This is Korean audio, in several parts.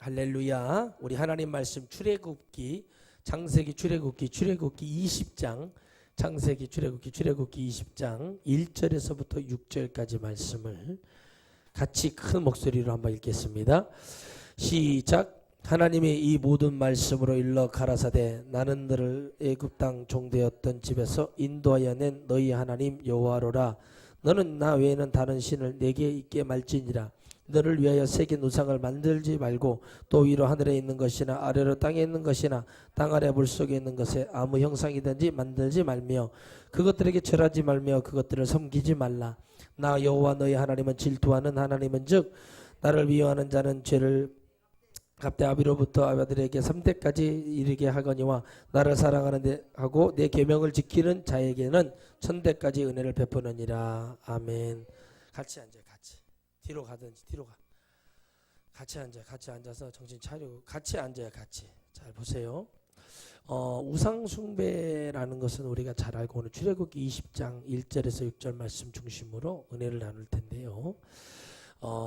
할렐루야. 우리 하나님 말씀 출애굽기 창세기 출애굽기 20장 창세기 출애굽기 20장 1절에서부터 6절까지 말씀을 같이 큰 목소리로 한번 읽겠습니다. 시작. 하나님이 이 모든 말씀으로 일러 가라사대 나는 너를 애굽 땅 종되었던 집에서 인도하여 낸 너희 하나님 여호와로라. 너는 나 외에는 다른 신을 내게 있게 말지니라. 너를 위하여 새긴 우상을 만들지 말고 또 위로 하늘에 있는 것이나 아래로 땅에 있는 것이나 땅 아래 물속에 있는 것에 아무 형상이든지 만들지 말며 그것들에게 절하지 말며 그것들을 섬기지 말라. 나 여호와 너희 하나님은 질투하는 하나님은즉 나를 미워하는 자는 죄를 값대 아비로부터 아들에게 3대까지 이르게 하거니와 나를 사랑하는 하고 내 계명을 지키는 자에게는 1000대까지 은혜를 베푸느니라. 아멘. 같이 앉아요. 같이. 뒤로 가든지 뒤로 가. 같이 앉아. 같이 앉아서 정신 차리고 같이 앉아요. 같이. 잘 보세요. 우상 숭배라는 것은 우리가 잘 알고 오늘 출애굽기 20장 1절에서 6절 말씀 중심으로 은혜를 나눌 텐데요.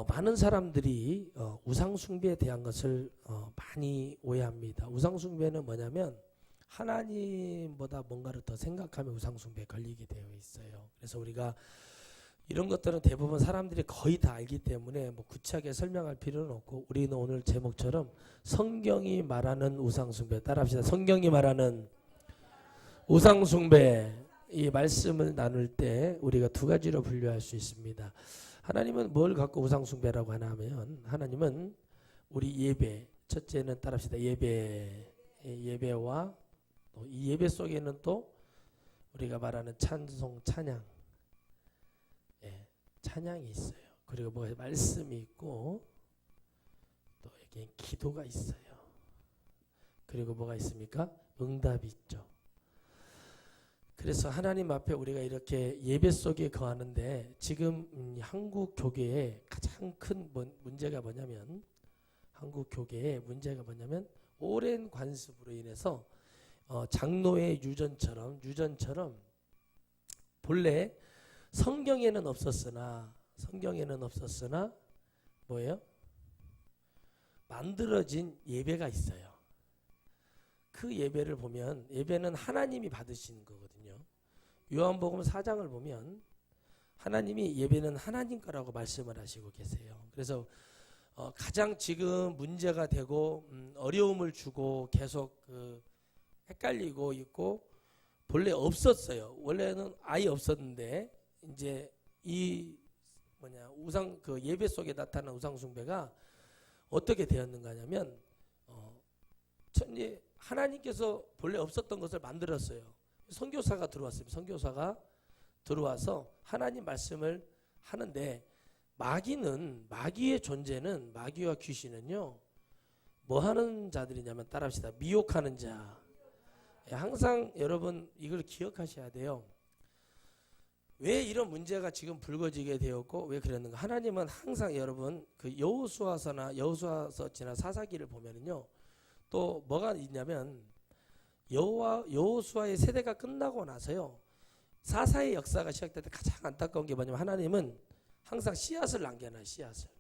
많은 사람들이 우상 숭배에 대한 것을 많이 오해합니다. 우상 숭배는 뭐냐면 하나님보다 뭔가를 더 생각하면 우상 숭배에 걸리게 되어 있어요. 그래서 우리가 이런 것들은 대부분 사람들이 거의 다 알기 때문에 뭐 구체하게 설명할 필요는 없고 우리는 오늘 제목처럼 성경이 말하는 우상숭배 따라합시다. 성경이 말하는 우상숭배 이 말씀을 나눌 때 우리가 두 가지로 분류할 수 있습니다. 하나님은 뭘 갖고 우상숭배라고 하나 하면 하나님은 우리 예배 첫째는 따라합시다. 예배와 또 이 예배 속에는 또 우리가 말하는 찬송 찬양 찬양이 있어요. 그리고 뭐 말씀이 있고 또 여기 기도가 있어요. 그리고 뭐가 있습니까? 응답이 있죠. 그래서 하나님 앞에 우리가 이렇게 예배 속에 거하는데 지금 한국 교계에 가장 큰 문제가 뭐냐면 한국 교계의 문제가 뭐냐면 오랜 관습으로 인해서 장로의 유전처럼 본래 성경에는 없었으나 뭐예요? 만들어진 예배가 있어요. 그 예배를 보면 예배는 하나님이 받으시는 거거든요. 요한복음 4장을 보면 하나님이 예배는 하나님 거라고 말씀을 하시고 계세요. 그래서 가장 지금 문제가 되고 어려움을 주고 계속 헷갈리고 있고 본래 없었어요. 원래는 아예 없었는데 이제 이 우상 예배 속에 나타난 우상 숭배가 어떻게 되었는가 하냐면 천지 하나님께서 본래 없었던 것을 만들었어요. 선교사가 들어왔습니다. 선교사가 들어와서 하나님 말씀을 하는데 마귀의 존재는 마귀와 귀신은요 뭐 하는 자들이냐면 따라합시다. 미혹하는 자. 항상 여러분 이걸 기억하셔야 돼요. 왜 이런 문제가 지금 불거지게 되었고 왜 그랬는가? 하나님은 항상 여러분 여호수아서나 사사기를 보면은요 또 뭐가 있냐면 여호수아의 세대가 끝나고 나서요 사사의 역사가 시작될 때 가장 안타까운 게 뭐냐면 하나님은 항상 씨앗을 남겨놔요. 씨앗을.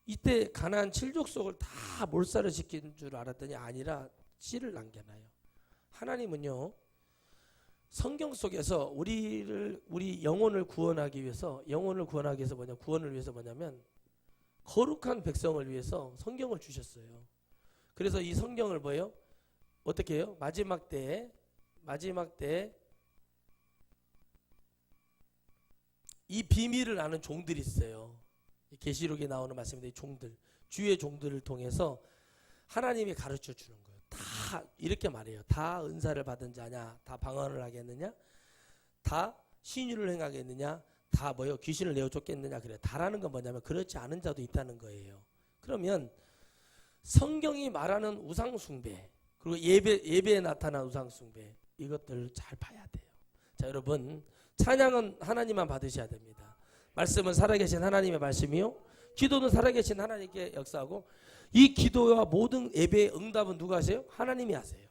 이때 가나안 7족속을 다 몰살을 시킨 줄 알았더니 아니라 씨를 남겨놔요. 하나님은요 성경 속에서 우리 영혼을 구원하기 위해서 구원을 위해서 뭐냐면 거룩한 백성을 위해서 성경을 주셨어요. 그래서 이 성경을 뭐예요? 어떻게 해요? 마지막 때에 이 비밀을 아는 종들이 있어요. 계시록에 나오는 말씀인데 종들, 주의 종들을 통해서 하나님이 가르쳐 주는 거예요. 다 이렇게 말해요. 다 은사를 받은 자냐? 다 방언을 하겠느냐? 다 신유를 행하겠느냐? 다 뭐요? 귀신을 내어 쫓겠느냐? 그래. 다라는 건 뭐냐면 그렇지 않은 자도 있다는 거예요. 그러면 성경이 말하는 우상 숭배 그리고 예배에 나타난 우상 숭배 이것들을 잘 봐야 돼요. 자, 여러분 찬양은 하나님만 받으셔야 됩니다. 말씀은 살아계신 하나님의 말씀이요. 기도는 살아계신 하나님께 역사하고 이 기도와 모든 예배의 응답은 누가 하세요? 하나님이 하세요.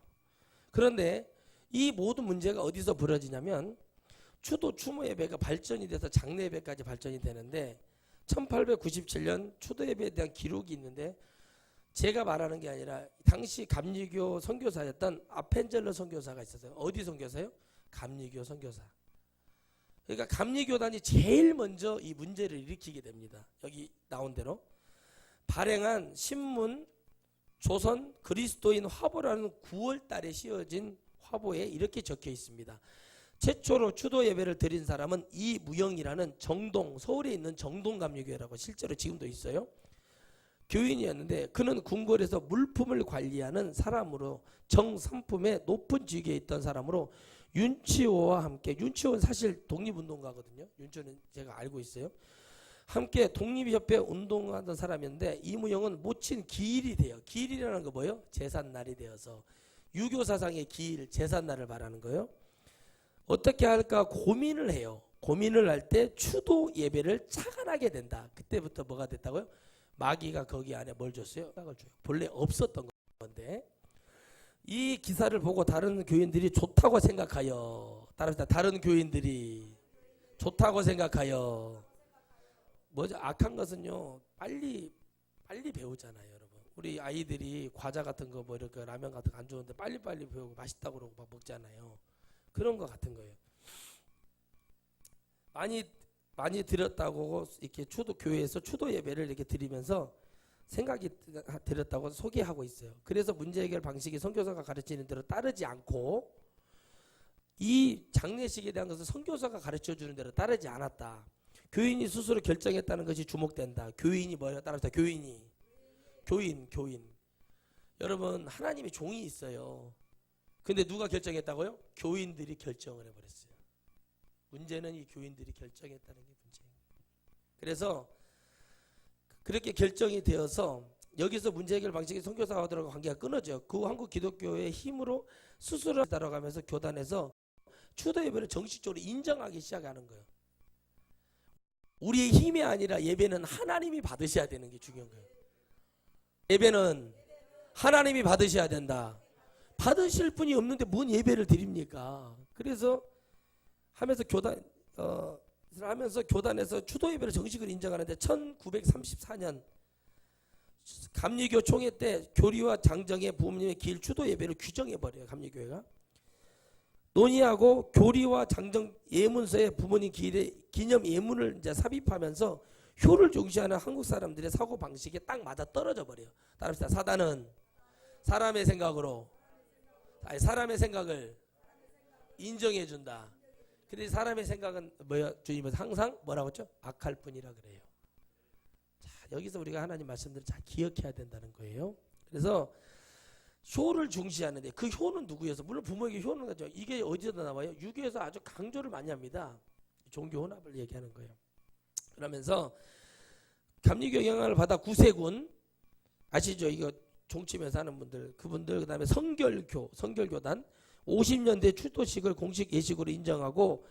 그런데 이 모든 문제가 어디서 벌어지냐면 추도 추모 예배가 발전이 돼서 장례 예배까지 발전이 되는데 1897년 추도 예배에 대한 기록이 있는데 제가 말하는 게 아니라 당시 감리교 선교사였던 아펜젤러 선교사가 있었어요. 어디 선교사요? 감리교 선교사. 그러니까 감리교단이 제일 먼저 이 문제를 일으키게 됩니다. 여기 나온 대로 발행한 신문 조선 그리스도인 화보라는 9월 달에 씌워진 화보에 이렇게 적혀 있습니다. 최초로 추도 예배를 드린 사람은 이무영이라는 정동, 서울에 있는 정동 감리교회라고 실제로 지금도 있어요. 교인이었는데 그는 궁궐에서 물품을 관리하는 사람으로 정삼품의 높은 직위에 있던 사람으로 윤치호와 함께, 윤치호는 사실 독립운동가거든요. 윤치호는 제가 알고 있어요. 함께 독립협회 운동하던 사람이었는데 이무영은 모친 기일이 돼요. 기일이라는 거 뭐예요? 제삿날이 되어서 유교사상의 기일, 제삿날을 말하는 거예요. 어떻게 할까 고민을 해요. 고민을 할 때 추도 예배를 차관하게 된다. 그때부터 뭐가 됐다고요? 마귀가 거기 안에 뭘 줬어요? 본래 없었던 건데 이 기사를 보고 다른 교인들이 좋다고 생각하여, 따라서 다른 교인들이 좋다고 생각하여, 뭐죠? 악한 것은요 빨리 배우잖아요, 여러분. 우리 아이들이 과자 같은 거 뭐 이렇게 라면 같은 거 안 좋은데 빨리 배우고 맛있다고 그러고 막 먹잖아요. 그런 거 같은 거예요. 많이 들었다고 이렇게 교회에서 추도 예배를 이렇게 드리면서 생각이 들었다고 소개하고 있어요. 그래서 문제 해결 방식이 선교사가 가르치는 대로 따르지 않고 이 장례식에 대한 것을 선교사가 가르쳐 주는 대로 따르지 않았다. 교인이 스스로 결정했다는 것이 주목된다. 교인이 뭐예요? 따라서 교인. 여러분 하나님의 종이 있어요. 근데 누가 결정했다고요? 교인들이 결정을 해버렸어요. 문제는 이 교인들이 결정했다는 게 문제예요. 그래서 그렇게 결정이 되어서 여기서 문제 해결 방식이 선교사들하고 관계가 끊어져요. 그 한국 기독교의 힘으로 스스로 따라가면서 교단에서 추도 예배를 정식적으로 인정하기 시작하는 거예요. 우리의 힘이 아니라 예배는 하나님이 받으셔야 되는 게 중요한 거예요. 예배는 하나님이 받으셔야 된다. 받으실 분이 없는데 뭔 예배를 드립니까? 그래서 하면서 교단에서 추도 예배를 정식으로 인정하는데 1934년 감리교 총회 때 교리와 장정의 부모님의 길 추도 예배를 규정해 버려요. 감리교회가 논의하고 교리와 장정 예문서에 부모님 길의 기념 예문을 이제 삽입하면서 효를 중시하는 한국 사람들의 사고 방식에 딱 맞아 떨어져 버려요. 따라합시다. 사단은 사람의 생각을 인정해 준다. 근데 사람의 생각은 뭐야? 주님은 항상 뭐라고 했죠? 악할 뿐이라 그래요. 자, 여기서 우리가 하나님 말씀들을 잘 기억해야 된다는 거예요. 그래서 효를 중시하는데 그 효는 누구여서? 물론 부모에게 효는 거죠. 이게 어디서 나와요? 유교에서 아주 강조를 많이 합니다. 종교 혼합을 얘기하는 거예요. 그러면서 감리교 영향을 받아 구세군 아시죠? 이거 종치면서 하는 분들, 그분들, 그다음에 성결교단 50년대 추도식을 공식 예식으로 인정하고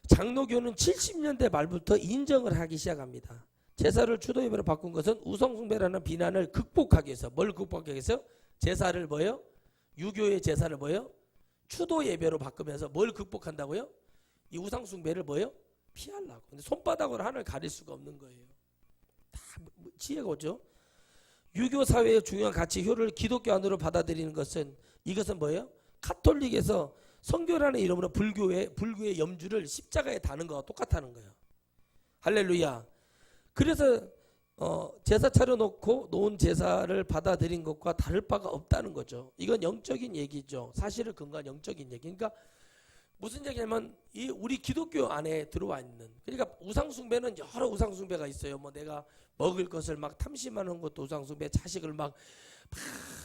장로교는 70년대 말부터 인정을 하기 시작합니다. 제사를 추도 예배로 바꾼 것은 우상숭배라는 비난을 극복하기 위해서. 뭘 극복하기 위해서? 제사를 뭐예요? 유교의 제사를 뭐예요? 추도 예배로 바꾸면서 뭘 극복한다고요? 이 우상숭배를 뭐예요? 피하려고. 근데 손바닥으로 하늘을 가릴 수가 없는 거예요. 다 지혜가 오죠. 유교 사회의 중요한 가치 효를 기독교 안으로 받아들이는 것은 이것은 뭐예요? 카톨릭에서 성교라는 이름으로 불교의 염주를 십자가에 다는 거와 똑같다는 거예요. 할렐루야. 그래서 제사 차려놓고 놓은 제사를 받아들인 것과 다를 바가 없다는 거죠. 이건 영적인 얘기죠. 사실을 근거한 영적인 얘기. 그러니까 무슨 얘기냐면 이 우리 기독교 안에 들어와 있는, 그러니까 우상숭배는 여러 우상숭배가 있어요. 뭐 내가 먹을 것을 막 탐심하는 것도 우상숭배, 자식을 막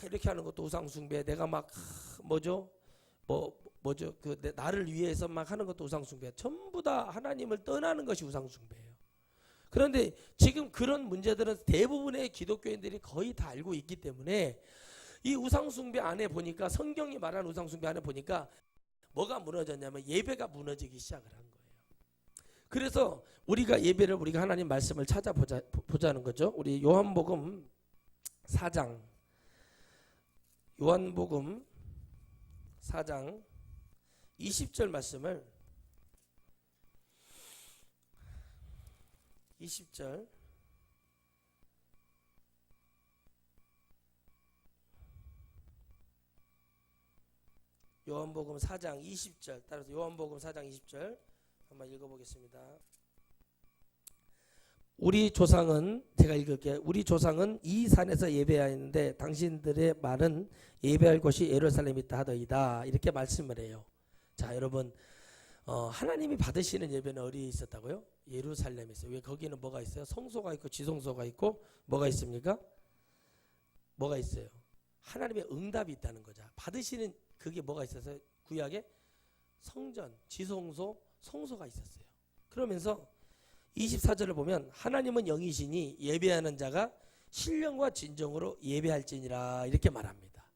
이렇게 하는 것도 우상숭배, 내가 막 뭐죠 나를 위해서 막 하는 것도 우상숭배. 전부 다 하나님을 떠나는 것이 우상숭배예요. 그런데 지금 그런 문제들은 대부분의 기독교인들이 거의 다 알고 있기 때문에 이 우상숭배 안에 보니까, 성경이 말하는 우상숭배 안에 보니까 뭐가 무너졌냐면 예배가 무너지기 시작을 한 거예요. 그래서 우리가 예배를, 우리가 하나님 말씀을 찾아보자는 거죠. 우리 요한복음 4장 20절 말씀을 20절. 요한복음 4장 20절. 따라서 요한복음 4장 20절 한번 읽어보겠습니다. 우리 조상은, 제가 읽을게요. 우리 조상은 이 산에서 예배하였는데 당신들의 말은 예배할 곳이 예루살렘에 있다 하더이다. 이렇게 말씀을 해요. 자, 여러분, 하나님이 받으시는 예배는 어디에 있었다고요? 예루살렘에 있어요. 왜? 거기는 뭐가 있어요? 성소가 있고 지성소가 있고 뭐가 있습니까? 뭐가 있어요? 하나님의 응답이 있다는 거죠. 받으시는 그게 뭐가 있었어요? 구약에 성전, 지성소, 성소가 있었어요. 그러면서 24절을 보면 하나님은 영이시니 예배하는 자가 신령과 진정으로 예배할지니라 이렇게 말합니다.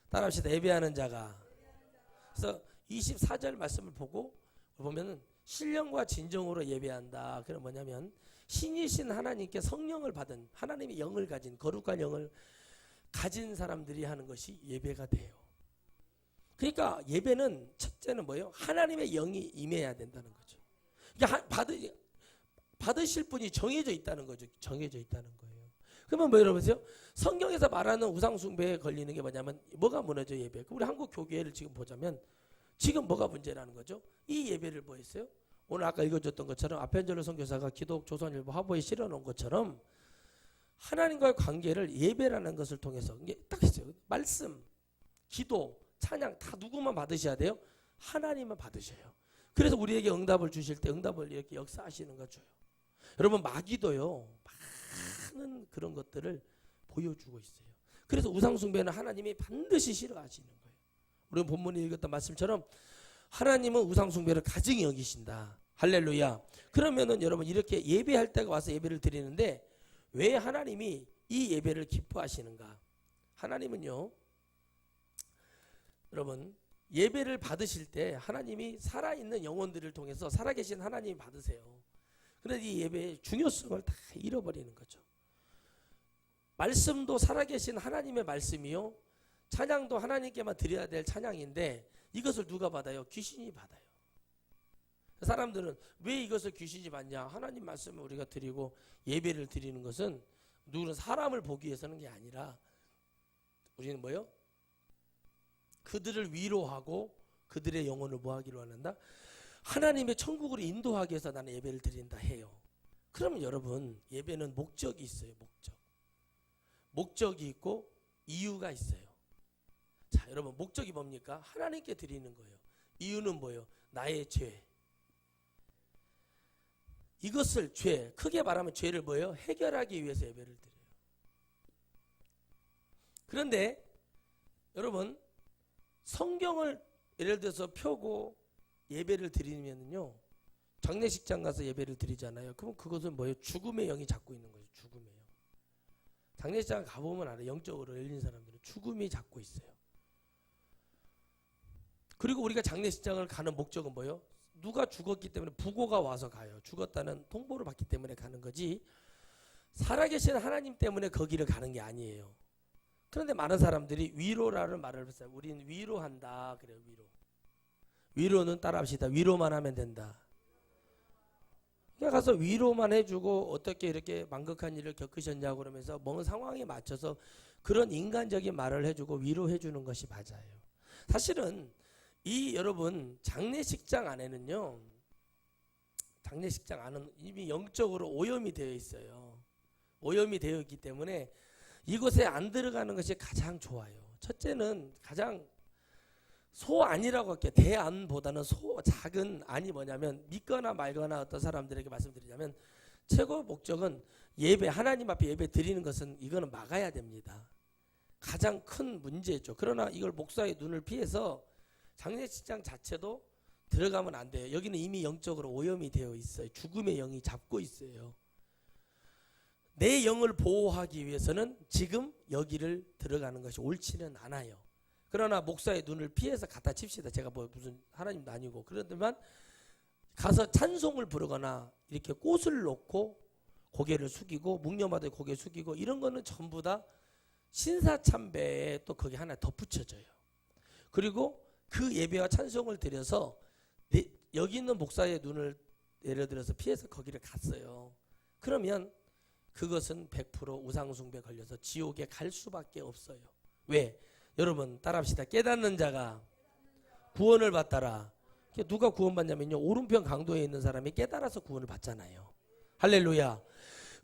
따라합시다. 예배하는 자가. 그래서 24절 말씀을 보면은 신령과 진정으로 예배한다. 그건 뭐냐면 신이신 하나님께 성령을 받은, 하나님의 영을 가진, 거룩한 영을 가진 사람들이 하는 것이 예배가 돼요. 그러니까 예배는 첫째는 뭐예요? 하나님의 영이 임해야 된다는 거죠. 그러니까 받으실 분이 정해져 있다는 거죠. 정해져 있다는 거예요. 그러면 뭐 여러분요? 성경에서 말하는 우상 숭배에 걸리는 게 뭐냐면 뭐가 무너져 예배. 우리 한국 교회를 지금 보자면 지금 뭐가 문제라는 거죠? 이 예배를 뭐 했어요? 오늘 아까 읽어줬던 것처럼 아펜젤로 선교사가 기독 조선일보 화보에 실어놓은 것처럼 하나님과의 관계를 예배라는 것을 통해서 이게 딱 있어요. 말씀, 기도, 찬양 다 누구만 받으셔야 돼요? 하나님만 받으셔요. 그래서 우리에게 응답을 주실 때 응답을 이렇게 역사하시는 거 줘요. 여러분 마귀도요 많은 그런 것들을 보여주고 있어요. 그래서 우상숭배는 하나님이 반드시 싫어하시는 거예요. 우리 본문에 읽었던 말씀처럼 하나님은 우상숭배를 가증히 여기신다. 할렐루야. 그러면은 여러분 이렇게 예배할 때가 와서 예배를 드리는데 왜 하나님이 이 예배를 기뻐하시는가? 하나님은요 여러분 예배를 받으실 때 하나님이 살아있는 영혼들을 통해서 살아계신 하나님이 받으세요. 그런데 이 예배의 중요성을 다 잃어버리는 거죠. 말씀도 살아계신 하나님의 말씀이요. 찬양도 하나님께만 드려야 될 찬양인데 이것을 누가 받아요? 귀신이 받아요. 사람들은 왜 이것을 귀신이 받냐? 하나님 말씀을 우리가 드리고 예배를 드리는 것은 누구는 사람을 보기 위해서는 게 아니라 우리는 뭐요? 그들을 위로하고 그들의 영혼을 뭐하기로 하는다? 하나님의 천국으로 인도하기 위해서 나는 예배를 드린다 해요. 그러면 여러분 예배는 목적이 있어요. 목적이 있고 이유가 있어요. 자, 여러분 목적이 뭡니까? 하나님께 드리는 거예요. 이유는 뭐예요? 나의 죄. 이것을 죄, 크게 말하면 죄를 뭐예요? 해결하기 위해서 예배를 드려요. 그런데 여러분 성경을 예를 들어서 펴고 예배를 드리면요 장례식장 가서 예배를 드리잖아요. 그럼 그것은 뭐예요? 죽음의 영이 잡고 있는 거죠. 죽음의 영. 장례식장 가보면 알아요. 영적으로 열린 사람들은 죽음이 잡고 있어요. 그리고 우리가 장례식장을 가는 목적은 뭐예요? 누가 죽었기 때문에 부고가 와서 가요. 죽었다는 통보를 받기 때문에 가는 거지 살아계신 하나님 때문에 거기를 가는 게 아니에요. 그런데 많은 사람들이 위로라는 말을 했어요. 우리는 위로한다. 그래요. 위로는 따라합시다. 위로만 하면 된다. 그냥 가서 위로만 해주고 어떻게 이렇게 망극한 일을 겪으셨냐고 그러면서 뭔 상황에 맞춰서 그런 인간적인 말을 해주고 위로해주는 것이 맞아요. 사실은 이 여러분 장례식장 안에는요 장례식장 안은 이미 영적으로 오염이 되어 있어요. 오염이 되어 있기 때문에 이곳에 안 들어가는 것이 가장 좋아요. 첫째는 가장 소안이라고 할게요. 대안보다는 작은 안이 뭐냐면 믿거나 말거나 어떤 사람들에게 말씀드리자면 최고 목적은 예배, 하나님 앞에 예배 드리는 것은 이거는 막아야 됩니다. 가장 큰 문제죠. 그러나 이걸 목사의 눈을 피해서 장례식장 자체도 들어가면 안 돼요. 여기는 이미 영적으로 오염이 되어 있어요. 죽음의 영이 잡고 있어요. 내 영을 보호하기 위해서는 지금 여기를 들어가는 것이 옳지는 않아요. 그러나 목사의 눈을 피해서 갖다 칩시다. 제가 뭐 무슨 하나님도 아니고 그렇지만 가서 찬송을 부르거나 이렇게 꽃을 놓고 고개를 숙이고 묵념하되 고개 숙이고 이런 거는 전부 다 신사참배에 또 거기 하나 덧붙여져요. 그리고 그 예배와 찬송을 드려서 여기 있는 목사의 눈을 예를 들어서 피해서 거기를 갔어요. 그러면 그것은 100% 우상숭배 걸려서 지옥에 갈 수밖에 없어요. 왜? 여러분 따라합시다. 깨닫는 자가 구원을 받더라. 누가 구원받냐면요, 오른편 강도에 있는 사람이 깨달아서 구원을 받잖아요. 할렐루야.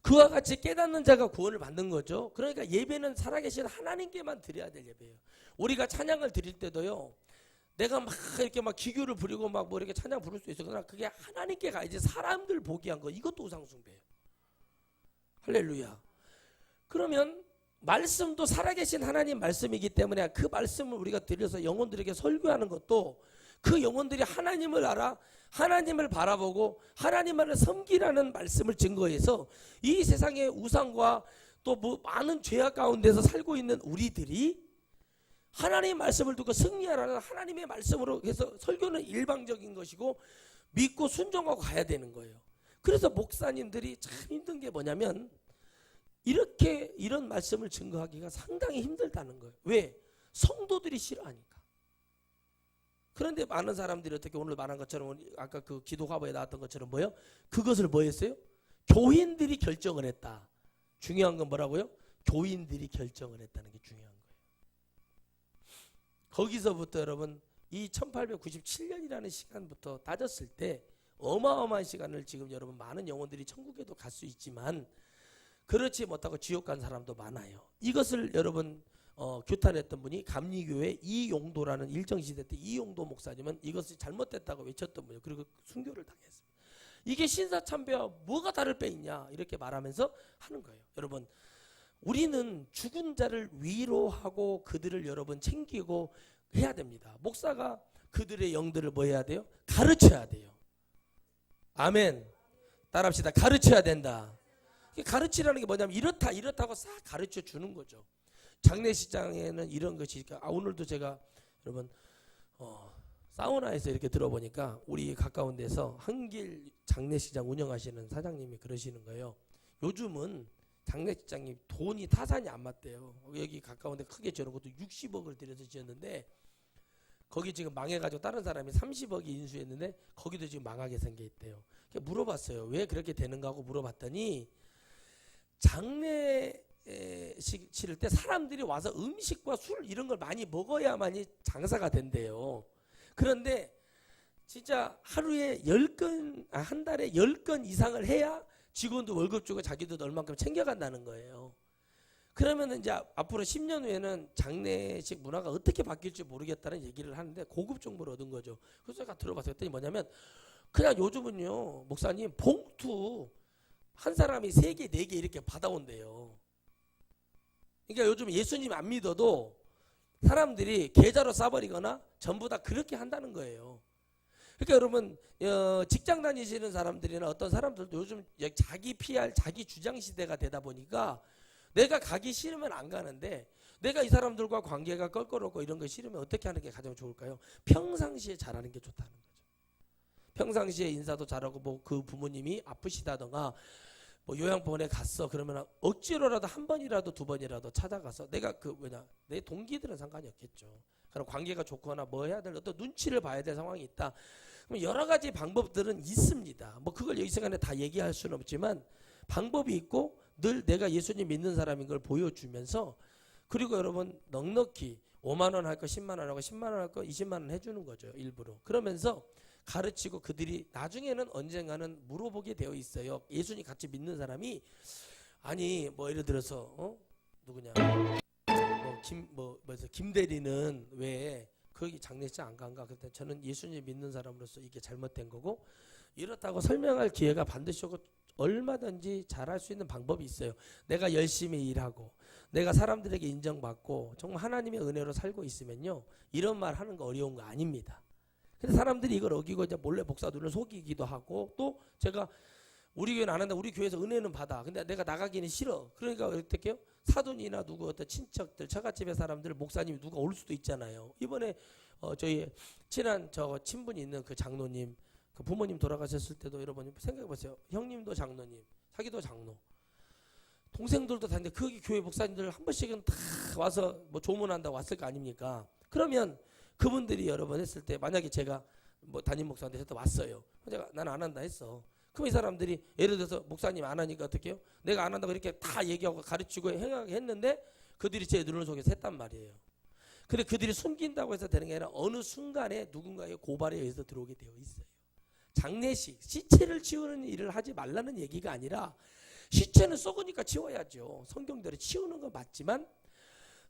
그와 같이 깨닫는 자가 구원을 받는 거죠. 그러니까 예배는 살아계신 하나님께만 드려야 될 예배예요. 우리가 찬양을 드릴 때도요, 내가 막 이렇게 막 기교를 부리고 막 뭐 이렇게 찬양 부를 수 있어. 그러나 그게 하나님께 가야지. 사람들 보기 한 거, 이것도 우상숭배예요. 할렐루야. 그러면 말씀도 살아계신 하나님 말씀이기 때문에 그 말씀을 우리가 드려서 영혼들에게 설교하는 것도 그 영혼들이 하나님을 알아 하나님을 바라보고 하나님을 섬기라는 말씀을 증거해서 이 세상의 우상과 또 뭐 많은 죄악 가운데서 살고 있는 우리들이 하나님의 말씀을 두고 승리하라는 하나님의 말씀으로 해서 설교는 일방적인 것이고 믿고 순종하고 가야 되는 거예요. 그래서 목사님들이 참 힘든 게 뭐냐면 이렇게 이런 말씀을 증거하기가 상당히 힘들다는 거예요. 왜? 성도들이 싫어하니까. 그런데 많은 사람들이 어떻게 오늘 말한 것처럼 아까 그 기도 화보에 나왔던 것처럼 뭐요? 그것을 뭐 했어요? 교인들이 결정을 했다. 중요한 건 뭐라고요? 교인들이 결정을 했다는 게 중요한 거예요. 거기서부터 여러분 이 1897년이라는 시간부터 따졌을 때 어마어마한 시간을 지금 여러분 많은 영혼들이 천국에도 갈 수 있지만 그렇지 못하고 지옥 간 사람도 많아요. 이것을 여러분 규탄했던 분이 감리교회 이용도라는 일정시대 때 이용도 목사님은 이것이 잘못됐다고 외쳤던 분이에요. 그리고 순교를 당했습니다. 이게 신사참배와 뭐가 다를 바 있냐 이렇게 말하면서 하는 거예요. 여러분 우리는 죽은 자를 위로하고 그들을 여러분 챙기고 해야 됩니다. 목사가 그들의 영들을 뭐 해야 돼요? 가르쳐야 돼요. 아멘. 따라합시다. 가르쳐야 된다. 가르치라는 게 뭐냐면 이렇다고 싹 가르쳐 주는 거죠. 장례식장에는 이런 것이 오늘도 제가 여러분 사우나에서 이렇게 들어보니까 우리 가까운 데서 한길 장례식장 운영하시는 사장님이 그러시는 거예요. 요즘은 장례식장이 돈이 타산이 안 맞대요. 여기 가까운 데 크게 지어놓은 것도 60억을 들여서 지었는데 거기 지금 망해가지고 다른 사람이 30억이 인수했는데 거기도 지금 망하게 생겨있대요. 물어봤어요. 왜 그렇게 되는가 하고 물어봤더니 장례식 치를 때 사람들이 와서 음식과 술 이런 걸 많이 먹어야만이 장사가 된대요. 그런데 진짜 하루에 10건, 한 달에 10건 이상을 해야 직원도 월급 주고 자기도 얼만큼 챙겨간다는 거예요. 그러면 이제 앞으로 10년 후에는 장례식 문화가 어떻게 바뀔지 모르겠다는 얘기를 하는데 고급 정보를 얻은 거죠. 그래서 제가 들어봤어요. 그랬더니 뭐냐면 그냥 요즘은요 목사님 봉투 한 사람이 3개, 4개 이렇게 받아온대요. 그러니까 요즘 예수님 안 믿어도 사람들이 계좌로 싸버리거나 전부 다 그렇게 한다는 거예요. 그러니까 여러분 직장 다니시는 사람들이나 어떤 사람들도 요즘 자기 PR, 자기 주장 시대가 되다 보니까 내가 가기 싫으면 안 가는데 내가 이 사람들과 관계가 껄끄럽고 이런 거 싫으면 어떻게 하는 게 가장 좋을까요? 평상시에 잘하는 게 좋다는 거죠. 평상시에 인사도 잘하고 뭐 그 부모님이 아프시다던가 뭐 요양병원에 갔어 그러면 억지로라도 한 번이라도 두 번이라도 찾아가서 내가 내 동기들은 상관이 없겠죠. 그럼 관계가 좋거나 뭐 해야 될 어떤 눈치를 봐야 될 상황이 있다. 그럼 여러 가지 방법들은 있습니다. 뭐 그걸 이 시간에 다 얘기할 수는 없지만 방법이 있고 늘 내가 예수님 믿는 사람인 걸 보여주면서 그리고 여러분 넉넉히 5만 원 할 거 10만 원 하고 10만 원 할 거 20만 원 해주는 거죠. 일부러. 그러면서 가르치고 그들이 나중에는 언젠가는 물어보게 되어 있어요. 예수님 같이 믿는 사람이 아니 뭐 예를 들어서 누구냐 김 대리는 왜 거기 장례식 안 간가? 그때 저는 예수님 믿는 사람으로서 이게 잘못된 거고 이렇다고 설명할 기회가 반드시 오고 얼마든지 잘할 수 있는 방법이 있어요. 내가 열심히 일하고 내가 사람들에게 인정받고 정말 하나님의 은혜로 살고 있으면요 이런 말 하는 거 어려운 거 아닙니다. 근데 사람들이 이걸 어기고 이제 몰래 목사들을 속이기도 하고 또 제가 우리 교회는 안 한다. 우리 교회에서 은혜는 받아. 근데 내가 나가기는 싫어. 그러니까 어떻게 해요? 사돈이나 누구 어떤 친척들, 처갓집의 사람들, 목사님이 누가 올 수도 있잖아요. 이번에 저희 친한 저 친분이 있는 그 장로님, 그 부모님 돌아가셨을 때도 여러분 생각해 보세요. 형님도 장로님, 자기도 장로. 동생들도 다 있는데 거기 교회 목사님들 한 번씩은 다 와서 뭐 조문한다고 왔을 거 아닙니까? 그러면 그분들이 여러 번 했을 때 만약에 제가 뭐 담임 목사한테 왔어요. 제가 난 안 한다 했어. 그럼 이 사람들이 예를 들어서 목사님 안 하니까 어떻게 해요? 내가 안 한다고 이렇게 다 얘기하고 가르치고 행하게 했는데 그들이 제 눈을 속에서 했단 말이에요. 근데 그들이 숨긴다고 해서 되는 게 아니라 어느 순간에 누군가의 고발에 의해서 들어오게 되어 있어요. 장례식, 시체를 치우는 일을 하지 말라는 얘기가 아니라 시체는 썩으니까 치워야죠. 성경대로 치우는 건 맞지만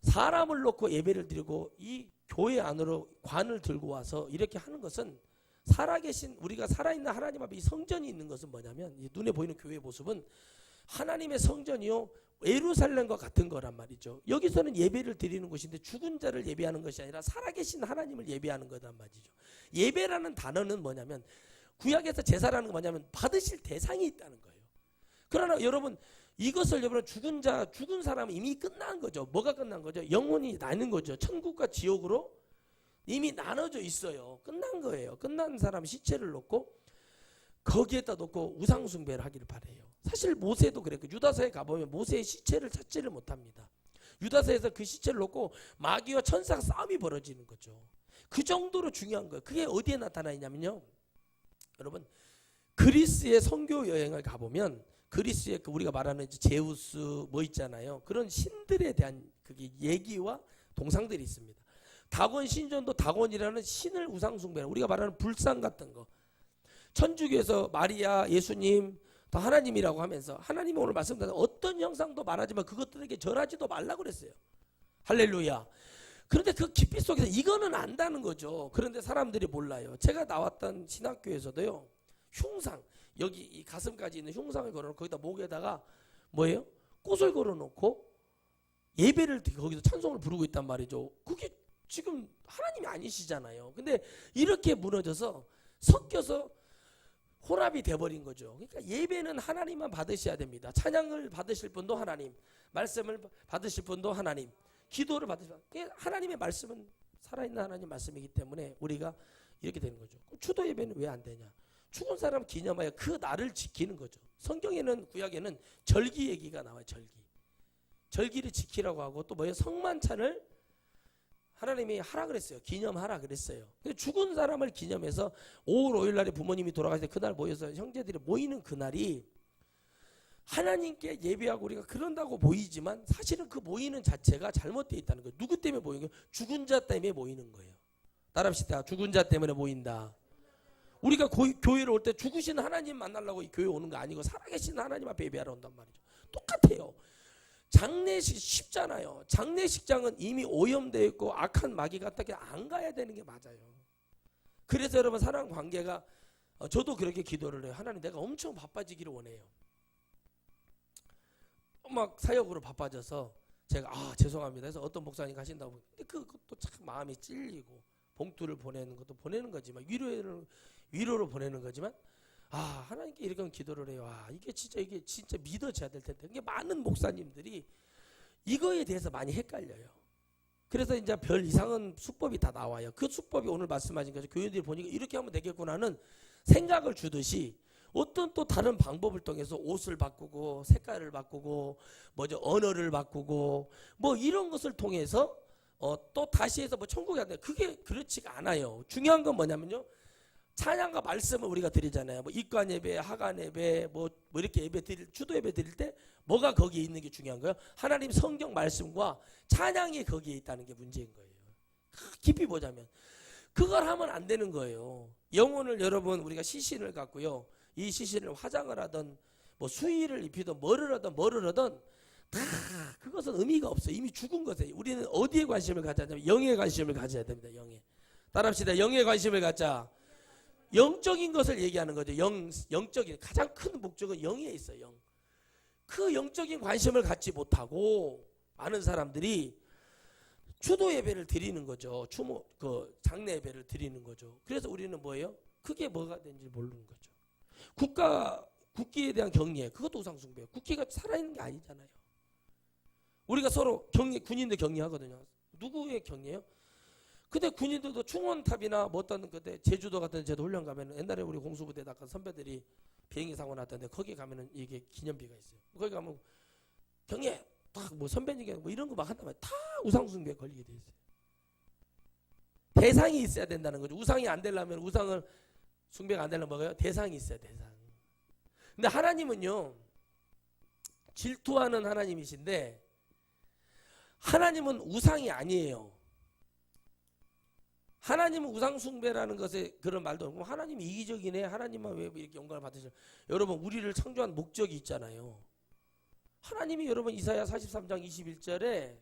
사람을 놓고 예배를 드리고 이 교회 안으로 관을 들고 와서 이렇게 하는 것은 살아계신 우리가 살아있는 하나님 앞에 이 성전이 있는 것은 뭐냐면 이 눈에 보이는 교회의 모습은 하나님의 성전이요 예루살렘과 같은 거란 말이죠. 여기서는 예배를 드리는 곳인데 죽은 자를 예배하는 것이 아니라 살아계신 하나님을 예배하는 거란 말이죠. 예배라는 단어는 뭐냐면 구약에서 제사라는 건 뭐냐면 받으실 대상이 있다는 거예요. 그러나 여러분 이것을 여러분 죽은 사람은 이미 끝난 거죠. 뭐가 끝난 거죠? 영혼이 나는 거죠. 천국과 지옥으로 이미 나눠져 있어요. 끝난 거예요. 끝난 사람 시체를 놓고 거기에다 놓고 우상 숭배를 하기를 바래요. 사실 모세도 그랬고 유다서에 가보면 모세의 시체를 찾지를 못합니다. 유다서에서 그 시체를 놓고 마귀와 천사가 싸움이 벌어지는 거죠. 그 정도로 중요한 거예요. 그게 어디에 나타나 있냐면요. 여러분 그리스의 선교 여행을 가보면 그리스의 우리가 말하는 제우스 뭐 있잖아요. 그런 신들에 대한 그게 얘기와 동상들이 있습니다. 다곤 신전도 다곤이라는 신을 우상 숭배, 우리가 말하는 불상 같은 거. 천주교에서 마리아, 예수님, 다 하나님이라고 하면서 하나님이 오늘 말씀드린 어떤 형상도 말하지만 그것들에게 절하지도 말라고 그랬어요. 할렐루야. 그런데 그 깊이 속에서 이거는 안다는 거죠. 그런데 사람들이 몰라요. 제가 나왔던 신학교에서도요. 흉상, 여기 이 가슴까지 있는 흉상을 걸어놓고 거기다 목에다가 뭐예요? 꽃을 걸어놓고 예배를 거기서 찬송을 부르고 있단 말이죠. 그게 지금 하나님이 아니시잖아요. 근데 이렇게 무너져서 섞여서 혼합이 돼버린 거죠. 그러니까 예배는 하나님만 받으셔야 됩니다. 찬양을 받으실 분도 하나님, 말씀을 받으실 분도 하나님, 기도를 받으실 분. 하나님의 말씀은 살아있는 하나님 말씀이기 때문에 우리가 이렇게 되는 거죠. 추도 예배는 왜 안 되냐? 죽은 사람 기념하여 그 날을 지키는 거죠. 성경에는 구약에는 절기 얘기가 나와요. 절기를 지키라고 하고 또 뭐예요? 성만찬을 하나님이 하라 그랬어요. 기념하라 그랬어요. 죽은 사람을 기념해서 5월 5일 날에 부모님이 돌아가실 때 그날 모여서 형제들이 모이는 그날이 하나님께 예배하고 우리가 그런다고 보이지만 사실은 그 모이는 자체가 잘못되어 있다는 거예요. 누구 때문에 모이는 거예요? 죽은 자 때문에 모이는 거예요. 따라합시다. 죽은 자 때문에 모인다. 우리가 교회를 올 때 죽으신 하나님 만나려고 이 교회 오는 거 아니고 살아계신 하나님 앞에 예배하러 온단 말이죠. 똑같아요. 장례식 쉽잖아요. 장례식장은 이미 오염되어 있고 악한 마귀가 어떻게 안 가야 되는 게 맞아요. 그래서 여러분 사랑 관계가 저도 그렇게 기도를 해요. 하나님 내가 엄청 바빠지기를 원해요. 막 사역으로 바빠져서 제가 죄송합니다 해서 어떤 목사님 가신다고 근데 그것도 참 마음이 찔리고 봉투를 보내는 것도 보내는 거지만 위로로 보내는 거지만 하나님께 이렇게 기도를 해요. 이게 진짜 믿어져야 될 텐데. 이게 많은 목사님들이 이거에 대해서 많이 헷갈려요. 그래서 이제 별 이상한 수법이 다 나와요. 그 수법이 오늘 말씀하신 거죠. 교회들이 보니까 이렇게 하면 되겠구나는 생각을 주듯이 어떤 또 다른 방법을 통해서 옷을 바꾸고 색깔을 바꾸고 언어를 바꾸고 뭐 이런 것을 통해서 또 다시 해서 천국에 간다. 그게 그렇지가 않아요. 중요한 건 뭐냐면요. 찬양과 말씀을 우리가 드리잖아요. 이관 예배, 하간 예배, 이렇게 예배 추도 예배 드릴 때 뭐가 거기에 있는 게 중요한 거예요? 하나님 성경 말씀과 찬양이 거기에 있다는 게 문제인 거예요. 깊이 보자면 그걸 하면 안 되는 거예요. 영혼을 여러분 우리가 시신을 갖고요. 이 시신을 화장을 하든 수의를 입히든 뭐를 하든 다 그것은 의미가 없어요. 이미 죽은 것에 우리는 어디에 관심을 가져야 되냐면 영에 관심을 가져야 됩니다. 영에. 따라합시다. 영에 관심을 갖자. 영적인 것을 얘기하는 거죠. 영적인 가장 큰 목적은 영에 있어요. 영. 그 영적인 관심을 갖지 못하고 많은 사람들이 추도 예배를 드리는 거죠. 장례 예배를 드리는 거죠. 그래서 우리는 뭐예요? 그게 뭐가 된지 모르는 거죠. 국기에 대한 경례, 그것도 우상숭배예요. 국기가 살아있는 게 아니잖아요. 우리가 서로 군인들 격려하거든요. 누구의 격려예요? 근데 군인들도 충원탑이나 어떤 그때 제주도 같은 데도 훈련 가면은 옛날에 우리 공수부대 나간 선배들이 비행기 사고 났던데 거기 가면은 이게 기념비가 있어요. 거기 가면 경례 딱 선배님 이런 거 막 한다면 다 우상숭배에 걸리게 돼 있어요. 대상이 있어야 된다는 거죠. 우상이 안 되려면 우상을 숭배가 안 되려면 뭐예요? 대상이 있어야 대상. 근데 하나님은요, 질투하는 하나님이신데 하나님은 우상이 아니에요. 하나님은 우상 숭배라는 것에 그런 말도 없고, 하나님이 이기적이네, 하나님만 왜 이렇게 영광을 받으시나. 여러분, 우리를 창조한 목적이 있잖아요. 하나님이 여러분 이사야 43장 21절에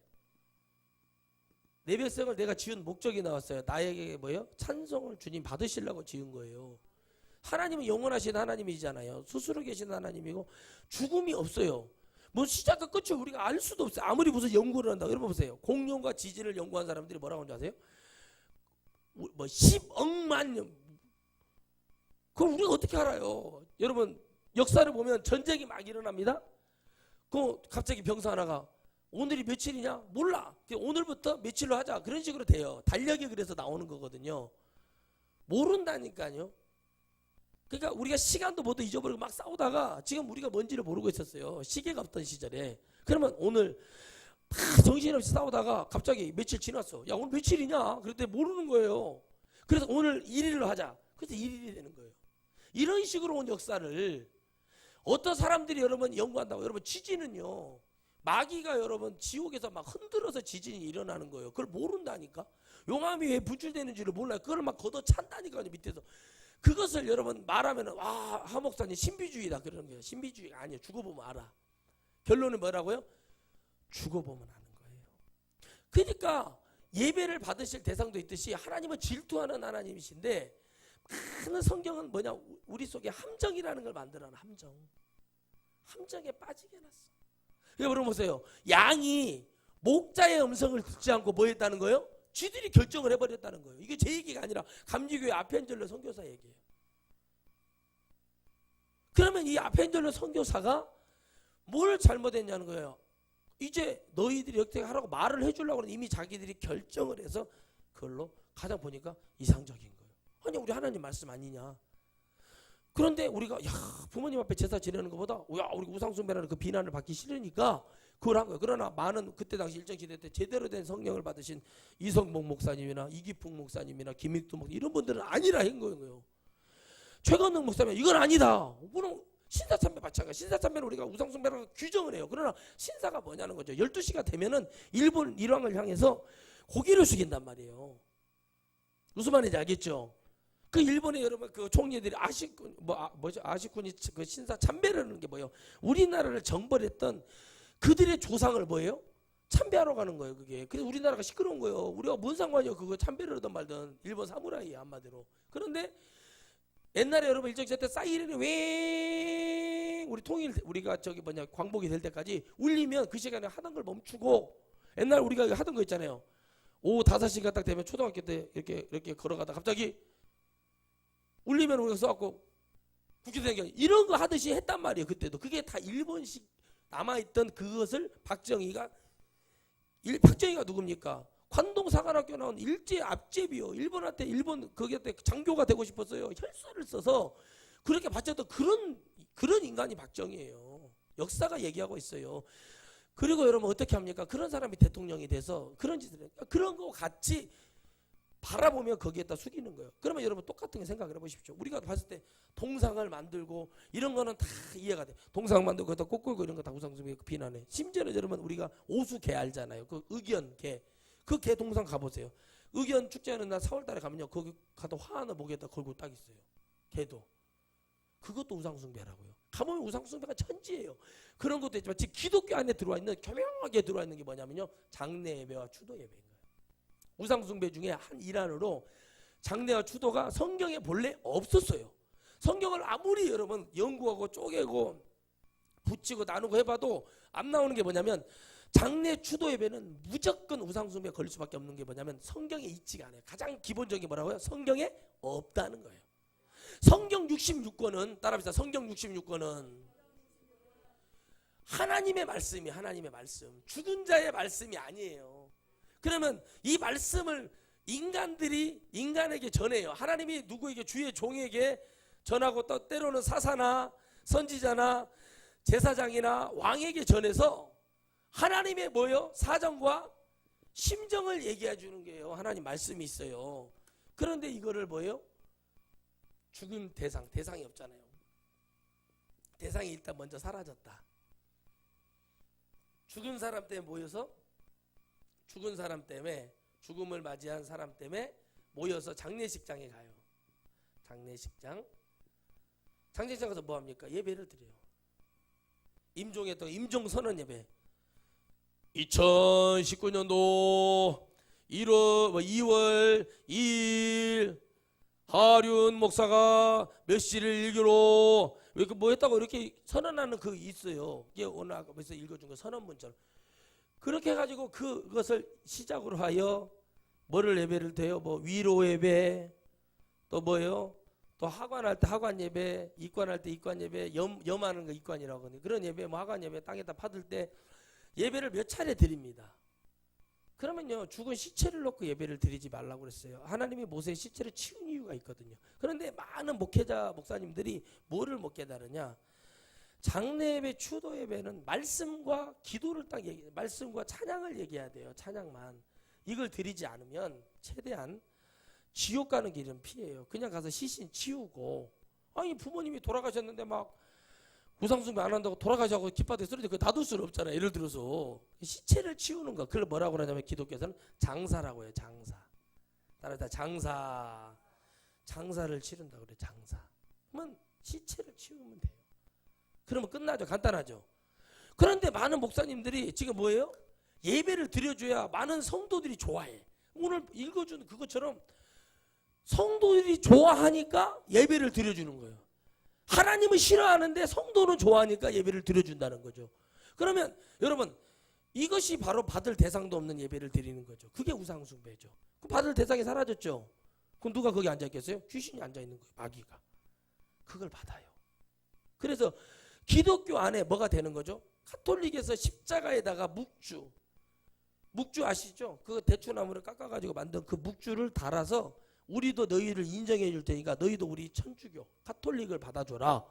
내 백성을 내가 지은 목적이 나왔어요. 나에게 뭐예요? 찬송을 주님 받으시려고 지은 거예요. 하나님은 영원하신 하나님이잖아요. 스스로 계신 하나님이고 죽음이 없어요. 뭐 시작과 끝을 우리가 알 수도 없어요. 아무리 무슨 연구를 한다. 여러분 보세요. 공룡과 지진을 연구한 사람들이 뭐라고 하는지 아세요? 뭐 10억만 년. 그럼 우리가 어떻게 알아요? 여러분, 역사를 보면 전쟁이 막 일어납니다. 그 갑자기 병사 하나가 오늘이 며칠이냐? 몰라. 오늘부터 며칠로 하자. 그런 식으로 돼요. 달력이 그래서 나오는 거거든요. 모른다니까요. 그러니까 우리가 시간도 모두 잊어버리고 막 싸우다가 지금 우리가 뭔지를 모르고 있었어요. 시계가 없던 시절에. 그러면 오늘 다 정신없이 싸우다가 갑자기 며칠 지났어. 야, 오늘 며칠이냐? 그랬더니 모르는 거예요. 그래서 오늘 1일로 하자. 그래서 1일이 되는 거예요. 이런 식으로 온 역사를 어떤 사람들이 여러분 연구한다고. 여러분, 지진은요, 마귀가 여러분 지옥에서 막 흔들어서 지진이 일어나는 거예요. 그걸 모른다니까. 용암이 왜 분출되는지를 몰라요. 그걸 막 걷어찬다니까요, 밑에서. 그것을 여러분 말하면은, 와, 하 목사님 신비주의다 그러는 거예요. 신비주의가 아니에요. 죽어보면 알아. 결론은 뭐라고요? 죽어보면 아는 거예요. 그러니까 예배를 받으실 대상도 있듯이 하나님은 질투하는 하나님이신데, 많은 성경은 뭐냐, 우리 속에 함정이라는 걸 만들어놔. 함정에 빠지게 해놨어. 여러분 보세요. 양이 목자의 음성을 듣지 않고 뭐 했다는 거예요? 쥐들이 결정을 해버렸다는 거예요. 이게 제 얘기가 아니라 감리교회 아펜젤러 선교사 얘기예요. 그러면 이 아펜젤러 선교사가 뭘 잘못했냐는 거예요. 이제 너희들이 어떻게 하라고 말을 해주려고 하는데 이미 자기들이 결정을 해서 그걸로 가다 보니까 이상적인 거예요. 아니, 우리 하나님 말씀 아니냐. 그런데 우리가 부모님 앞에 제사 지내는 것보다 우리 우상숭배라는 그 비난을 받기 싫으니까 그걸 한 거예요. 그러나 많은 그때 당시 일정시대 때 제대로 된 성령을 받으신 이성복 목사님이나 이기풍 목사님이나 김익두 목사님 이런 분들은 아니라 한 거예요. 최건능 목사님 이건 아니다. 물론 신사참배 마찬가지. 신사참배는 우리가 우상숭배라고 규정을 해요. 그러나 신사가 뭐냐는 거죠. 12시가 되면은 일본 일왕을 향해서 고개를 숙인단 말이에요. 무슨 말인지 알겠죠? 그 일본의 여러분 그 총리들이 아시쿠니 그 신사 참배라는 게 뭐예요? 우리나라를 정벌했던 그들의 조상을 뭐예요? 참배하러 가는 거예요. 그게. 그래서 우리나라가 시끄러운 거예요. 우리가 뭔 상관이요? 그거 참배를 하든 말든. 일본 사무라이 한마디로. 그런데 옛날에 여러분 일정시대 때 사이렌이 왜 우리 통일 우리가 광복이 될 때까지 울리면 그 시간에 하던 걸 멈추고, 옛날 우리가 하던 거 있잖아요. 오후 5시가 딱 되면 초등학교 때 이렇게 걸어가다 갑자기 울리면 우리가 써갖고 국기대행경 이런 거 하듯이 했단 말이에요. 그때도. 그게 다 일본식 남아있던 그것을 박정희가 누굽니까? 관동사관학교 나온 일제 앞제비요. 일본한테 거기한테 장교가 되고 싶었어요. 혈서를 써서 그렇게 바쳤던 그런 인간이 박정희예요. 역사가 얘기하고 있어요. 그리고 여러분 어떻게 합니까? 그런 사람이 대통령이 돼서 그런 짓을 해요. 그런 거 같이 바라보며 거기에다 숙이는 거예요. 그러면 여러분 똑같은 게 생각을 해보십시오. 우리가 봤을 때 동상을 만들고 이런 거는 다 이해가 돼. 동상 만들고 거기다 꽃 걸고 이런 거 다 우상숭배 비난해. 심지어는 여러분 우리가 오수개 알잖아요. 그 의견개. 그 개 동상 가보세요. 의견 축제하는 날 4월 달에 가면요. 거기 가도 화 하나 목에다 걸고 딱 있어요. 개도. 그것도 우상숭배라고요. 가보면 우상숭배가 천지예요. 그런 것도 있지만 지금 기독교 안에 들어와 있는, 교명하게 들어와 있는 게 뭐냐면요. 장례 예배와 추도 예배인 거예요. 우상숭배 중에 한 일환으로 장례와 추도가 성경에 본래 없었어요. 성경을 아무리 여러분 연구하고 쪼개고 붙이고 나누고 해봐도 안 나오는 게 뭐냐면, 장례 추도 예배는 무조건 우상숭배가 걸릴 수밖에 없는 게 뭐냐면 성경에 있지가 않아요. 가장 기본적인 게 뭐라고요? 성경에 없다는 거예요. 성경 66권은 따라합시다. 성경 66권은 하나님의 말씀이 하나님의 말씀. 죽은 자의 말씀이 아니에요. 그러면 이 말씀을 인간들이 인간에게 전해요. 하나님이 누구에게, 주의 종에게 전하고 또 때로는 사사나 선지자나 제사장이나 왕에게 전해서 하나님의 뭐요? 사정과 심정을 얘기해 주는 게요. 하나님 말씀이 있어요. 그런데 이거를 뭐예요? 죽은 대상이 없잖아요. 대상이 일단 먼저 사라졌다. 죽은 사람 때문에 모여서 죽은 사람 때문에 죽음을 맞이한 사람 때문에 모여서 장례식장에 가요. 장례식장 가서 뭐합니까? 예배를 드려요. 임종에 또 임종선언 예배. 2019년도 2월 2일 하륜 목사가 몇 시를 일기로 이렇게 뭐 했다고 이렇게 선언하는 그 있어요. 이게 오늘 아까 벌써 읽어준 거 선언문처럼. 그렇게 해가지고 그것을 시작으로 하여 뭐를 예배를 드려요? 뭐 위로 예배, 또 뭐예요? 또 하관할 때 하관 예배, 입관할 때 입관 예배, 염하는 거 입관이라고 하거든요. 그런 예배, 뭐 하관 예배 땅에다 받을 때 예배를 몇 차례 드립니다. 그러면요, 죽은 시체를 놓고 예배를 드리지 말라고 그랬어요. 하나님이 모세의 시체를 치운 이유가 있거든요. 그런데 많은 목회자 목사님들이 뭐를 못 깨달으냐? 장례 예배, 추도 예배는 말씀과 기도를 딱 말씀과 찬양을 얘기해야 돼요. 찬양만. 이걸 드리지 않으면 최대한 지옥 가는 길은 피해요. 그냥 가서 시신 치우고, 아니 부모님이 돌아가셨는데 막 우상숭배 안 한다고 돌아가자고 깃바닥에 쓰는데 그거 놔둘 수는 없잖아요. 예를 들어서 시체를 치우는 거, 그걸 뭐라고 하냐면 기독교에서는 장사라고 해요. 장사. 따라서 장사를 치른다고 그래요. 장사. 그러면 시체를 치우면 돼요. 그러면 끝나죠. 간단하죠. 그런데 많은 목사님들이 지금 뭐예요? 예배를 드려줘야 많은 성도들이 좋아해. 오늘 읽어준 그것처럼 성도들이 좋아하니까 예배를 드려주는 거예요. 하나님은 싫어하는데 성도는 좋아하니까 예배를 드려준다는 거죠. 그러면 여러분, 이것이 바로 받을 대상도 없는 예배를 드리는 거죠. 그게 우상숭배죠. 그 받을 대상이 사라졌죠. 그럼 누가 거기 앉아있겠어요? 귀신이 앉아있는 거예요. 마귀가. 그걸 받아요. 그래서 기독교 안에 뭐가 되는 거죠? 가톨릭에서 십자가에다가 묵주 아시죠? 그 대추나무를 깎아가지고 만든 그 묵주를 달아서 우리도 너희를 인정해 줄 테니까 너희도 우리 천주교 가톨릭을 받아줘라.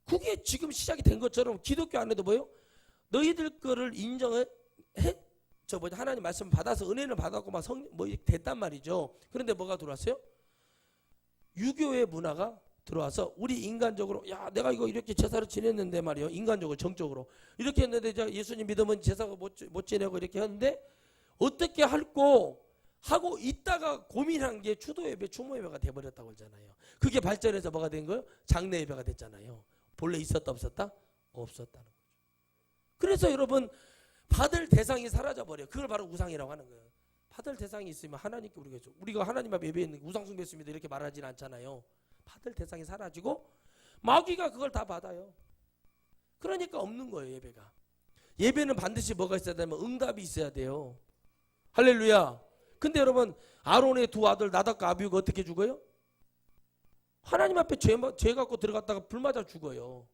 그게 지금 시작이 된 것처럼 기독교 안에도 뭐예요? 너희들 거를 인정해 하나님 말씀 받아서 은혜를 받았고 막 됐단 말이죠. 그런데 뭐가 들어왔어요? 유교의 문화가 들어와서 우리 인간적으로, 야 내가 이거 이렇게 제사를 지냈는데 말이요, 인간적으로 정적으로 이렇게 했는데 예수님 믿으면 제사가 못 지내고 이렇게 했는데 어떻게 할고 하고 있다가 고민한 게 추도예배, 추모예배가 돼버렸다고 하잖아요. 그게 발전해서 뭐가 된 거예요? 장례예배가 됐잖아요. 본래 있었다 없었다? 없었다는 거죠. 그래서 여러분, 받을 대상이 사라져버려요. 그걸 바로 우상이라고 하는 거예요. 받을 대상이 있으면 하나님께 우리가 하나님 앞에 예배했는 우상숭배했습니다 이렇게 말하지는 않잖아요. 받을 대상이 사라지고 마귀가 그걸 다 받아요. 그러니까 없는 거예요. 예배가. 예배는 반드시 뭐가 있어야 되면 응답이 있어야 돼요. 할렐루야. 근데 여러분, 아론의 두 아들 나답과 아비후가 어떻게 죽어요? 하나님 앞에 죄 갖고 들어갔다가 불 맞아 죽어요.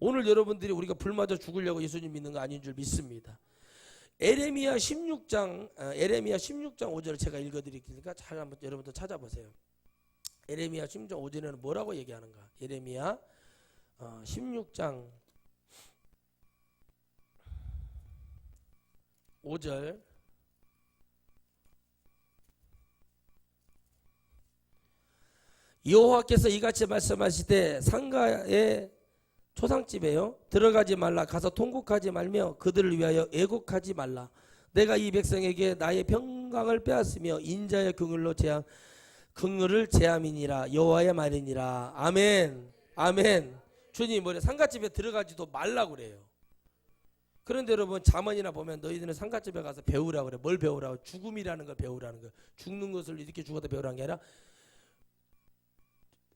오늘 여러분들이 우리가 불 맞아 죽으려고 예수님 믿는 거 아닌 줄 믿습니다. 에레미야 16장 5절을 제가 읽어드리니까 잘 한번 여러분들 찾아보세요. 에레미야 16장 5절에는 뭐라고 얘기하는가? 에레미야 16장 5절. 여호와께서 이같이 말씀하시되 상가의 초상집에요 들어가지 말라. 가서 통곡하지 말며 그들을 위하여 애곡하지 말라. 내가 이 백성에게 나의 평강을 빼앗으며 인자의 긍휼을 제함이니라. 여호와의 말이니라. 아멘. 아멘. 주님 뭐래? 상가집에 들어가지도 말라고 그래요. 그런데 여러분, 잠언이나 보면 너희들은 상가집에 가서 배우라고 그래. 뭘 배우라고? 죽음이라는 걸 배우라는 거예요. 죽는 것을 이렇게 죽어도 배우라는 게 아니라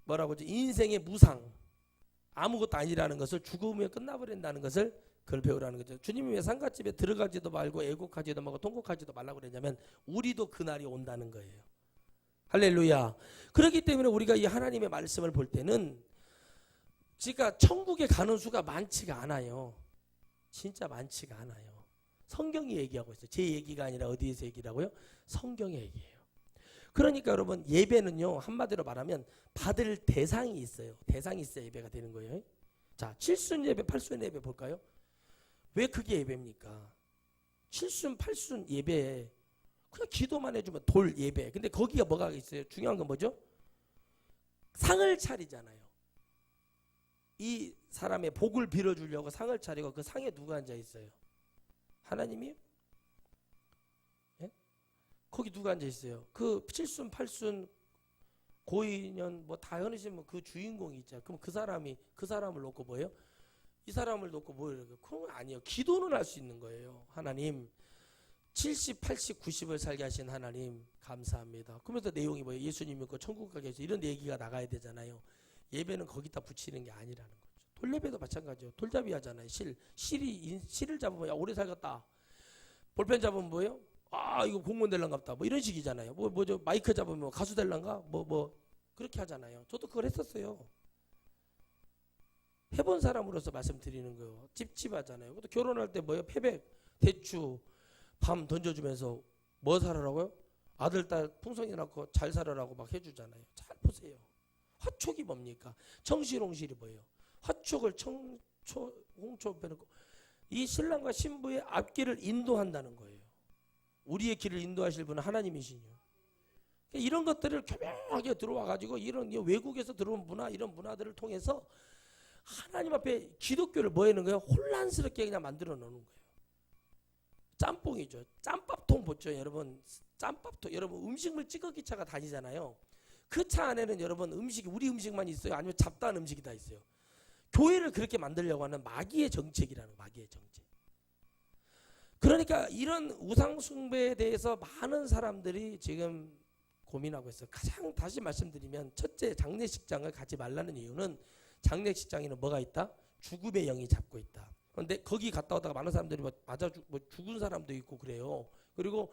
뭐라고 하지? 인생의 무상, 아무것도 아니라는 것을, 죽음에 끝나버린다는 것을 그걸 배우라는 거죠. 주님이 왜 상가집에 들어가지도 말고 애곡하지도 말고 통곡하지도 말라고 그랬냐면 우리도 그날이 온다는 거예요. 할렐루야. 그렇기 때문에 우리가 이 하나님의 말씀을 볼 때는 그러니까 천국에 가는 수가 많지가 않아요. 진짜 많지가 않아요. 성경이 얘기하고 있어요. 제 얘기가 아니라 어디에서 얘기라고요? 성경의 얘기예요. 그러니까 여러분, 예배는요, 한마디로 말하면 받을 대상이 있어요. 대상이 있어야 예배가 되는 거예요. 자, 7순 예배, 8순 예배 볼까요? 왜 그게 예배입니까? 7순, 8순 예배 그냥 기도만 해주면 돌 예배. 근데 거기가 뭐가 있어요? 중요한 건 뭐죠? 상을 차리잖아요. 이 사람의 복을 빌어주려고 상을 차리고 그 상에 누가 앉아 있어요? 하나님이요? 예? 거기 누가 앉아 있어요? 그 칠순 팔순 고인연 뭐 다 해놓으시면 그 주인공이 있잖아요. 그럼 그 사람을 놓고 뭐예요? 이 사람을 놓고 뭐예요? 그건 아니에요. 기도는 할 수 있는 거예요. 하나님 70, 80, 90을 살게 하신 하나님 감사합니다. 그러면서 내용이 뭐예요? 예수님 믿고 천국 가게 해서 이런 얘기가 나가야 되잖아요. 예배는 거기다 붙이는 게 아니라는 거죠. 돌예배도 마찬가지예요. 돌잡이 하잖아요. 실을 잡으면 야 오래 살겠다. 볼펜 잡으면 뭐예요? 아 이거 공무원 될란갑다. 뭐 이런 식이잖아요. 뭐죠? 마이크 잡으면 가수 될란가? 뭐 그렇게 하잖아요. 저도 그걸 했었어요. 해본 사람으로서 말씀드리는 거예요. 찝찝하잖아요. 또 결혼할 때 뭐예요? 패백, 대추, 밤 던져주면서 뭐 살아라고요? 아들, 딸 풍성이 낳고 잘 살아라고 막 해주잖아요. 잘 보세요. 화촉이 뭡니까? 청실홍실이 뭐예요? 화촉을 홍초 빼놓고 이 신랑과 신부의 앞길을 인도한다는 거예요. 우리의 길을 인도하실 분은 하나님이시뇨. 이런 것들을 교묘하게 들어와가지고 이런 외국에서 들어온 문화 이런 문화들을 통해서 하나님 앞에 기독교를 뭐 하는 거예요? 혼란스럽게 그냥 만들어 놓는 거예요. 짬뽕이죠. 짬밥통 보죠, 여러분. 짬밥통. 여러분 음식물 찌꺼기 차가 다니잖아요. 그 차 안에는 여러분 음식이 우리 음식만 있어요? 아니면 잡다한 음식이 다 있어요? 교회를 그렇게 만들려고 하는 마귀의 정책이라는 마귀의 정책. 그러니까 이런 우상 숭배에 대해서 많은 사람들이 지금 고민하고 있어요. 가장 다시 말씀드리면 첫째 장례식장을 가지 말라는 이유는 장례식장에는 뭐가 있다? 죽음의 영이 잡고 있다. 그런데 거기 갔다 오다가 많은 사람들이 죽은 사람도 있고 그래요. 그리고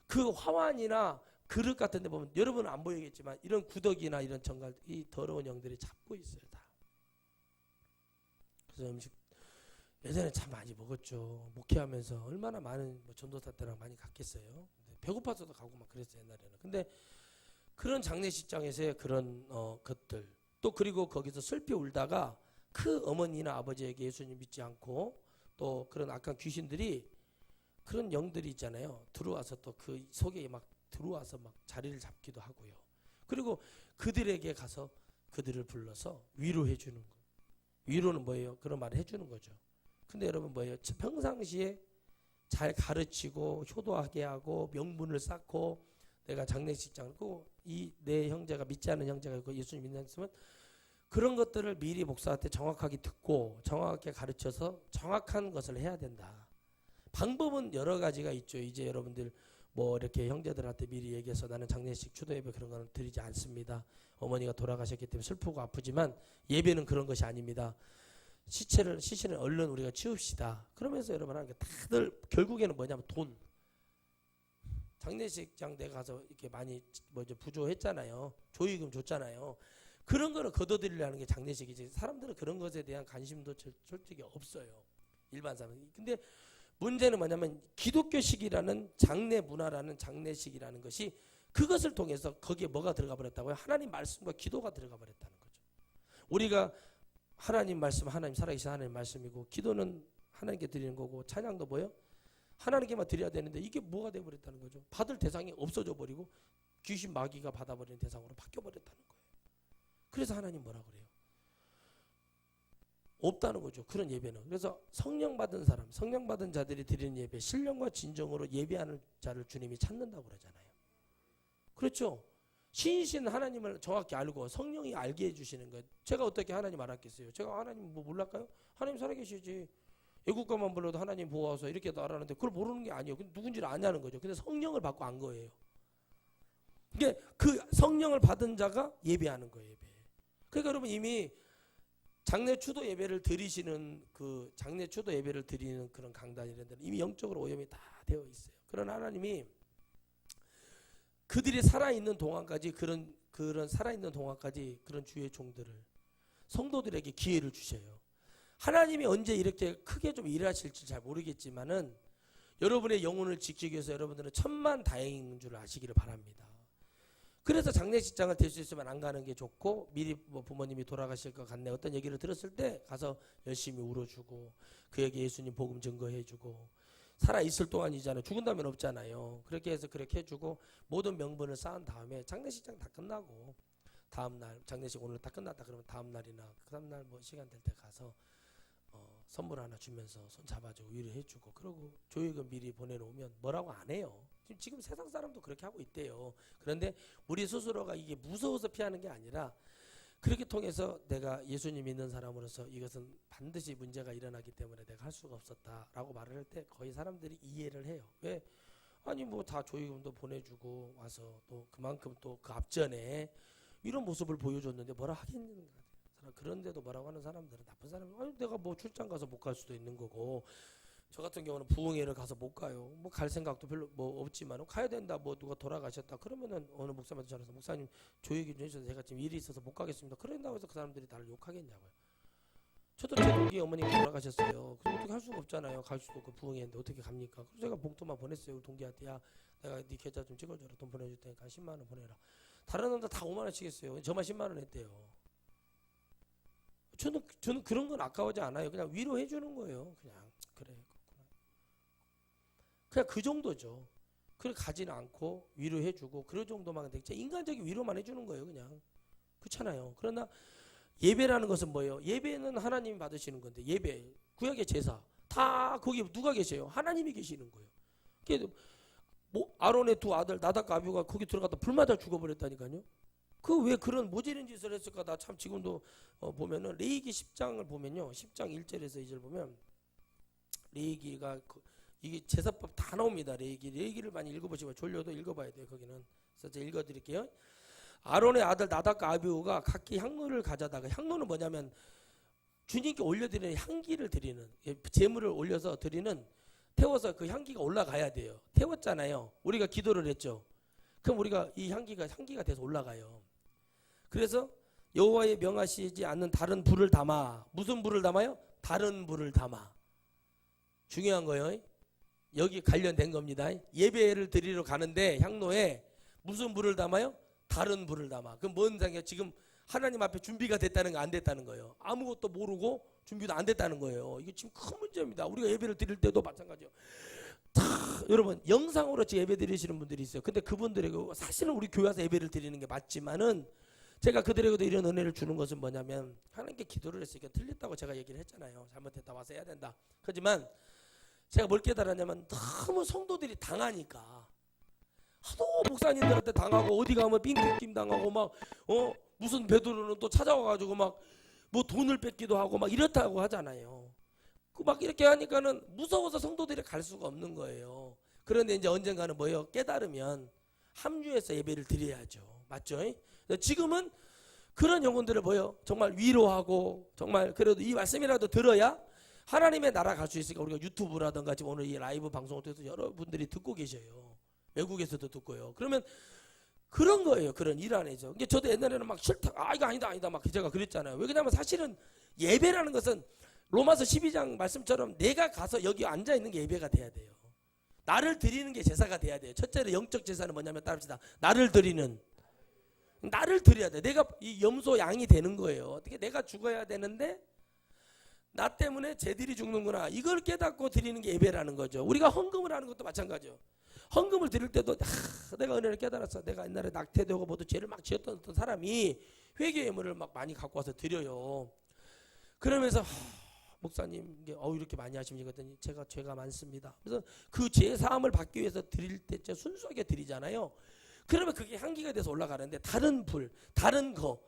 그 화환이나 그릇 같은 데 보면 여러분은 안 보이겠지만 이런 구더기나 이런 정갈 이 더러운 영들이 잡고 있어요. 다. 그래서 음식 예전에 참 많이 먹었죠. 목회하면서 얼마나 많은 전도사 때랑 많이 갔겠어요. 배고파서도 가고 막 그랬어요 옛날에는. 근데 그런 장례식장에서의 그런 것들 또 그리고 거기서 슬피 울다가 그 어머니나 아버지에게 예수님 믿지 않고 또 그런 악한 귀신들이 그런 영들이 있잖아요. 들어와서 또 그 속에 막 들어와서 막 자리를 잡기도 하고요. 그리고 그들에게 가서 그들을 불러서 위로해 주는 거. 위로는 뭐예요? 그런 말을 해주는 거죠. 근데 여러분 뭐예요? 평상시에 잘 가르치고 효도하게 하고 명분을 쌓고 내가 장례식장을 고 이 내 형제가 믿지 않는 형제가 있고 예수님 믿는 사람은 그런 것들을 미리 목사한테 정확하게 듣고 정확하게 가르쳐서 정확한 것을 해야 된다. 방법은 여러 가지가 있죠. 이제 여러분들 뭐 이렇게 형제들한테 미리 얘기해서 나는 장례식 추도예배 그런 거는 드리지 않습니다. 어머니가 돌아가셨기 때문에 슬프고 아프지만 예배는 그런 것이 아닙니다. 시신을 얼른 우리가 치웁시다. 그러면서 여러분 하는 게 다들 결국에는 뭐냐면 돈. 장례식장 내 가서 이렇게 많이 부조했잖아요. 조의금 줬잖아요. 그런 거를 거둬들이려는 게 장례식이지. 사람들은 그런 것에 대한 관심도 솔직히 없어요. 일반 사람은. 근데 문제는 뭐냐면 기독교식이라는 장례 문화라는 장례식이라는 것이 그것을 통해서 거기에 뭐가 들어가 버렸다고요? 하나님 말씀과 기도가 들어가 버렸다는 거죠. 우리가 하나님 말씀, 하나님 살아계신 하나님 말씀이고 기도는 하나님께 드리는 거고 찬양도 뭐예요? 하나님께만 드려야 되는데 이게 뭐가 되어버렸다는 거죠. 받을 대상이 없어져 버리고 귀신 마귀가 받아버리는 대상으로 바뀌어버렸다는 거예요. 그래서 하나님 뭐라 그래요? 없다는 거죠. 그런 예배는. 그래서 성령 받은 사람, 성령 받은 자들이 드리는 예배, 신령과 진정으로 예배하는 자를 주님이 찾는다고 그러잖아요. 그렇죠? 신이신 하나님을 정확히 알고 성령이 알게 해주시는 거예요. 제가 어떻게 하나님 알았겠어요? 제가 하나님 뭐 몰랄까요? 하나님 살아계시지. 애국가만 불러도 하나님 보아서 이렇게 알았는데 그걸 모르는 게 아니에요. 누군지를 아냐는 거죠. 근데 성령을 받고 안 거예요. 그게 그 성령을 받은 자가 예배하는 거예요. 예배. 그러니까 여러분 이미 장례 추도 예배를 드리시는 그 장례 추도 예배를 드리는 그런 강단이라는 이미 영적으로 오염이 다 되어 있어요. 그러나 하나님이 그들이 살아있는 동안까지 그런 살아있는 동안까지 그런 주의 종들을 성도들에게 기회를 주셔요. 하나님이 언제 이렇게 크게 좀 일하실지 잘 모르겠지만은 여러분의 영혼을 지키기 위해서 여러분들은 천만 다행인 줄 아시기를 바랍니다. 그래서 장례식장을 될 수 있으면 안 가는 게 좋고 미리 뭐 부모님이 돌아가실 것 같네 어떤 얘기를 들었을 때 가서 열심히 울어주고 그에게 예수님 복음 증거해주고 살아있을 동안이잖아요. 죽은 다음엔 없잖아요. 그렇게 해서 그렇게 해주고 모든 명분을 쌓은 다음에 장례식장 다 끝나고 다음 날 장례식 오늘 다 끝났다 그러면 다음 날이나 그 다음 날 뭐 시간 될 때 가서 선물 하나 주면서 손 잡아주고 위로해주고, 그러고 조의금 미리 보내놓으면 뭐라고 안 해요. 지금 세상 사람도 그렇게 하고 있대요. 그런데 우리 스스로가 이게 무서워서 피하는 게 아니라 그렇게 통해서 내가 예수님 믿는 사람으로서 이것은 반드시 문제가 일어나기 때문에 내가 할 수가 없었다라고 말을 할 때 거의 사람들이 이해를 해요. 왜? 아니 뭐 다 조의금도 보내주고 와서 또 그만큼 또 그 앞전에 이런 모습을 보여줬는데 뭐라 하겠는가. 그런데도 뭐라고 하는 사람들은 나쁜 사람이, 아니 내가 뭐 출장 가서 못 갈 수도 있는 거고, 저 같은 경우는 부흥회를 가서 못 가요. 뭐 갈 생각도 별로 뭐 없지만 가야 된다, 뭐 누가 돌아가셨다 그러면은 어느 목사님한테 전화해서 목사님 조얘기 좀 해주셔서 제가 지금 일이 있어서 못 가겠습니다. 그런다고 해서 그 사람들이 나를 욕하겠냐고요. 저도 제 동기 어머님 돌아가셨어요. 그럼 어떻게 할 수가 없잖아요. 갈 수도 없고 부흥회인데 어떻게 갑니까? 그래서 제가 봉투만 보냈어요. 우리 동기한테, 야 내가 네 계좌 좀 찍어줘라, 돈 보내줄 테니까 10만 원 보내라. 다른 사람들 다 5만 원씩 했어요. 저만 10만 원 했대요. 저는 그런 건 아까워하지 않아요. 그냥 위로해 주는 거예요. 그냥 그래, 그렇구나. 그냥 그 정도죠. 그래 가지는 않고 위로해 주고 그런 정도만 되겠죠. 인간적인 위로만 해주는 거예요. 그냥 그렇잖아요. 그러나 예배라는 것은 뭐예요? 예배는 하나님이 받으시는 건데, 예배 구약의 제사 다 거기 누가 계세요? 하나님이 계시는 거예요. 뭐 아론의 두 아들 나답과 아비후가 거기 들어가다 불 맞아 죽어버렸다니까요. 그 왜 그런 모질인 짓을 했을까? 나 참 지금도 보면은 레위기 10장을 보면요, 10장 1절에서 2절 보면 레위기가 이게 제사법 다 나옵니다. 레위기를 많이 읽어보시면 졸려도 읽어봐야 돼요. 거기는. 그래서 제가 읽어드릴게요. 아론의 아들 나답과 아비후가 각기 향로를 가져다가, 향로는 뭐냐면 주님께 올려드리는 향기를 드리는, 제물을 올려서 드리는, 태워서 그 향기가 올라가야 돼요. 태웠잖아요. 우리가 기도를 했죠. 그럼 우리가 이 향기가 돼서 올라가요. 그래서 여호와의 명하시지 않는 다른 불을 담아. 무슨 불을 담아요? 다른 불을 담아. 중요한 거예요. 여기 관련된 겁니다. 예배를 드리러 가는데 향로에 무슨 불을 담아요? 다른 불을 담아. 그럼 뭔 상이야? 지금 하나님 앞에 준비가 됐다는 거, 안 됐다는 거예요. 아무것도 모르고 준비도 안 됐다는 거예요. 이게 지금 큰 문제입니다. 우리가 예배를 드릴 때도 마찬가지예요. 여러분 영상으로 예배 드리시는 분들이 있어요. 근데 그분들에게 사실은 우리 교회 와서 예배를 드리는 게 맞지만은, 제가 그들에게도 이런 은혜를 주는 것은 뭐냐면, 하나님께 기도를 했으니까 틀렸다고 제가 얘기를 했잖아요. 잘못했다, 와서 해야 된다. 하지만 제가 뭘 깨달았냐면, 너무 성도들이 당하니까, 하도 목사님들한테 당하고 어디 가면 삥뜯김 당하고 막 무슨 베드로는 또 찾아와가지고 막 뭐 돈을 뺏기도 하고 막 이렇다고 하잖아요. 막 이렇게 하니까는 무서워서 성도들이 갈 수가 없는 거예요. 그런데 이제 언젠가는 뭐예요? 깨달으면 합류해서 예배를 드려야죠. 맞죠? 지금은 그런 영혼들을 뭐예요? 정말 위로하고, 정말 그래도 이 말씀이라도 들어야 하나님의 나라 갈 수 있으니까, 우리가 유튜브라든가 지금 오늘 이 라이브 방송을 통해서 여러분들이 듣고 계셔요. 외국에서도 듣고요. 그러면 그런 거예요. 그런 일 안에서. 저도 옛날에는 막 싫다, 이거 아니다 막 제가 그랬잖아요. 왜 그러냐면 사실은 예배라는 것은 로마서 12장 말씀처럼 내가 가서 여기 앉아 있는 게 예배가 돼야 돼요. 나를 드리는 게 제사가 돼야 돼요. 첫째로 영적 제사는 뭐냐면, 따릅시다. 나를 드려야 돼. 내가 이 염소 양이 되는 거예요. 어떻게 내가 죽어야 되는데 나 때문에 쟤들이 죽는구나, 이걸 깨닫고 드리는 게 예배라는 거죠. 우리가 헌금을 하는 것도 마찬가지죠. 헌금을 드릴 때도 내가 은혜를 깨달았어. 내가 옛날에 낙태되고 모두 죄를 막 지었던 어떤 사람이 회개 예물을 막 많이 갖고 와서 드려요. 그러면서 목사님 이게 이렇게 많이 하십니까? 그랬더니 제가 죄가 많습니다. 그래서 그 죄 사함을 받기 위해서 드릴 때 순수하게 드리잖아요. 그러면 그게 향기가 돼서 올라가는데, 다른 불, 다른 거,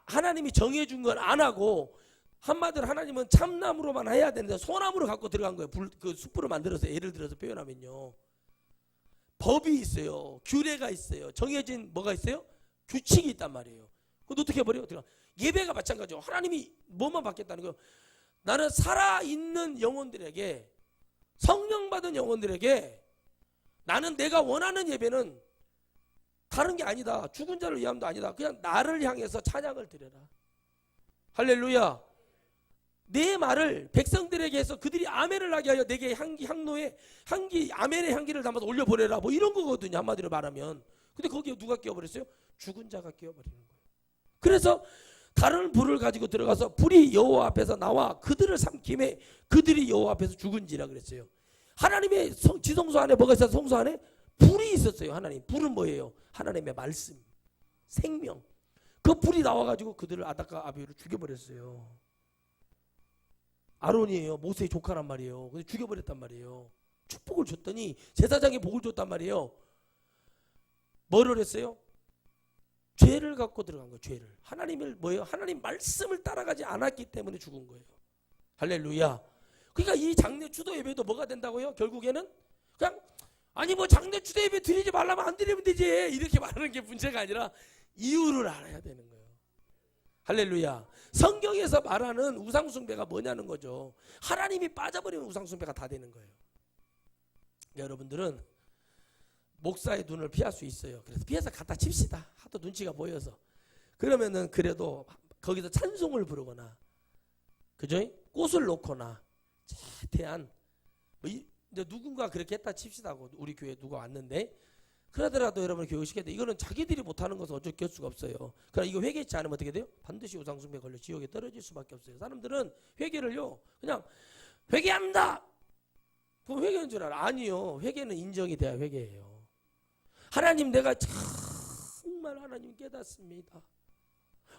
하나님이 정해준 건 안 하고, 한마디로 하나님은 참나무로만 해야 되는데 소나무로 갖고 들어간 거예요. 그 숯불을 만들어서, 예를 들어서 표현하면요, 법이 있어요. 규례가 있어요. 정해진 뭐가 있어요? 규칙이 있단 말이에요. 그거 어떻게 해버려요? 예배가 마찬가지죠. 하나님이 뭐만 받겠다는 거예요? 나는 살아있는 영혼들에게, 성령 받은 영혼들에게, 나는 내가 원하는 예배는 다른 게 아니다. 죽은 자를 위함도 아니다. 그냥 나를 향해서 찬양을 드려라. 할렐루야. 내 말을 백성들에게 해서 그들이 아멘을 하게 하여 내게 향로에 아멘의 향기를 담아서 올려보내라, 뭐 이런 거거든요, 한마디로 말하면. 근데 거기에 누가 끼워버렸어요? 죽은 자가 끼워버리는 거예요. 그래서 다른 불을 가지고 들어가서 불이 여호와 앞에서 나와 그들을 삼킴에 그들이 여호와 앞에서 죽은지라 그랬어요. 하나님의 지성소 안에 뭐가 있어서, 성소 안에 불이 있었어요. 하나님 불은 뭐예요? 하나님의 말씀, 생명. 그 불이 나와가지고 그들을 아닥과 아비후를 죽여버렸어요. 아론이에요. 모세의 조카란 말이에요. 근데 죽여버렸단 말이에요. 축복을 줬더니 제사장이 복을 줬단 말이에요. 뭐를 했어요? 죄를 갖고 들어간 거예요. 죄를. 하나님을 뭐예요? 하나님 말씀을 따라가지 않았기 때문에 죽은 거예요. 할렐루야. 그러니까 이 장례 추도 예배도 뭐가 된다고요? 결국에는 그냥 아니 뭐 장례 추도 예배 드리지 말라면 안 드리면 되지 이렇게 말하는 게 문제가 아니라 이유를 알아야 되는 거예요. 할렐루야. 성경에서 말하는 우상숭배가 뭐냐는 거죠. 하나님이 빠져버리면 우상숭배가 다 되는 거예요. 그러니까 여러분들은 목사의 눈을 피할 수 있어요. 그래서 피해서 갖다 칩시다. 하도 눈치가 보여서. 그러면은 그래도 거기서 찬송을 부르거나, 그죠? 꽃을 놓거나, 최대한 이제 누군가 그렇게 했다 칩시다고 우리 교회 누가 왔는데 그러더라도 여러분 교육시켜야 돼. 이거는 자기들이 못하는 것은 어쩔 수가 없어요. 그러나 이거 회개치 않으면 어떻게 돼요? 반드시 우상숭배에 걸려 지옥에 떨어질 수밖에 없어요. 사람들은 회개를요 그냥 회개합니다. 그럼 회개인 줄 알아. 아니요. 회개는 인정이 돼야 회개예요. 하나님 내가 정말 하나님 깨닫습니다.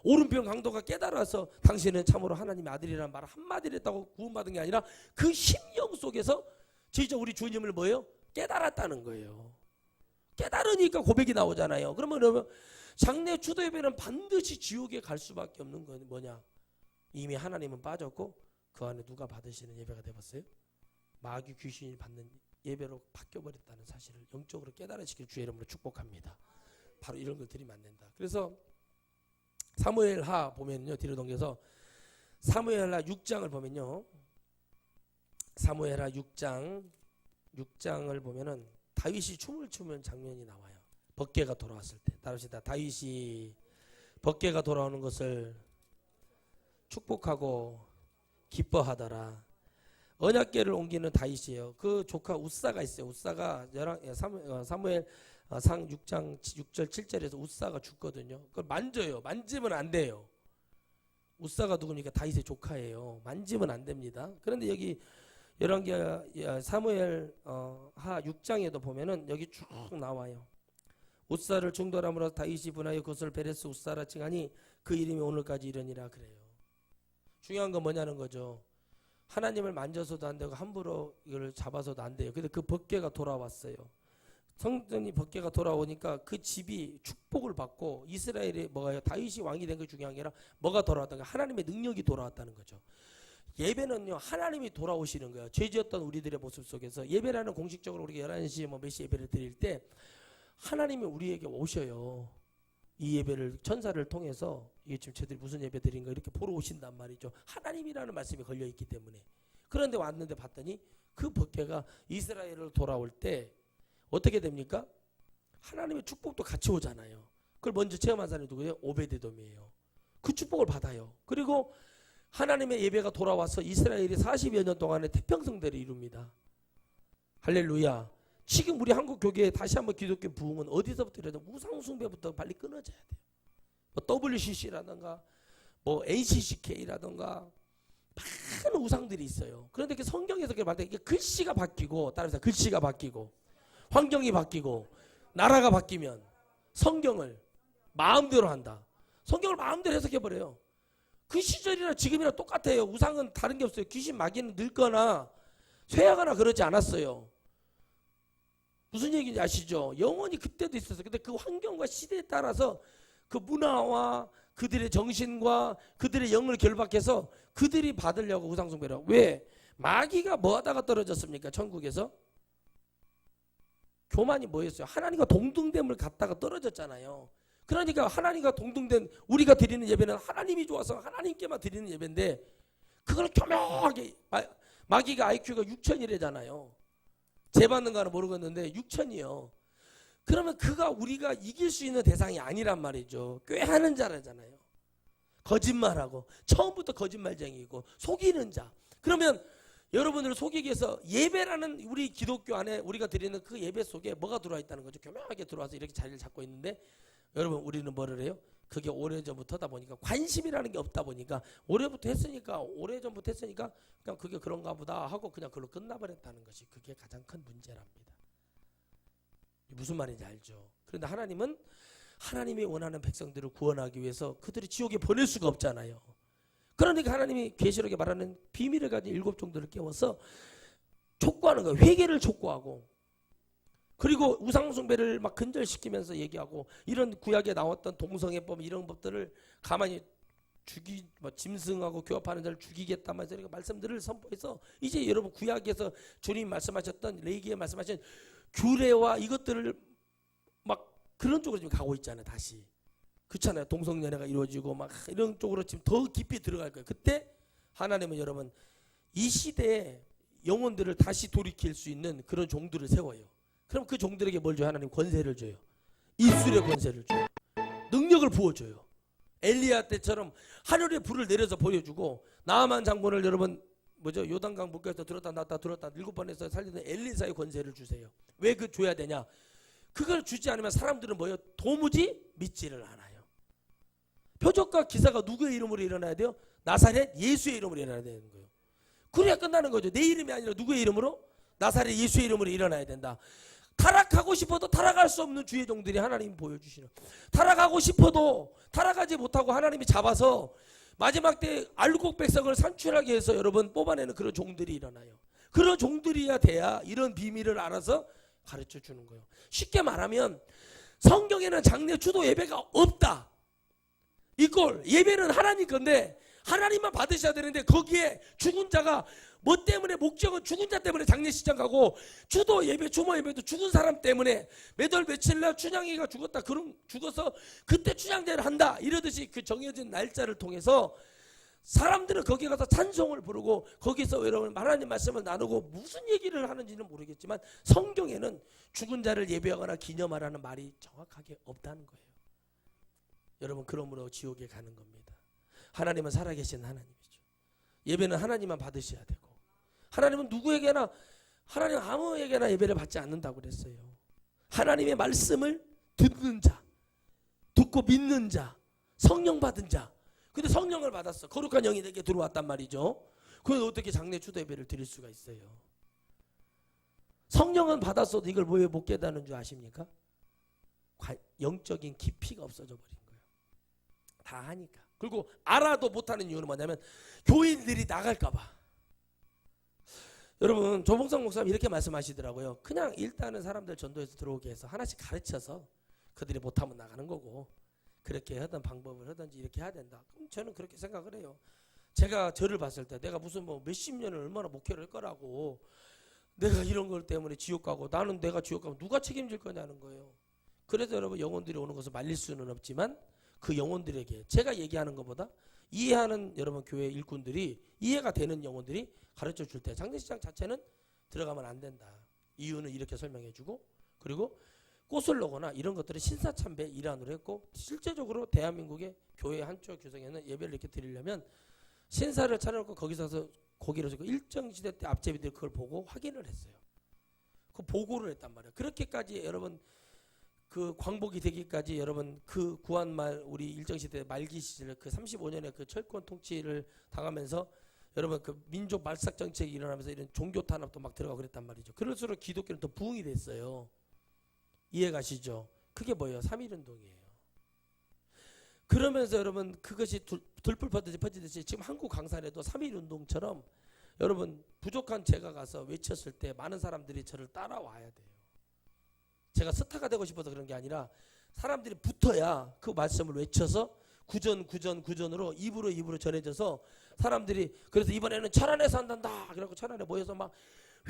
오른편 강도가 깨달아서 당신은 참으로 하나님의 아들이라는 말 한마디를 했다고 구원받은 게 아니라 그 심령 속에서 진짜 우리 주님을 뭐예요? 깨달았다는 거예요. 깨달으니까 고백이 나오잖아요. 그러면 장례 추도 예배는 반드시 지옥에 갈 수밖에 없는 건 뭐냐? 이미 하나님은 빠졌고 그 안에 누가 받으시는 예배가 되었어요? 마귀 귀신이 받는 예배로 바뀌어버렸다는 사실을 영적으로 깨달아지길 주의 이름으로 축복합니다. 바로 이런 걸 드리면 안 된다. 그래서 사무엘하 보면요, 뒤로 넘겨서 사무엘하 6장을 보면요, 사무엘하 6장을 보면은 다윗이 춤을 추는 장면이 나와요. 법궤가 돌아왔을 때. 따라합시다. 다윗이 법궤가 돌아오는 것을 축복하고 기뻐하더라. 언약궤를 옮기는 다윗이에요. 그 조카 우사가 있어요. 우사가 사무엘 상 6장 6절 7절에서 우사가 죽거든요. 그걸 만져요. 만지면 안 돼요. 우사가 누구니까 다윗의 조카예요. 만지면 안 됩니다. 그런데 여기 열왕기하 사무엘 하 6장에도 보면은 여기 쭉 나와요. 우사를 중돌함으로 다윗이 분하여 그것을 베레스 우사라 칭하니 그 이름이 오늘까지 이르니라 그래요. 중요한 건 뭐냐는 거죠. 하나님을 만져서도 안 되고 함부로 이걸 잡아서도 안 돼요. 근데 그 법궤가 돌아왔어요. 성전이 법궤가 돌아오니까 그 집이 축복을 받고 이스라엘이 뭐가요? 다윗이 왕이 된 게 중요한 게 아니라 뭐가 돌아왔다는 거 하나님의 능력이 돌아왔다는 거죠. 예배는요 하나님이 돌아오시는 거예요. 죄지었던 우리들의 모습 속에서 예배라는 공식적으로 우리가 11시 몇 시 예배를 드릴 때 하나님이 우리에게 오셔요. 이 예배를 천사를 통해서 이게 지금 저들이 무슨 예배 드린가 이렇게 보러 오신단 말이죠. 하나님이라는 말씀이 걸려 있기 때문에. 그런데 왔는데 봤더니 그 법궤가 이스라엘을 돌아올 때 어떻게 됩니까? 하나님의 축복도 같이 오잖아요. 그걸 먼저 체험한 사람이 누구예요? 오베데돔이에요. 그 축복을 받아요. 그리고 하나님의 예배가 돌아와서 이스라엘이 40여 년 동안의 태평성대를 이룹니다. 할렐루야. 지금 우리 한국 교계에 다시 한번 기독교 부흥은 어디서부터 일어나요? 우상숭배부터 빨리 끊어져야 돼요. 뭐 WCC라든가 뭐 NCCK라든가 많은 우상들이 있어요. 그런데 그 성경에서 그렇게 말할 때 글씨가 바뀌고 따라서 글씨가 바뀌고 환경이 바뀌고 나라가 바뀌면 성경을 마음대로 한다. 성경을 마음대로 해석해버려요. 그 시절이나 지금이나 똑같아요. 우상은 다른 게 없어요. 귀신 마귀는 늙거나 쇠하거나 그러지 않았어요. 무슨 얘기인지 아시죠? 영원히 그때도 있었어요. 근데 그 환경과 시대에 따라서 그 문화와 그들의 정신과 그들의 영을 결박해서 그들이 받으려고 우상숭배를 하고. 왜? 마귀가 뭐 하다가 떨어졌습니까? 천국에서? 교만이 뭐였어요? 하나님과 동등됨을 갖다가 떨어졌잖아요. 그러니까 하나님과 동등된 우리가 드리는 예배는 하나님이 좋아서 하나님께만 드리는 예배인데 그걸 교묘하게 마귀가 IQ가 6천이래잖아요. 재받는 거는 모르겠는데 6천이요. 그러면 그가 우리가 이길 수 있는 대상이 아니란 말이죠. 꾀하는 자라잖아요. 거짓말하고 처음부터 거짓말쟁이고 속이는 자. 그러면 여러분을 속이기 위해서 예배라는 우리 기독교 안에 우리가 드리는 그 예배 속에 뭐가 들어와 있다는 거죠. 교묘하게 들어와서 이렇게 자리를 잡고 있는데 여러분 우리는 뭐를 해요? 그게 오래전부터다 보니까 관심이라는 게 없다 보니까 오래전부터 했으니까 그냥 그게 그런가 보다 하고 그냥 그걸로 끝나버렸다는 것이 그게 가장 큰 문제랍니다. 무슨 말인지 알죠? 그런데 하나님은 하나님이 원하는 백성들을 구원하기 위해서 그들이 지옥에 보낼 수가 없잖아요. 그러니까 하나님이 계시록에 말하는 비밀을 가진 7 종들을 깨워서 촉구하는 거예요. 회개를 촉구하고, 그리고 우상숭배를 막 근절시키면서 얘기하고, 이런 구약에 나왔던 동성애법 이런 법들을 가만히 짐승하고 교합하는 자를 죽이겠다면서 이렇게 말씀들을 선포해서, 이제 여러분 구약에서 주님 말씀하셨던, 레위기에 말씀하신 규례와 이것들을 막 그런 쪽으로 지금 가고 있잖아요. 다시 그렇잖아요. 동성연애가 이루어지고 막 이런 쪽으로 지금 더 깊이 들어갈 거예요. 그때 하나님은 여러분 이 시대에 영혼들을 다시 돌이킬 수 있는 그런 종들을 세워요. 그럼 그 종들에게 뭘 줘요? 하나님 권세를 줘요. 이술의 권세를 줘요. 능력을 부어줘요. 엘리야 때처럼 하늘에 불을 내려서 보여주고, 나아만 장군을 여러분 요단강 물가에서 들었다 놨다 7번 해서 살리는 엘리사의 권세를 주세요. 왜 그 줘야 되냐? 그걸 주지 않으면 사람들은 뭐예요? 도무지 믿지를 않아요. 표적과 기사가 누구의 이름으로 일어나야 돼요? 나사렛 예수의 이름으로 일어나야 되는 거예요. 그래야 끝나는 거죠. 내 이름이 아니라 누구의 이름으로? 나사렛 예수의 이름으로 일어나야 된다. 타락하고 싶어도 타락할 수 없는 주의 종들이 하나님이 보여주시는, 타락하고 싶어도 타락하지 못하고 하나님이 잡아서 마지막 때 알곡 백성을 산출하게 해서 여러분 뽑아내는 그런 종들이 일어나요. 그런 종들이야 돼야 이런 비밀을 알아서 가르쳐 주는 거예요. 쉽게 말하면 성경에는 장례 주도 예배가 없다. 이꼴 예배는 하나님 건데 하나님만 받으셔야 되는데, 거기에 죽은 자가 뭐 때문에, 목적은 죽은 자 때문에 장례식장 가고, 주도 예배 주모 예배도 죽은 사람 때문에 몇 월 며칠 날 춘향이가 죽었다, 그럼 죽어서 그때 춘향제를 한다 이러듯이 그 정해진 날짜를 통해서 사람들은 거기 가서 찬송을 부르고 거기서 여러분 하나님 말씀을 나누고 무슨 얘기를 하는지는 모르겠지만 성경에는 죽은 자를 예배하거나 기념하라는 말이 정확하게 없다는 거예요. 여러분 그러므로 지옥에 가는 겁니다. 하나님은 살아계신 하나님이죠. 예배는 하나님만 받으셔야 되고, 하나님은 누구에게나, 하나님 아무에게나 예배를 받지 않는다고 그랬어요. 하나님의 말씀을 듣는 자, 듣고 믿는 자, 성령 받은 자. 근데 성령을 받았어. 거룩한 영이 내게 들어왔단 말이죠. 그럼 어떻게 장례 추도 예배를 드릴 수가 있어요? 성령은 받았어도 이걸 왜 못 깨닫는 줄 아십니까? 영적인 깊이가 없어져 버린 거예요. 다 하니까. 그리고 알아도 못하는 이유는 뭐냐면 교인들이 나갈까 봐. 여러분 조봉성 목사님 이렇게 말씀하시더라고요. 그냥 일단은 사람들 전도해서 들어오게 해서 하나씩 가르쳐서 그들이 못하면 나가는 거고, 그렇게 하던 방법을 하든지 이렇게 해야 된다. 그럼 저는 그렇게 생각을 해요. 제가 저를 봤을 때 내가 무슨 뭐 몇십 년을 얼마나 목회를 할 거라고 내가 이런 것 때문에 지옥 가고, 나는 내가 지옥 가면 누가 책임질 거냐는 거예요. 그래서 여러분 영혼들이 오는 것을 말릴 수는 없지만 그 영혼들에게 제가 얘기하는 것보다 이해하는 여러분 교회 일꾼들이, 이해가 되는 영혼들이 가르쳐 줄 때 장례식장 자체는 들어가면 안 된다. 이유는 이렇게 설명해 주고, 그리고 꽃을 놓거나 이런 것들은 신사참배 일환으로 했고, 실제적으로 대한민국의 교회 한쪽 교성에는 예배를 이렇게 드리려면 신사를 차려놓고 거기서 고기를 주고 일정 시대 때 앞제비들이 그걸 보고 확인을 했어요. 그 보고를 했단 말이에요. 그렇게까지 여러분 그 광복이 되기까지 여러분 그 구한말 우리 일정시대 말기 시절 그 35년의 그 철권 통치를 당하면서 여러분 그 민족 말삭 정책이 일어나면서 이런 종교 탄압도 막 들어가고 그랬단 말이죠. 그럴수록 기독교는 더 부흥이 됐어요. 이해 가시죠? 그게 뭐예요? 3.1운동이에요. 그러면서 여러분 그것이 들불 퍼지듯이 지금 한국 강산에도 3.1운동처럼 여러분 부족한 제가 가서 외쳤을 때 많은 사람들이 저를 따라와야 돼요. 제가 스타가 되고 싶어서 그런 게 아니라 사람들이 붙어야 그 말씀을 외쳐서 구전으로 입으로 전해져서 사람들이, 그래서 이번에는 철안에서 한단다 그래갖고 철안에 모여서 막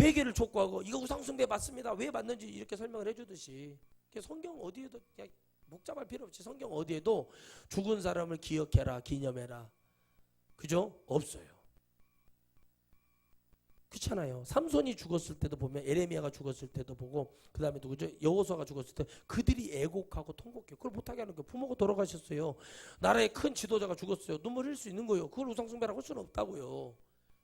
회개를 촉구하고 이거 우상숭배 맞습니다. 왜 맞는지 이렇게 설명을 해주듯이, 성경 어디에도 그냥 복잡할 필요 없지. 성경 어디에도 죽은 사람을 기억해라, 기념해라, 그죠? 없어요. 그렇잖아요. 삼손이 죽었을 때도 보면, 에레미야가 죽었을 때도 보고, 그 다음에 누구죠? 여호수아가 죽었을 때 그들이 애곡하고 통곡해요. 그걸 못하게 하는 거예요. 부모가 돌아가셨어요. 나라의 큰 지도자가 죽었어요. 눈물 흘릴 수 있는 거예요. 그걸 우상숭배라고 할 수는 없다고요.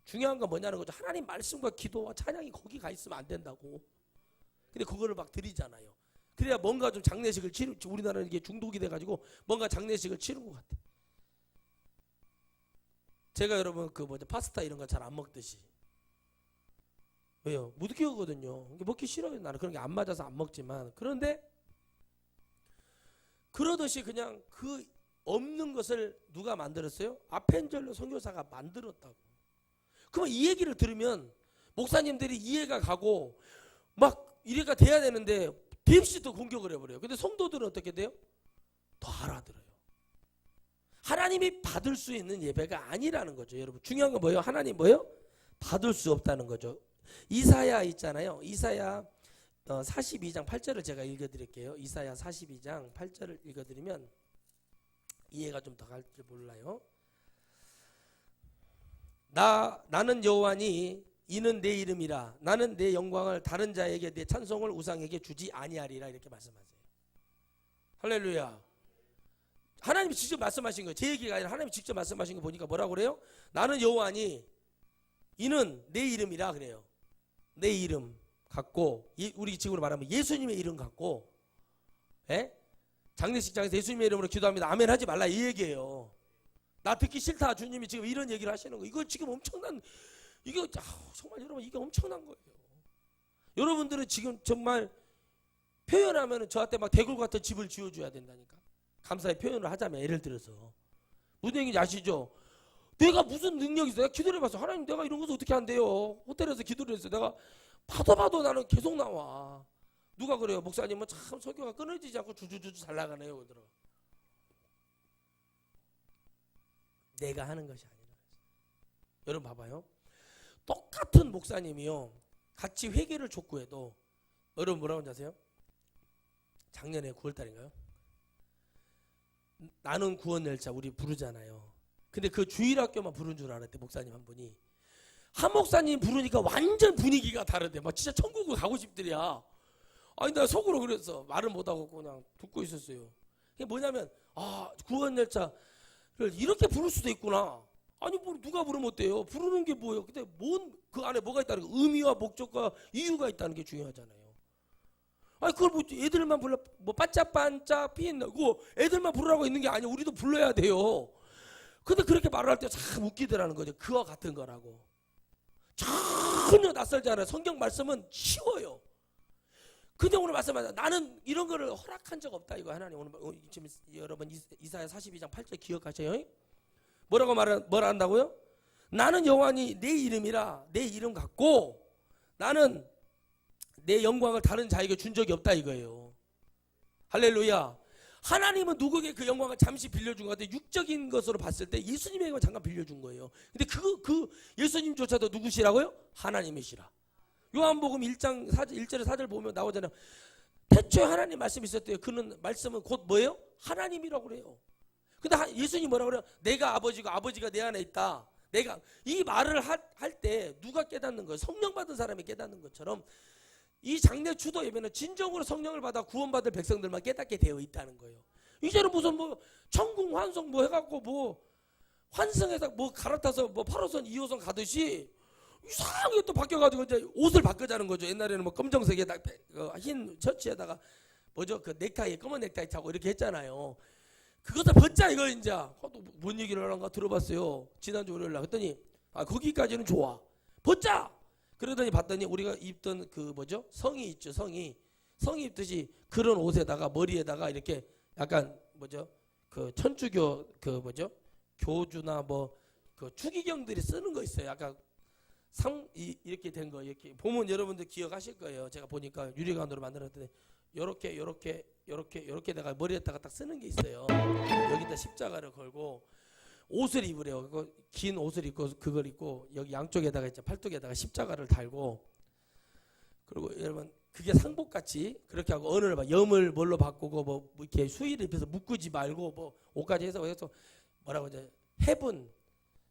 중요한 건 뭐냐는 거죠. 하나님 말씀과 기도와 찬양이 거기 가 있으면 안 된다고. 근데 그거를 막 드리잖아요. 그래야 뭔가 좀 장례식을 우리나라는 이게 중독이 돼가지고 뭔가 장례식을 치른 것 같아. 제가 여러분 파스타 이런 거 잘 안 먹듯이. 왜요? 무드기거든요. 먹기 싫어요. 나는 그런 게 안 맞아서 안 먹지만, 그런데 그러듯이 그냥 그 없는 것을 누가 만들었어요? 아펜젤로 선교사가 만들었다고. 그러면 이 얘기를 들으면 목사님들이 이해가 가고 막 이래가 돼야 되는데 대없이 또 공격을 해버려요. 근데 성도들은 어떻게 돼요? 더 알아들어요. 하나님이 받을 수 있는 예배가 아니라는 거죠. 여러분 중요한 건 뭐예요? 하나님 뭐예요? 받을 수 없다는 거죠. 이사야 있잖아요. 이사야 42장 8절을 제가 읽어드릴게요. 이사야 42장 8절을 읽어드리면 이해가 좀 더 갈지 몰라요. 나는 여호와니 이는 내 이름이라. 나는 내 영광을 다른 자에게 내 찬송을 우상에게 주지 아니하리라. 이렇게 말씀하세요. 할렐루야. 하나님이 직접 말씀하신 거예요. 제 얘기가 아니라 하나님이 직접 말씀하신 거 보니까 뭐라고 그래요? 나는 여호와니 이는 내 이름이라 그래요. 내 이름 갖고, 우리 지금으로 말하면 예수님의 이름 갖고, 장례식장에서 예수님의 이름으로 기도합니다. 아멘 하지 말라 이 얘기예요. 나 듣기 싫다. 주님이 지금 이런 얘기를 하시는 거. 이거 지금 엄청난, 이거 정말 여러분 이게 엄청난 거예요. 여러분들은 지금 정말 표현하면 저한테 막 대굴 같은 집을 지어줘야 된다니까. 감사의 표현을 하자면 예를 들어서 무슨 얘기인지 아시죠? 내가 무슨 능력이 있어? 내가 기도를 해봤어. 하나님 내가 이런 것을 어떻게 한대요? 호텔에서 기도를 했어. 내가 봐도 나는 계속 나와. 누가 그래요? 목사님은 참 설교가 끊어지지 않고 주주주주 잘 나가네요. 그러더라. 내가 하는 것이 아니라. 여러분 봐봐요. 똑같은 목사님이요. 같이 회개를 촉구해도 여러분 뭐라고 하는지 아세요? 작년에 9월달인가요? 나는 구원열차 우리 부르잖아요. 근데 그 주일학교만 부른 줄 알았대. 목사님 한 분이. 한 목사님 부르니까 완전 분위기가 다르대. 막 진짜 천국을 가고 싶더랴. 아니 나 속으로 그랬어. 말을 못하고 그냥 듣고 있었어요. 그게 뭐냐면 구원열차를 이렇게 부를 수도 있구나. 아니 뭐 누가 부르면 어때요? 부르는 게 뭐예요? 근데 그 안에 뭐가 있다는 거, 의미와 목적과 이유가 있다는 게 중요하잖아요. 아니 그걸 뭐 애들만 불러 뭐 반짝반짝 피했나고 애들만 부르라고 있는 게 아니야. 우리도 불러야 돼요. 근데 그렇게 말을 할 때 참 웃기더라는 거죠. 그와 같은 거라고. 전혀 낯설지 않아요. 성경 말씀은 쉬워요. 근데 오늘 말씀하자. 나는 이런 거를 허락한 적 없다. 이거 하나님 오늘 지금 여러분 이사야 42장 8절 기억하세요? 뭐라고 뭐라 한다고요? 나는 여호와니 내 이름이라. 내 이름 갖고 나는 내 영광을 다른 자에게 준 적이 없다 이거예요. 할렐루야. 하나님은 누구에게 그 영광을 잠시 빌려준 것 같아요. 육적인 것으로 봤을 때 예수님에게 잠깐 빌려준 거예요. 근데 그 예수님조차도 누구시라고요? 하나님이시라. 요한복음 1장 1절에 4절 보면 나오잖아요. 태초에 하나님 말씀이 있었대요. 그는 말씀은 곧 뭐예요? 하나님이라고 그래요. 근데 예수님이 뭐라고 그래요? 내가 아버지고 아버지가 내 안에 있다. 내가 이 말을 할 때 누가 깨닫는 거예요? 성령 받은 사람이 깨닫는 것처럼 이 장례 추도 예배는 진정으로 성령을 받아 구원받을 백성들만 깨닫게 되어 있다는 거예요. 이제는 무슨 뭐 천궁 환송 뭐 해갖고 뭐 환승해서 뭐 갈아타서 뭐 8호선 2호선 가듯이 이상하게 또 바뀌어가지고 이제 옷을 바꾸자는 거죠. 옛날에는 뭐 검정색에다 흰 셔츠에다가 뭐죠 그 넥타이에 검은 넥타이 차고 이렇게 했잖아요. 그것을 벗자 이거 이제 뭔 얘기를 하는가 들어봤어요. 지난주 월요일날 그랬더니 거기까지는 좋아 벗자. 그러더니 봤더니 우리가 입던 그 뭐죠 성이 있죠. 성이 입듯이 그런 옷에다가 머리에다가 이렇게 약간 뭐죠 그 천주교 그 뭐죠 교주나 뭐 그 추기경들이 쓰는 거 있어요. 약간 이렇게 된 거 이렇게 보면 여러분들 기억하실 거예요. 제가 보니까 유리관으로 만들었더니 요렇게 내가 머리에다가 딱 쓰는 게 있어요. 여기다 십자가를 걸고 옷을 입으래요. 긴 옷을 입고 그걸 입고 여기 양쪽에다가 이제 팔뚝에다가 십자가를 달고 그리고 여러분 그게 상복같이 그렇게 하고 언어를 막 염을 뭘로 바꾸고 뭐 이렇게 수의를 입혀서 묶지 말고 뭐 옷까지 해서 뭐라고 이제 해분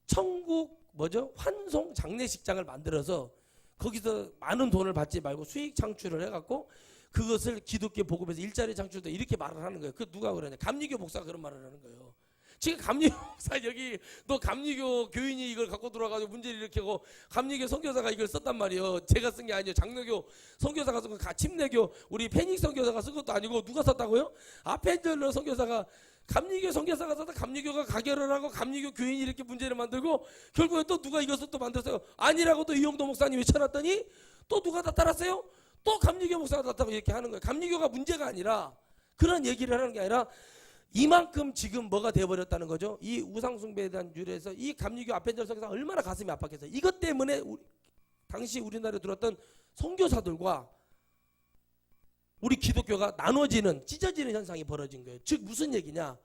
천국 뭐죠 환송 장례식장을 만들어서 거기서 많은 돈을 받지 말고 수익 창출을 해갖고 그것을 기독교 복음에서 일자리 창출도 이렇게 말을 하는 거예요. 그 누가 그러냐? 감리교 목사가 그런 말을 하는 거예요. 지금 감리교 목사 여기 너 감리교 교인이 이걸 갖고 들어와가지고 문제를 일으키고 감리교 선교사가 이걸 썼단 말이에요. 제가 쓴 게 아니에요. 장로교 선교사가 쓴 거, 침례교 우리 페닉 선교사가 쓴 것도 아니고 누가 썼다고요? 아펜젤러 선교사가 감리교 선교사가 썼다. 감리교가 가결을 하고 감리교 교인이 이렇게 문제를 만들고 결국에 또 누가 이것을 또 만들었어요. 아니라고 또 이용도 목사님이 쳐놨더니 또 누가 다 따랐어요? 또 감리교 목사가 다 따라고 이렇게 하는 거예요. 감리교가 문제가 아니라 그런 얘기를 하는 게 아니라 이만큼 지금 뭐가 되어버렸다는 거죠. 이 우상숭배에 대한 유래에서 이 감리교 아펜젤석에서 얼마나 가슴이 압박해서 이것 때문에 당시 우리나라에 들어왔던 선교사들과 우리 기독교가 나눠지는 찢어지는 현상이 벌어진 거예요. 즉 무슨 얘기냐,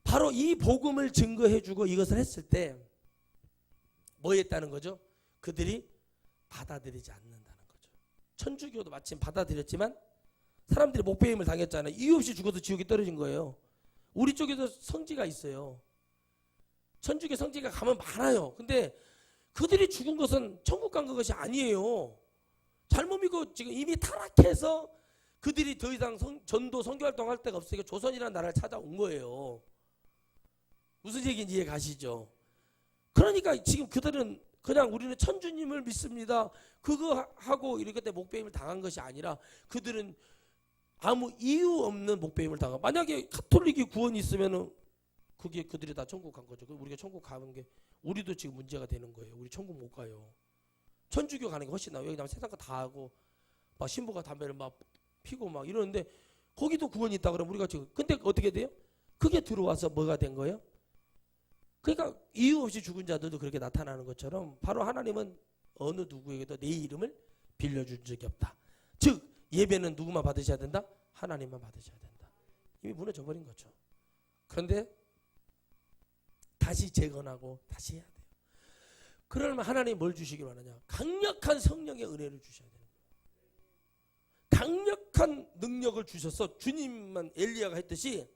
바로 이 복음을 증거해주고 이것을 했을 때 뭐 했다는 거죠? 그들이 받아들이지 않는다는 거죠. 천주교도 마침 받아들였지만 사람들이 목배임을 당했잖아요. 이유 없이 죽어서 지옥에 떨어진 거예요. 우리 쪽에도 성지가 있어요. 천주교 성지가 가면 많아요. 근데 그들이 죽은 것은 천국 간 것이 아니에요. 잘못 믿고 지금 이미 타락해서 그들이 더 이상 전도 선교활동 할 데가 없으니까 조선이라는 나라를 찾아온 거예요. 무슨 얘기인지 이해 가시죠? 그러니까 지금 그들은 그냥 우리는 천주님을 믿습니다, 그거 하고 이렇게 때 목배임을 당한 것이 아니라 그들은 아무 이유 없는 목배임을 당한. 만약에 가톨릭이 구원이 있으면은 그게 그들이 다 천국 간 거죠. 우리가 천국 가는 게 우리도 지금 문제가 되는 거예요. 우리 천국 못 가요. 천주교 가는 게 훨씬 나아요. 여기 나면 세상 거 다 하고 막 신부가 담배를 막 피고 막 이러는데 거기도 구원이 있다 그러면 우리가 지금, 근데 어떻게 돼요? 그게 들어와서 뭐가 된 거예요? 그러니까 이유 없이 죽은 자들도 그렇게 나타나는 것처럼 바로 하나님은 어느 누구에게도 내 이름을 빌려준 적이 없다. 즉 예배는 누구만 받으셔야 된다? 하나님만 받으셔야 된다. 이미 무너져 버린 거죠. 그런데 다시 재건하고 다시 해야 돼요. 그러면 하나님이 뭘 주시길 원하냐? 강력한 성령의 은혜를 주셔야 돼요. 강력한 능력을 주셔서 주님만 엘리야가 했듯이,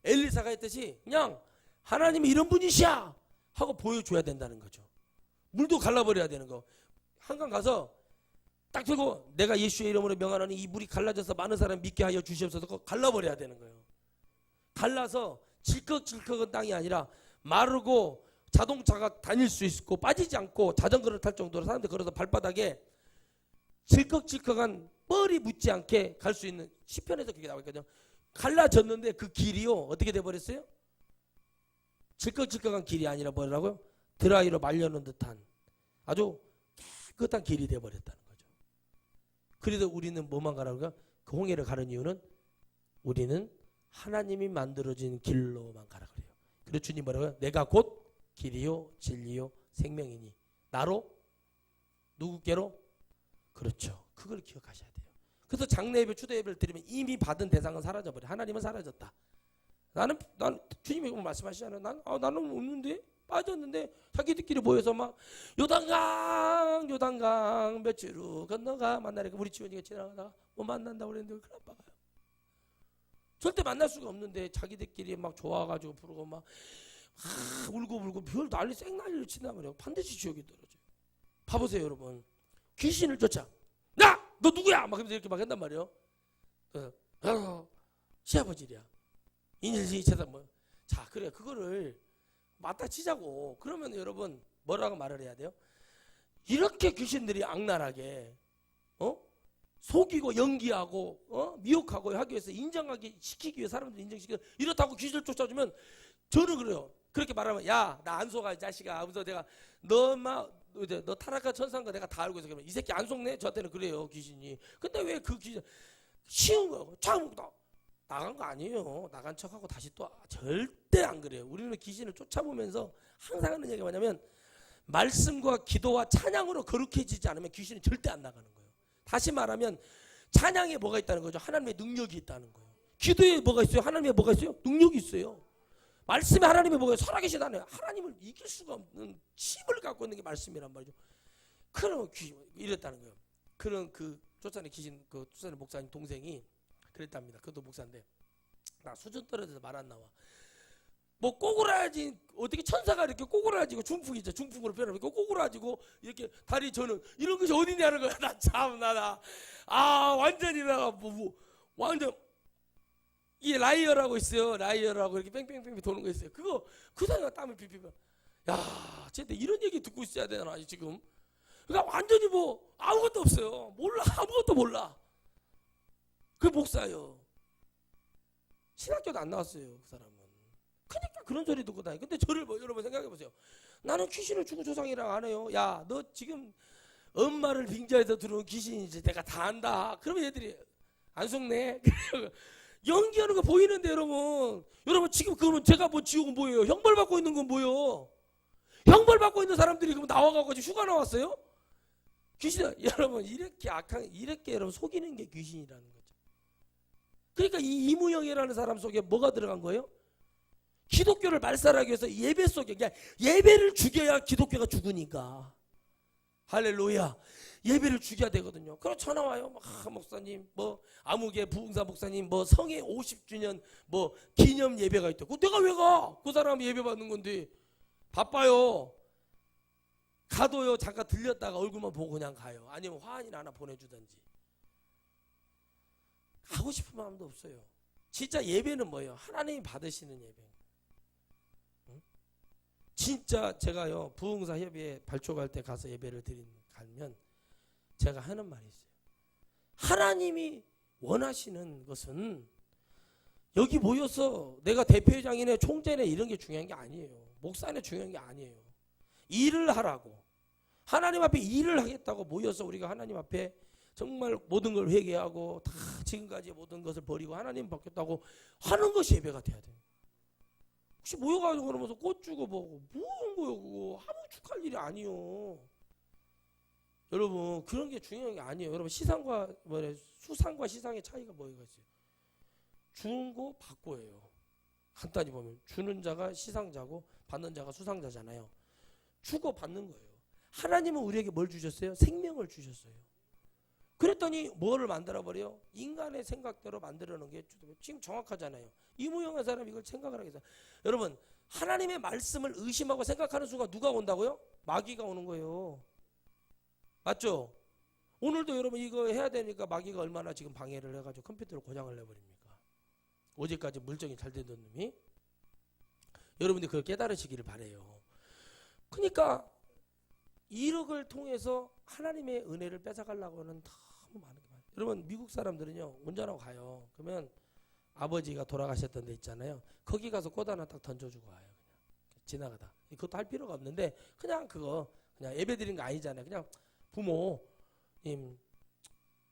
엘리사가 했듯이 그냥 하나님이 이런 분이시야 하고 보여줘야 된다는 거죠. 물도 갈라버려야 되는 거. 한강 가서 딱 들고 내가 예수의 이름으로 명하노니 이 물이 갈라져서 많은 사람 믿게 하여 주시옵소서. 그거 갈라버려야 되는 거예요. 갈라서 질컥질컥한 땅이 아니라 마르고 자동차가 다닐 수 있고 빠지지 않고 자전거를 탈 정도로 사람들 걸어서 발바닥에 질컥질컥한 뻘이 묻지 않게 갈 수 있는, 시편에서 그게 나와 있거든요. 갈라졌는데 그 길이요 어떻게 돼버렸어요? 질컥질컥한 길이 아니라 뭐라고요? 드라이로 말려놓은 듯한 아주 깨끗한 길이 돼버렸다는 거죠. 그래도 우리는 뭐만 가라고요? 그 홍해를 가는 이유는 우리는 하나님이 만들어진 길로만 가라 그래요. 그래서 주님 뭐라고요? 내가 곧 길이요 진리요 생명이니 나로 누구께로? 그렇죠. 그걸 기억하셔야 돼요. 그래서 장례 예배, 추도 예배를 드리면 이미 받은 대상은 사라져버려. 하나님은 사라졌다. 나는 주님이 말씀하시잖아요. 나는 없는데 빠졌는데 자기들끼리 모여서 막 요단강 며칠 후 건너가 만나니까 우리 지원이가 지나가다가 뭐 만난다고 그랬는데 큰일 나빠가요. 절대 만날 수가 없는데 자기들끼리 막 좋아가지고 부르고 막 울고 별 난리 생난리를 친단 말이에요. 반드시 지옥에 떨어져요. 봐보세요 여러분. 귀신을 쫓아. 너 누구야? 막 이렇게 막 한단 말이에요. 시아버지야. 인일시이체다 뭐. 자 그래 그거를 맞다 치자고. 그러면 여러분 뭐라고 말을 해야 돼요? 이렇게 귀신들이 악랄하게 속이고 연기하고 미혹하고 하기 위해서 인정하게 시키기 위해 사람들 인정시키고 이렇다고 귀신을 쫓아주면 저는 그래요. 그렇게 말하면 야 나 안 속아 이 자식아. 하면서 내가 너 타락한 천사인 거 내가 다 알고 있어. 그러면 이 새끼 안 속네? 저한테는 그래요 귀신이. 근데 왜 그 귀신 쉬운 거 참 나간 거 아니에요. 나간 척하고 다시 또 절대 안 그래요. 우리는 귀신을 쫓아보면서 항상 하는 얘기가 뭐냐면 말씀과 기도와 찬양으로 거룩해지지 않으면 귀신은 절대 안 나가는 거예요. 다시 말하면 찬양에 뭐가 있다는 거죠? 하나님의 능력이 있다는 거예요. 기도에 뭐가 있어요? 하나님의 뭐가 있어요? 능력이 있어요. 말씀에 하나님의 뭐가 살아계시다네요. 하나님을 이길 수가 없는 힘을 갖고 있는 게 말씀이란 말이죠. 그런 이랬다는 거예요. 그런 그 쫓아낸 귀신, 그 쫓아낸 목사님 동생이 그랬답니다. 그것도 목사인데 나 수준 떨어져서 말 안 나와. 뭐 꼬꾸라지 어떻게 천사가 이렇게 꼬꾸라지고 중풍이죠. 중풍으로 변하고 꼬꾸라지고 이렇게 다리 저는 이런 것이 어디냐는 거야. 나 참나 완전히 완전 이 라이어라고 있어요. 라이어라고 이렇게 뺑뺑뺑 도는 거 있어요. 그거 그 사람가 땀을 삐삐. 야, 쟤네 이런 얘기 듣고 있어야 되나 지금? 그러니까 완전히 뭐 아무것도 없어요. 몰라 아무것도 몰라. 그 목사예요. 신학교도 안 나왔어요. 그 사람은. 그러니까 그런 소리 듣고 다니. 근데 저를 여러분 생각해 보세요. 나는 귀신을 주고 조상이랑 안 해요. 야, 너 지금 엄마를 빙자해서 들어온 귀신이지. 내가 다 안다. 그러면 얘들이 안 속네. 연기하는 거 보이는데 여러분 지금 그러면 제가 뭐 지옥은 뭐예요? 형벌 받고 있는 건 뭐예요? 형벌 받고 있는 사람들이 그럼 나와가지고 지금 휴가 나왔어요? 귀신 여러분 이렇게 이렇게 여러분 속이는 게 귀신이라는 거죠. 그러니까 이 이무영이라는 사람 속에 뭐가 들어간 거예요? 기독교를 말살하기 위해서 예배 속에 그냥 예배를 죽여야 기독교가 죽으니까. 할렐루야. 예배를 죽여야 되거든요. 그럼 전화 와요. 목사님 뭐 아무개 부흥사 목사님 뭐 성회 50주년 뭐 기념 예배가 있다고. 내가 왜 가? 그 사람이 예배 받는 건데. 바빠요. 가도요 잠깐 들렸다가 얼굴만 보고 그냥 가요. 아니면 화환이나 하나 보내주든지. 가고 싶은 마음도 없어요. 진짜 예배는 뭐예요? 하나님이 받으시는 예배. 응? 진짜 제가요 부흥사 협의회 발족할 때 가서 예배를 가면 제가 하는 말이 있어요. 하나님이 원하시는 것은 여기 모여서 내가 대표회장이네 총재네 이런 게 중요한 게 아니에요. 목사네 중요한 게 아니에요. 일을 하라고. 하나님 앞에 일을 하겠다고 모여서 우리가 하나님 앞에 정말 모든 걸 회개하고 다 지금까지 모든 것을 버리고 하나님 받겠다고 하는 것이 예배가 돼야 돼요. 혹시 모여가지고 그러면서 꽃 주고 뭐고 뭐하는 거예요 그거. 아무 축할 일이 아니요. 여러분 그런 게 중요한 게 아니에요. 여러분 시상과 수상과 시상의 차이가 뭐가 있어요? 주는 거 받고예요. 간단히 보면 주는 자가 시상자고 받는 자가 수상자잖아요. 주고 받는 거예요. 하나님은 우리에게 뭘 주셨어요? 생명을 주셨어요. 그랬더니 뭐를 만들어버려요? 인간의 생각대로 만들어놓은 게 지금 정확하잖아요. 이무영한 사람이 이걸 생각을 하겠어요. 여러분 하나님의 말씀을 의심하고 생각하는 순간 누가 온다고요? 마귀가 오는 거예요. 맞죠? 오늘도 여러분 이거 해야 되니까 마귀가 얼마나 지금 방해를 해가지고 컴퓨터를 고장을 내버립니까? 어제까지 물정이 잘 되던 놈이. 여러분들이 그걸 깨달으시기를 바라요. 그러니까 1억을 통해서 하나님의 은혜를 뺏어가려고 하는 너무 많은 게 많아요. 여러분 미국 사람들은요 운전하고 가요. 그러면 아버지가 돌아가셨던 데 있잖아요. 거기 가서 꽃 하나 딱 던져주고 와요. 그냥 지나가다. 그것도 할 필요가 없는데 그냥 그거 그냥 예배 드린 거 아니잖아요. 그냥 부모님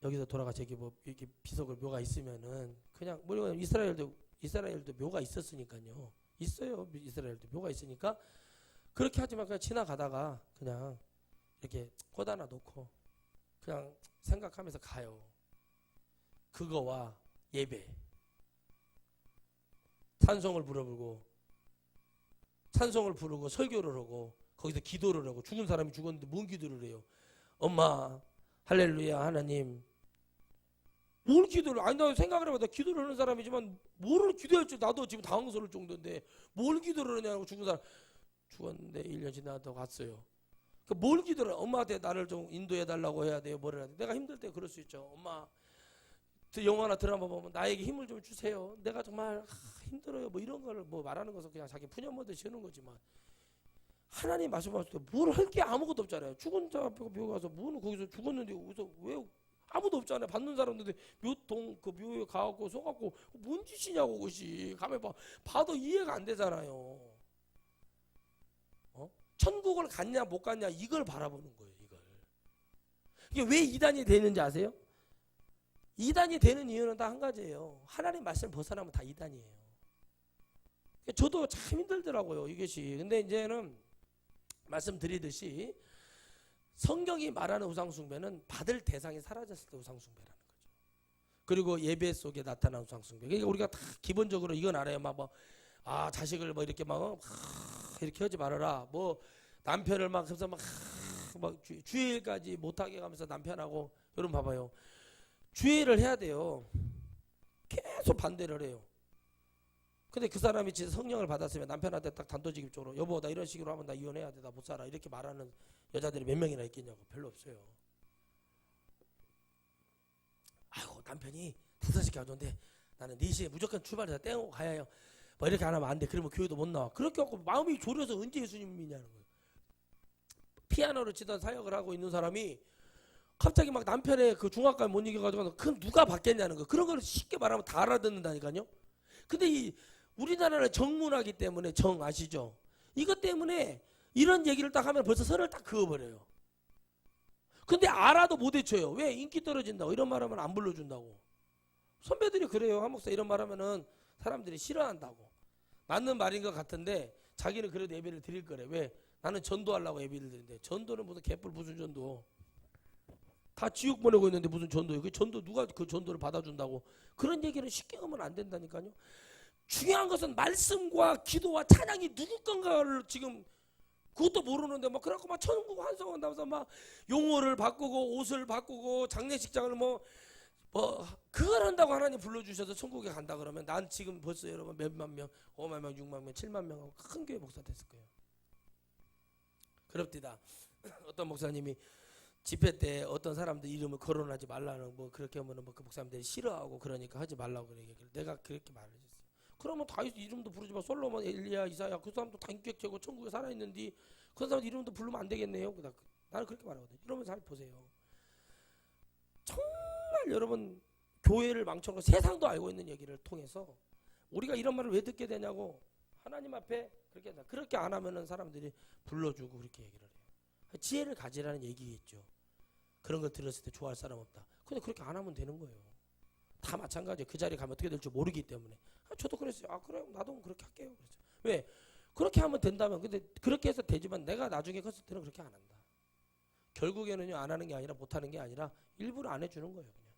여기서 돌아가셔기 뭐 이렇게 비석을 묘가 있으면은 그냥 뭐 이스라엘도 묘가 있었으니까요. 있어요. 이스라엘도 묘가 있으니까 그렇게 하지만 그냥 지나가다가 그냥 이렇게 꽃 하나 놓고 그냥 생각하면서 가요. 그거와 예배. 찬송을 부르고 설교를 하고 거기서 기도를 하고 죽은 사람이 죽었는데 뭔 기도를 해요? 엄마 할렐루야 하나님 뭘 기도를 아니 나 생각을 해봐 나 기도를 하는 사람이지만 뭐를 기도할지 나도 지금 당황스러울 정도인데 뭘 기도를 하냐고 죽은 사람 죽었는데 1년 지나도 갔어요. 뭘 기도를 엄마한테 나를 좀 인도해 달라고 해야 돼요? 뭐를 해야 돼요? 내가 힘들 때 그럴 수 있죠. 엄마 영화나 드라마 보면 나에게 힘을 좀 주세요. 내가 정말 힘들어요. 뭐 이런 거를 뭐 말하는 것은 그냥 자기 푸념하듯이 하는 거지만 하나님 말씀하실 때 뭘 할 게 아무것도 없잖아요. 죽은 자 앞에 묘 가서 뭐는 거기서 죽었는데 거기서 왜 아무도 없잖아요. 받는 사람들인데 그 묘에 가갖고 속갖고 뭔 짓이냐고 그것이 가면 봐도 이해가 안 되잖아요. 천국을 갔냐 못 갔냐 이걸 바라보는 거예요. 이게 왜 이단이 되는지 아세요? 이단이 되는 이유는 딱 한 가지예요. 하나님 말씀 벗어나면 다 이단이에요. 저도 참 힘들더라고요 이것이. 근데 이제는 말씀드리듯이 성경이 말하는 우상숭배는 받을 대상이 사라졌을 때 우상숭배라는 거죠. 그리고 예배 속에 나타난 우상숭배. 그러니까 우리가 다 기본적으로 이건 알아요. 자식을 뭐 이렇게 이렇게 하지 말아라. 뭐 남편을 해서 주일까지 못하게 가면서 남편하고 여러분 봐봐요. 주일을 해야 돼요. 계속 반대를 해요. 근데 그 사람이 진짜 성령을 받았으면 남편한테 딱 단도직입적으로 여보 나 이런 식으로 하면 나 이혼해야 돼. 나 못 살아. 이렇게 말하는 여자들이 몇 명이나 있겠냐고. 별로 없어요. 아이고 남편이 5시에 가져온대. 나는 4시에 무조건 출발해서 땡하고 가야 해요. 뭐 이렇게 안 하면 안 돼. 그러면 교회도 못 나와. 그렇게 하고 마음이 졸여서 언제 예수님 믿냐는 거예요. 피아노를 치던 사역을 하고 있는 사람이 갑자기 남편의 그 중압감 못 이겨가지고 그건 누가 받겠냐는 거예요. 그런 걸 쉽게 말하면 다 알아듣는다니까요. 근데 우리나라는 정문화기 때문에 정 아시죠? 이것 때문에 이런 얘기를 딱 하면 벌써 선을 딱 그어버려요. 근데 알아도 못 외쳐요. 왜? 인기 떨어진다고. 이런 말 하면 안 불러준다고. 선배들이 그래요. 한 목사 이런 말하면은 사람들이 싫어한다고. 맞는 말인 것 같은데 자기는 그래도 예배를 드릴 거래. 왜? 나는 전도하려고 예배를 드리는데 전도는 무슨 개뿔 무슨 전도. 다 지옥 보내고 있는데 무슨 전도예요. 그 전도 누가 그 전도를 받아준다고. 그런 얘기는 쉽게 하면 안 된다니까요. 중요한 것은 말씀과 기도와 찬양이 누구 건가를 지금 그것도 모르는데 막 그래갖고 막 천국 환송한다면서 막 용어를 바꾸고 옷을 바꾸고 장례식장을 뭐 그걸 한다고 하나님 불러주셔서 천국에 간다 그러면 난 지금 벌써 여러분 몇만 명, 5만 명, 6만 명, 7만 명하고 큰 교회 목사 됐을 거예요. 그럽디다. 어떤 목사님이 집회 때 어떤 사람들 이름을 거론하지 말라는 뭐 그렇게 하면은 뭐 그 목사님들이 싫어하고 그러니까 하지 말라고 그래 얘기를 내가 그렇게 말해줬어요. 그러면 다윗 이름도 부르지 마. 솔로몬, 엘리야, 이사야 그 사람도 다 인격체고 천국에 살아있는데 그 사람 이름도 부르면 안 되겠네요. 나는 그렇게 말하거든요. 여러분 잘 보세요. 정말 여러분 교회를 망쳐놓고 세상도 알고 있는 얘기를 통해서 우리가 이런 말을 왜 듣게 되냐고 하나님 앞에 그렇게 안 하면은 사람들이 불러주고 그렇게 얘기를 해요. 지혜를 가지라는 얘기겠죠. 그런 걸 들었을 때 좋아할 사람 없다. 근데 그렇게 안 하면 되는 거예요. 다 마찬가지예요. 그 자리에 가면 어떻게 될지 모르기 때문에. 저도 그랬어요. 그래 나도 그렇게 할게요. 그랬죠. 왜? 그렇게 하면 된다면 근데 그렇게 해서 되지만 내가 나중에 컸을 때는 그렇게 안 한다. 결국에는요 안 하는 게 아니라 못 하는 게 아니라 일부러 안 해주는 거예요. 그냥.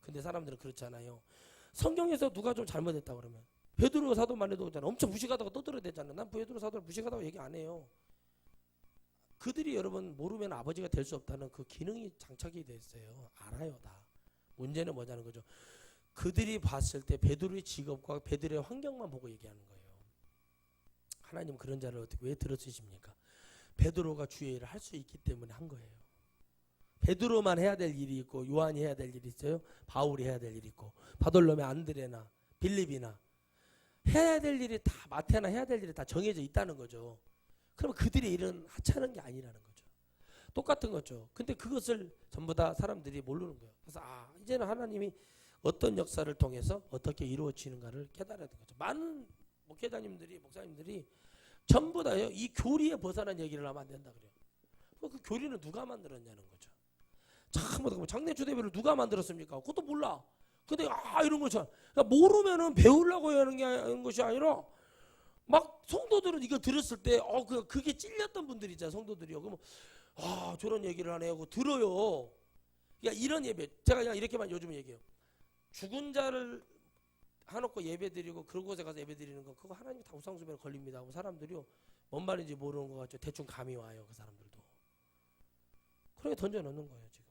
근데 사람들은 그렇잖아요. 성경에서 누가 좀 잘못했다 그러면 베드로 사도만 해도 그렇잖아. 엄청 무식하다고 떠들어대잖아. 난 베드로 사도를 무식하다고 얘기 안 해요. 그들이 여러분 모르면 아버지가 될 수 없다는 그 기능이 장착이 됐어요. 알아요 다. 문제는 뭐냐는 거죠. 그들이 봤을 때 베드로의 직업과 베드로의 환경만 보고 얘기하는 거예요. 하나님 그런 자를 어떻게 왜 들어쓰십니까? 베드로가 주의 일을 할 수 있기 때문에 한 거예요. 베드로만 해야 될 일이 있고 요한이 해야 될 일이 있어요. 바울이 해야 될 일이 있고 바돌로메, 안드레나 빌립이나 해야 될 일이 다 마태나 해야 될 일이 다 정해져 있다는 거죠. 그러면 그들의 일은 하찮은 게 아니라는 거죠. 똑같은 거죠. 근데 그것을 전부 다 사람들이 모르는 거예요. 그래서 이제는 하나님이 어떤 역사를 통해서 어떻게 이루어지는가를 깨달아야 되는 거죠. 많은 목회자님들이 목사님들이 전부 다요 이 교리에 벗어난 얘기를 하면 안 된다 그래요. 그 교리는 누가 만들었냐는 거죠. 참 장례 주대배를 누가 만들었습니까? 그것도 몰라. 근데 이런 거죠. 그러니까 모르면은 배우려고 하는 것이 아니라 막 성도들은 이거 들었을 때 그게 찔렸던 분들이잖아요. 성도들이요. 그러면 저런 얘기를 하네요. 그거 들어요. 그러니까 이런 예배 제가 그냥 이렇게만 요즘 얘기해요. 죽은 자를 해놓고 예배 드리고 그런 곳에 가서 예배 드리는 거 그거 하나님 다 우상숭배로 걸립니다 하고 사람들이요 뭔 말인지 모르는 것 같죠. 대충 감이 와요. 그 사람들도. 그렇게 던져놓는 거예요 지금.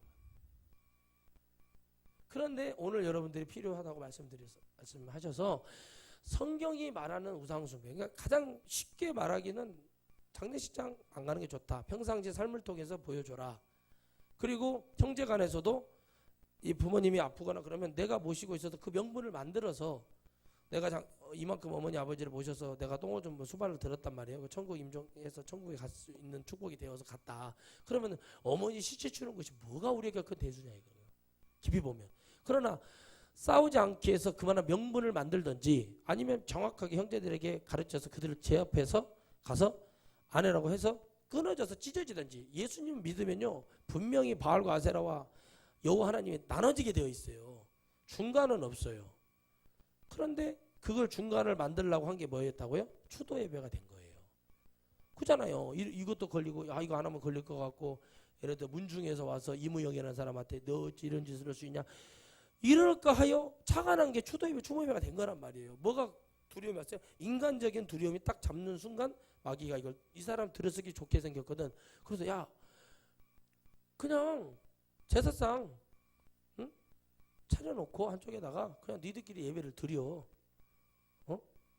그런데 오늘 여러분들이 필요하다고 말씀하셔서 성경이 말하는 우상숭배 그러니까 가장 쉽게 말하기는 장례식장 안 가는 게 좋다. 평상시 삶을 통해서 보여줘라. 그리고 형제간에서도 이 부모님이 아프거나 그러면 내가 모시고 있어서 그 명분을 만들어서 내가 이만큼 어머니 아버지를 모셔서 내가 똥오줌 수발을 들었단 말이에요. 그 천국 임종해서 천국에 갈 수 있는 축복이 되어서 갔다. 그러면 어머니 시체 추는 것이 뭐가 우리에게 큰 대수냐 이거예요. 깊이 보면. 그러나 싸우지 않기 위해서 그만한 명분을 만들든지 아니면 정확하게 형제들에게 가르쳐서 그들을 제압해서 가서 아내라고 해서 끊어져서 찢어지든지 예수님 믿으면요 분명히 바알과 아세라와 여호와 하나님이 나눠지게 되어 있어요. 중간은 없어요. 그런데 그걸 중간을 만들려고 한 게 뭐였다고요? 추도 예배가 된 거예요. 그잖아요. 이것도 걸리고 이거 안 하면 걸릴 것 같고 예를 들어 문중에서 와서 이무영이라는 사람한테 너 이런 짓을 할 수 있냐 이럴까 하여 착안한 게 추도 예배 추모 예배가 된 거란 말이에요. 뭐가 두려움이 왔어요? 인간적인 두려움이 딱 잡는 순간 마귀가 이 사람 들어쓰기 좋게 생겼거든. 그래서 그냥 제사상 차려놓고 한쪽에다가 그냥 니들끼리 예배를 드려.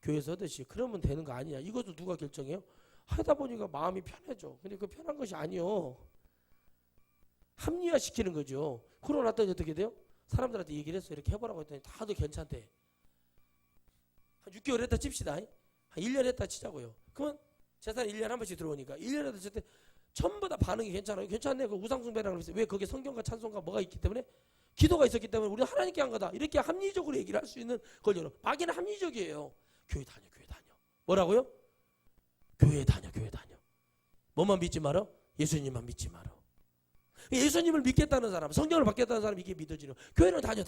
교회에서 하듯이. 그러면 되는 거 아니냐. 이것도 누가 결정해요? 하다 보니까 마음이 편해져. 근데 그 편한 것이 아니요. 합리화시키는 거죠. 그러고 났더니 어떻게 돼요? 사람들한테 얘기를 했어. 이렇게 해보라고 했더니 다들 괜찮대. 한 6개월 했다 칩시다. 한 1년 했다 치자고요. 그러면 제사는 1년에 한 번씩 들어오니까 1년에 했다 칠 때 전부 다 반응이 괜찮아요. 괜찮네. 그 우상숭배라고 그랬어요. 왜? 거기에 성경과 찬송과 뭐가 있기 때문에? 기도가 있었기 때문에 우리는 하나님께 한 거다. 이렇게 합리적으로 얘기를 할 수 있는 걸요. 마귀는 합리적이에요. 교회 다녀. 뭐라고요? 교회 다녀. 뭐만 믿지 말어? 예수님만 믿지 말어. 예수님을 믿겠다는 사람, 성경을 받겠다는 사람 이게 믿어지는. 교회는 다녀.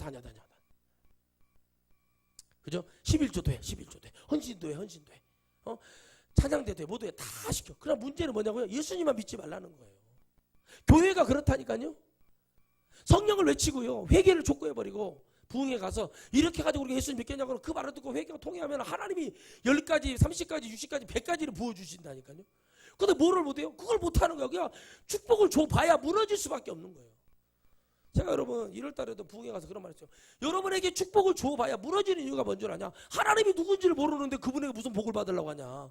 그죠? 11조도 해. 11조도 해. 헌신도 해. 헌신도 해. 찬양대도 해. 모두 해. 다 시켜. 그러나 문제는 뭐냐고요? 예수님만 믿지 말라는 거예요. 교회가 그렇다니까요. 성령을 외치고요. 회개를 촉구해버리고 부흥에 가서 이렇게 가지고 우리가 예수님 믿겠냐고 그 말을 듣고 회개가 통해하면 하나님이 10가지, 30가지, 60가지, 100가지를 부어주신다니까요. 근데 뭐를 못해요? 그걸 못하는 거예요. 그냥 축복을 줘봐야 무너질 수밖에 없는 거예요. 제가 여러분 1월달에도 부흥에 가서 그런 말 했죠. 여러분에게 축복을 줘봐야 무너지는 이유가 뭔 줄 아냐? 하나님이 누군지를 모르는데 그분에게 무슨 복을 받으려고 하냐?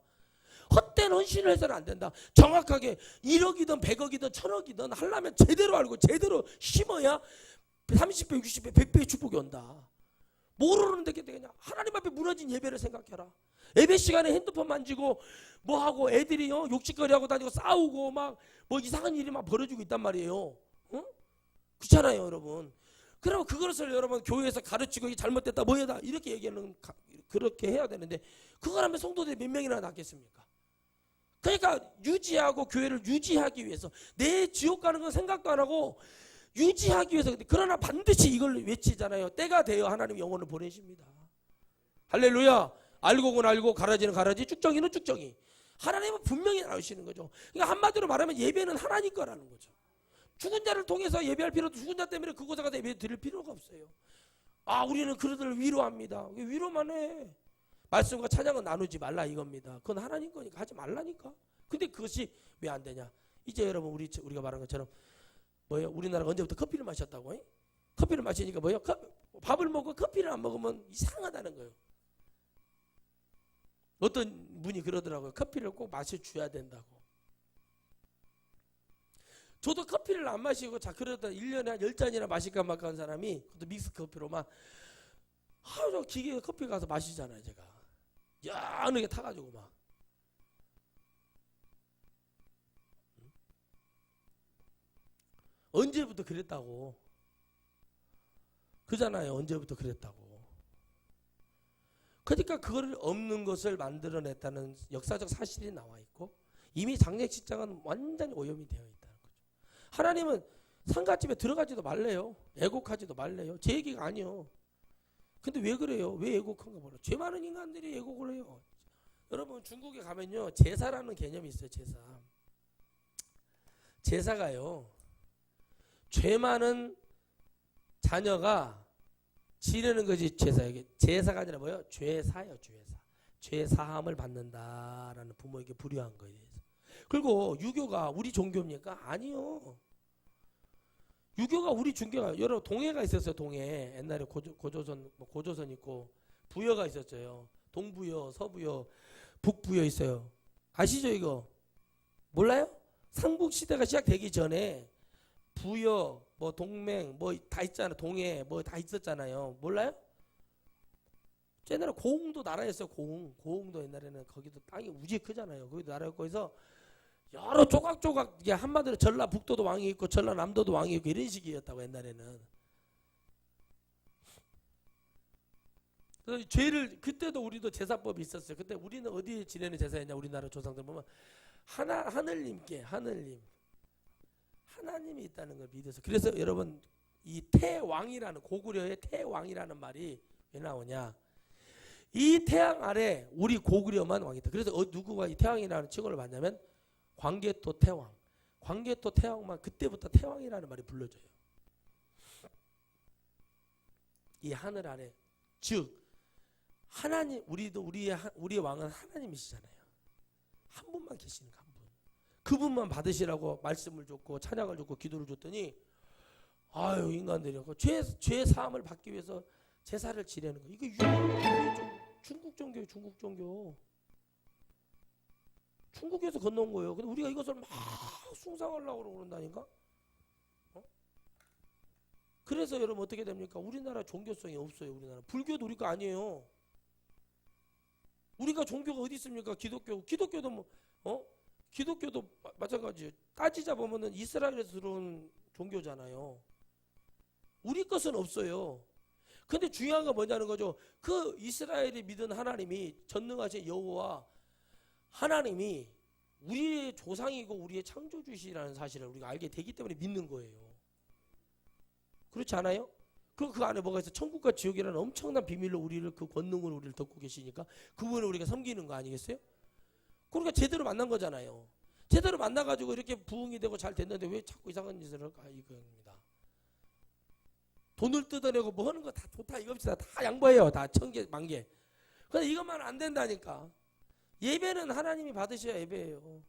헛된 헌신을 해서는 안 된다. 정확하게 1억이든 100억이든 1000억이든 하려면 제대로 알고 제대로 심어야 30배, 60배, 100배의 축복이 온다. 모르는데 그냥 하나님 앞에 무너진 예배를 생각해라. 예배 시간에 핸드폰 만지고 뭐하고 애들이 욕짓거리하고 다니고 싸우고 막 뭐 이상한 일이 막 벌어지고 있단 말이에요. 그렇잖아요, 여러분. 그러면 그것을 여러분 교회에서 가르치고 이게 잘못됐다 뭐해다 이렇게 얘기하는 그렇게 해야 되는데 그걸 하면 성도들이 몇 명이나 낫겠습니까? 그러니까 유지하고 교회를 유지하기 위해서 내 지옥 가는 건 생각도 안 하고 유지하기 위해서 그러나 반드시 이걸 외치잖아요. 때가 되어 하나님 영혼을 보내십니다. 할렐루야. 알고는 알고 가라지는 가라지 쭉정이는 쭉정이. 하나님은 분명히 나오시는 거죠. 그러니까 한마디로 말하면 예배는 하나님 거라는 거죠. 죽은 자를 통해서 예배할 필요도 죽은 자 때문에 그곳에 가서 예배 드릴 필요가 없어요. 아 우리는 그들을 위로합니다. 위로만 해. 말씀과 찬양은 나누지 말라 이겁니다. 그건 하나님 거니까 하지 말라니까. 근데 그것이 왜 안 되냐? 이제 여러분 우리가 말한 것처럼 뭐예요? 우리나라가 언제부터 커피를 마셨다고? 커피를 마시니까 뭐예요? 밥을 먹고 커피를 안 먹으면 이상하다는 거예요. 어떤 분이 그러더라고요. 커피를 꼭 마셔줘야 된다고. 저도 커피를 안 마시고 자 그러다 1년에 한 10잔이나 마실까 말까 한 사람이 그것도 믹스 커피로만 저 기계에 커피 가서 마시잖아요. 제가 연하게 타가지고 막 언제부터 그랬다고 그잖아요. 언제부터 그랬다고. 그러니까 그거를 없는 것을 만들어냈다는 역사적 사실이 나와 있고 이미 장례식장은 완전히 오염이 되어 있다는 거죠. 하나님은 상가집에 들어가지도 말래요. 애곡하지도 말래요. 제 얘기가 아니요. 근데 왜 그래요? 왜 애곡한가 몰라. 죄 많은 인간들이 애곡을 해요. 여러분 중국에 가면요 제사라는 개념이 있어요. 제사가요 죄 많은 자녀가 지내는 것이 제사예요. 제사가 아니라 뭐예요? 죄사예요. 죄사함을 받는다라는 부모에게 불효한 거에 대해서. 그리고 유교가 우리 종교입니까? 아니요. 유교가 우리 종교가 여러 동해가 있었어요. 동해 옛날에 고조선 있고 부여가 있었어요. 동부여, 서부여, 북부여 있어요. 아시죠 이거? 몰라요? 삼국시대가 시작되기 전에 부여, 뭐 동맹, 뭐 다 있잖아. 동해, 뭐 다 있었잖아요. 몰라요? 옛날에 고흥도 나라였어요. 고흥도 옛날에는 거기도 땅이 우지 크잖아요. 거기도 나라였고 거기서 여러 조각조각 이게 한마디로 전라북도도 왕이 있고 전라남도도 왕이 있고 이런 식이었다고 옛날에는. 그래서 죄를 그때도 우리도 제사법이 있었어요. 그때 우리는 어디에 지내는 제사였냐? 우리나라 조상들 보면 하나님께 하나님이 있다는 걸 믿어서. 그래서 여러분 이 태왕이라는 고구려의 태왕이라는 말이 왜 나오냐? 이 태양 아래 우리 고구려만 왕이 있다. 그래서 누구가 이 태왕이라는 칭호를 받냐면 광개토 태왕. 광개토 태왕만 그때부터 태왕이라는 말이 불러져요. 이 하늘 아래 즉 하나님 우리의 왕은 하나님이시잖아요. 한 분만 계시는 한 분. 그분만 받으시라고 말씀을 줬고 찬양을 줬고 기도를 줬더니 아유 인간들이 죄 사함을 받기 위해서 제사를 지내는 거. 이게 중국 종교예요. 중국에서 건너온 거예요. 근데 우리가 이것을 막 숭상하려고 그런다니까. 그래서 여러분 어떻게 됩니까? 우리나라 종교성이 없어요. 우리나라 불교도 우리 거 아니에요. 우리가 종교가 어디 있습니까? 기독교도 기독교도 마찬가지예요. 따지자 보면은 이스라엘에서 들어온 종교잖아요. 우리 것은 없어요. 근데 중요한 건 뭐냐는 거죠. 그 이스라엘이 믿은 하나님이 전능하신 여호와 하나님이 우리의 조상이고 우리의 창조주시라는 사실을 우리가 알게 되기 때문에 믿는 거예요. 그렇지 않아요? 그 안에 뭐가 있어? 천국과 지옥이라는 엄청난 비밀로 우리를, 그 권능으로 우리를 덮고 계시니까 그분을 우리가 섬기는 거 아니겠어요? 그러니까 제대로 만난 거잖아요. 제대로 만나가지고 이렇게 부흥이 되고 잘 됐는데 왜 자꾸 이상한 짓을 할까 이겁니다. 돈을 뜯어내고 뭐 하는 거 다 좋다 이겁니다. 다 양보해요. 다 1000개 만개. 근데 이것만 안 된다니까. 예배는 하나님이 받으셔야 예배예요.